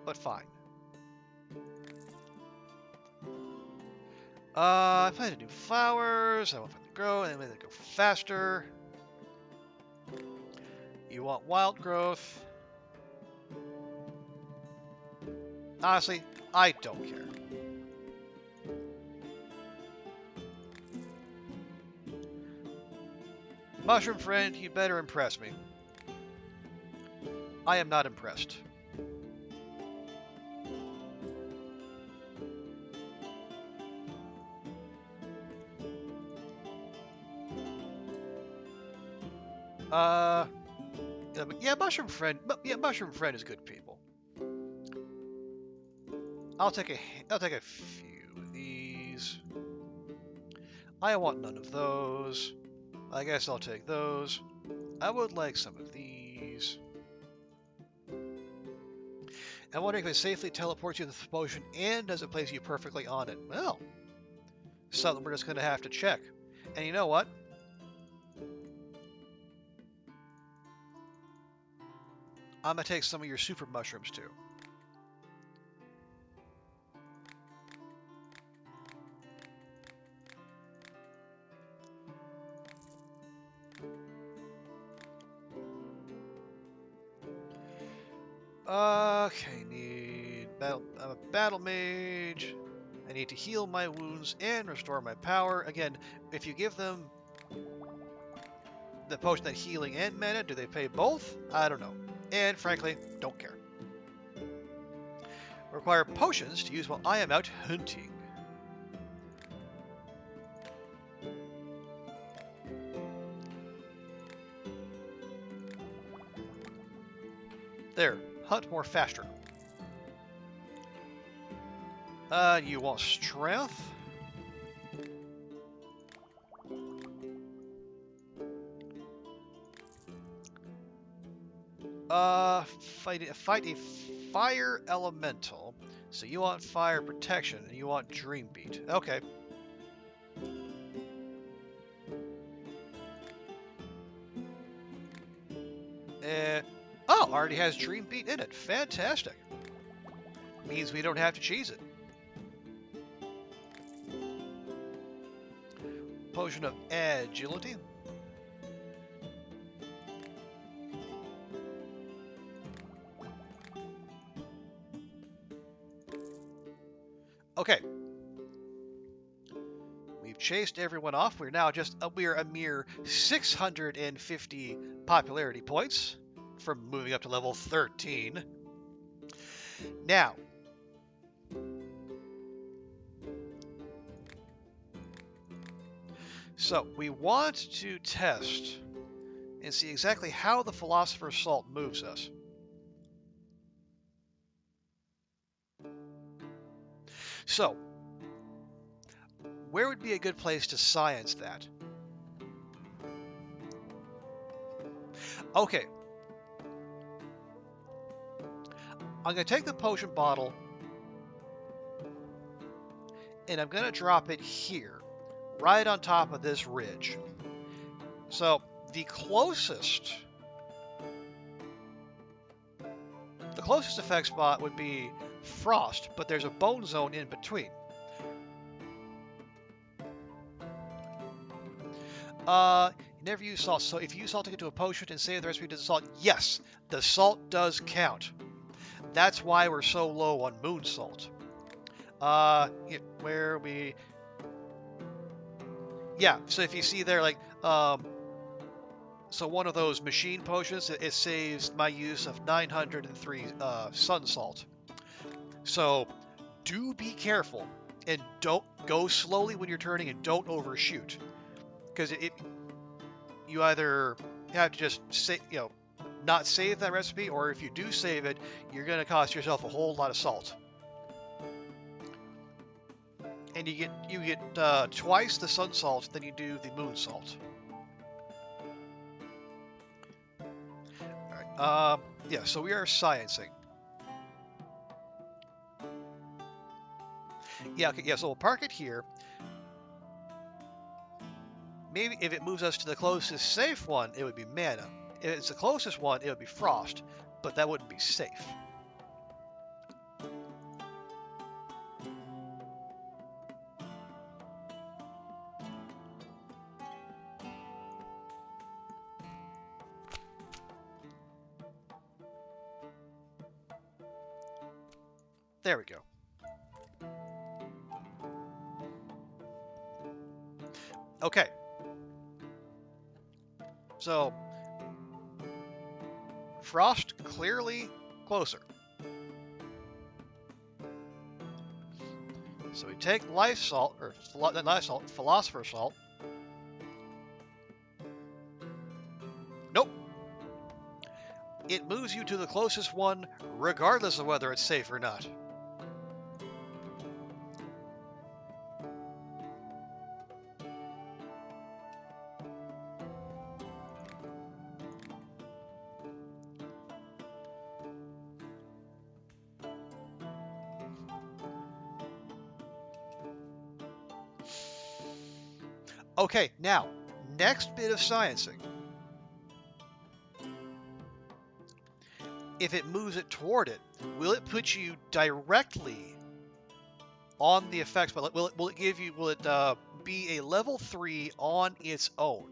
But fine. I plan to do flowers. I want them to grow, and then they go faster. You want wild growth. Honestly, I don't care. Mushroom friend, you better impress me. I am not impressed. Yeah, mushroom friend. Yeah, mushroom friend is good people. I'll take a few of these. I want none of those. I guess I'll take those. I would like some of these. I'm wondering if it safely teleports you to the potion and does it place you perfectly on it. Well, something we're just going to have to check. And you know what? I'm going to take some of your super mushrooms too. Okay, I'm a battle mage. I need to heal my wounds and restore my power. Again, if you give them the potion of healing and mana, do they pay both? I don't know. And frankly, don't care. Require potions to use while I am out hunting. There, hunt more faster. You want strength? Fight a fire elemental. So you want fire protection and you want dream beat. Okay. Oh, already has dream beat in it. Fantastic. Means we don't have to cheese it. Potion of agility. Okay. We've chased everyone off. We're now just we're a mere 650 popularity points from moving up to level 13. Now, so we want to test and see exactly how the Philosopher's Salt moves us. So, where would be a good place to science that? Okay. I'm going to take the potion bottle and I'm going to drop it here, right on top of this ridge. So, the closest effect spot would be frost, but there's a bone zone in between. Never use salt. So if you use salt to get to a potion and save the recipe to the salt, yes, the salt does count. That's why we're so low on moon salt. Where we... Yeah, so if you see there, like, so one of those machine potions, it saves my use of 903 sun salt. So do be careful and don't go slowly when you're turning and don't overshoot, because you either have to just say, not save that recipe, or if you do save it, you're going to cost yourself a whole lot of salt. And you get twice the sun salt than you do the moon salt. All right. Yeah. So we are sciencing. Yeah. Okay, yeah. So we'll park it here. Maybe if it moves us to the closest safe one, it would be mana. If it's the closest one, it would be frost, but that wouldn't be safe. There we go. Okay. So, frost clearly closer. So we take life salt, or not life salt, philosopher's salt. Nope. It moves you to the closest one, regardless of whether it's safe or not. Okay, now, next bit of sciencing. If it moves it toward it, will it put you directly on the effects? But will it give you? Will it be a level 3 on its own?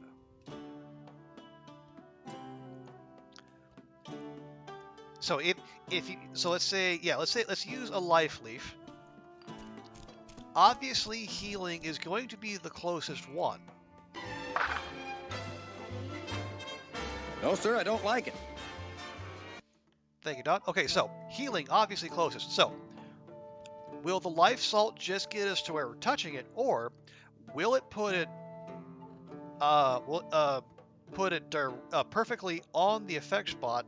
So let's use a life leaf. Obviously, healing is going to be the closest one. No, sir, I don't like it. Thank you, Don. Okay, so healing obviously closest. So will the life salt just get us to where we're touching it, or will it put it perfectly on the effect spot,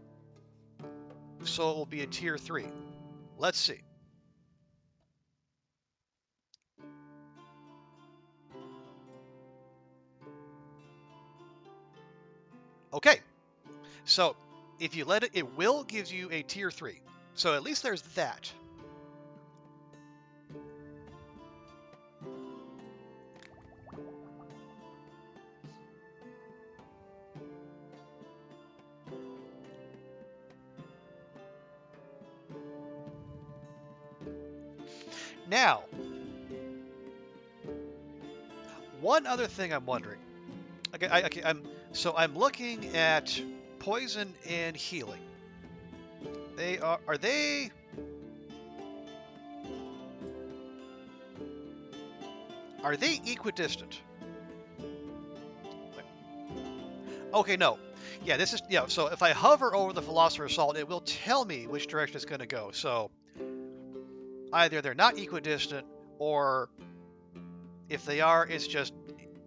so it will be a tier 3? Let's see. Okay, so if you let it, it will give you a tier 3. So at least there's that. Now, one other thing I'm wondering. Okay, I'm looking at poison and healing. Are they equidistant? Okay, no. Yeah, this is so if I hover over the Philosopher's Salt, it will tell me which direction it's going to go. So either they're not equidistant, or if they are, it's just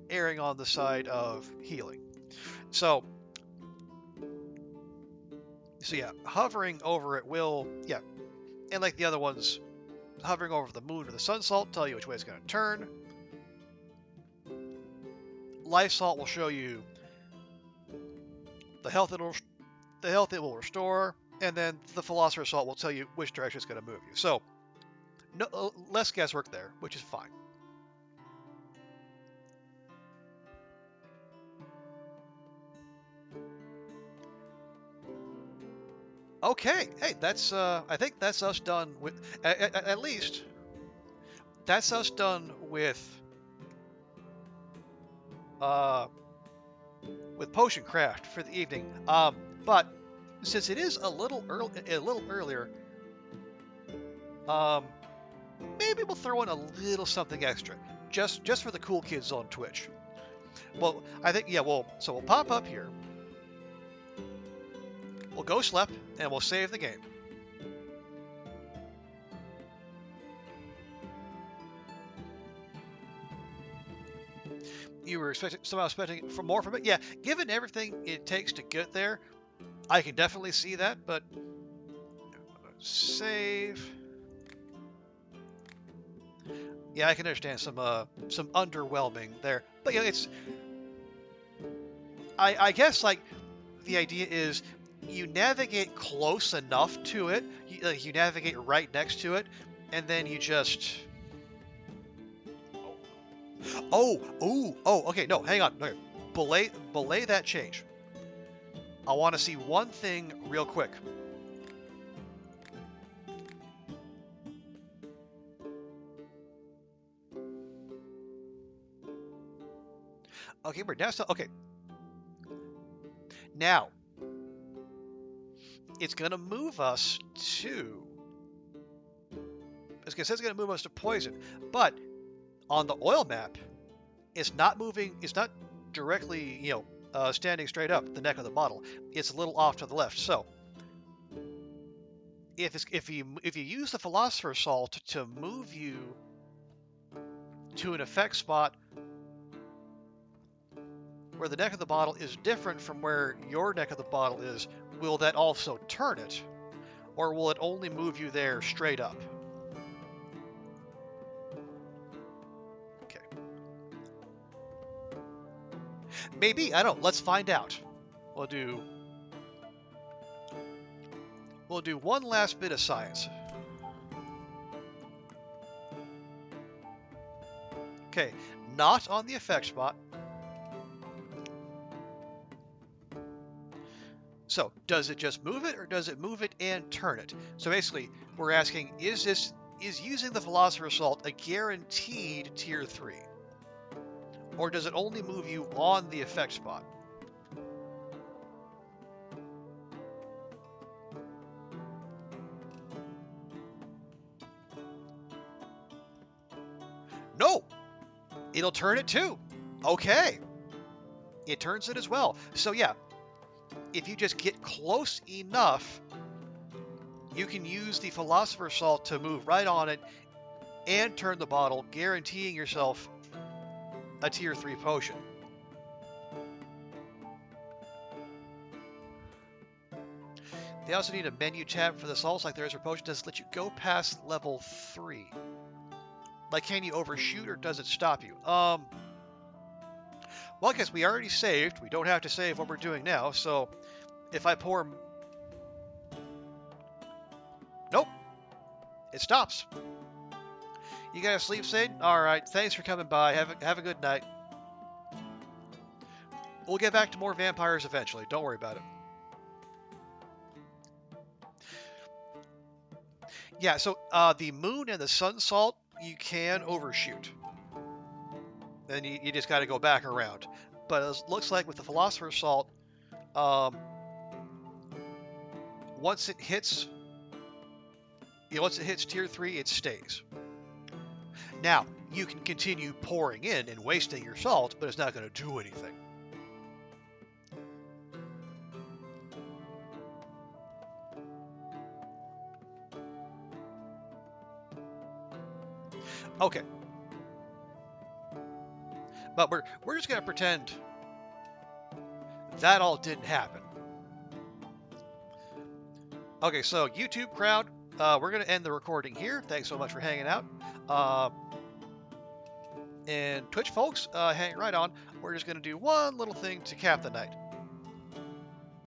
erring on the side of healing. So yeah, hovering over it will, yeah, and like the other ones, hovering over the moon or the sun salt tell you which way it's going to turn. Life salt will show you the health it will restore, and then the Philosopher's Salt will tell you which direction it's going to move you. So no, less guesswork there, which is fine. Okay, hey, that's I think that's us done with at least that's us done uh with potion craft for the evening. But since it is a little earlier, um, maybe we'll throw in a little something extra, just for the cool kids on Twitch. Well, I think so we'll pop up here. We'll go slep, and we'll save the game. You were somehow expecting for more from it? Yeah, given everything it takes to get there, I can definitely see that, but save. Yeah, I can understand some underwhelming there. But yeah, it's I guess like the idea is you navigate close enough to it, you navigate right next to it, and then you just okay, no, hang on. Okay. Belay that change. I want to see one thing real quick. Okay, we're now okay. Now it's gonna move us to. It's gonna move us to poison, but on the oil map, it's not moving. It's not directly, standing straight up the neck of the bottle. It's a little off to the left. So if you use the Philosopher's Salt to move you to an effect spot where the neck of the bottle is different from where your neck of the bottle is, will that also turn it, or will it only move you there straight up? Okay. Maybe, I don't know. Let's find out. We'll do one last bit of science. Okay, not on the effect spot. So does it just move it, or does it move it and turn it? So basically, we're asking, is using the Philosopher's Salt a guaranteed tier 3? Or does it only move you on the effect spot? No, it'll turn it too. Okay, it turns it as well. So yeah, if you just get close enough, you can use the Philosopher's Salt to move right on it and turn the bottle, guaranteeing yourself a tier 3 potion. They also need a menu tab for the salts like there is for potion. Does it let you go past level 3? Like, can you overshoot, or does it stop you? Well, I guess we already saved. We don't have to save what we're doing now, so if I pour... Nope. It stops. You gotta sleep, Satan? Alright, thanks for coming by. Have a good night. We'll get back to more vampires eventually. Don't worry about it. Yeah, so the moon and the sun salt, you can overshoot. Then you just got to go back around. But it looks like with the Philosopher's Salt, once it hits tier 3, it stays. Now, you can continue pouring in and wasting your salt, but it's not going to do anything. Okay. But we're just going to pretend that all didn't happen. Okay, so YouTube crowd, we're going to end the recording here. Thanks so much for hanging out. And Twitch folks, hang right on. We're just going to do one little thing to cap the night.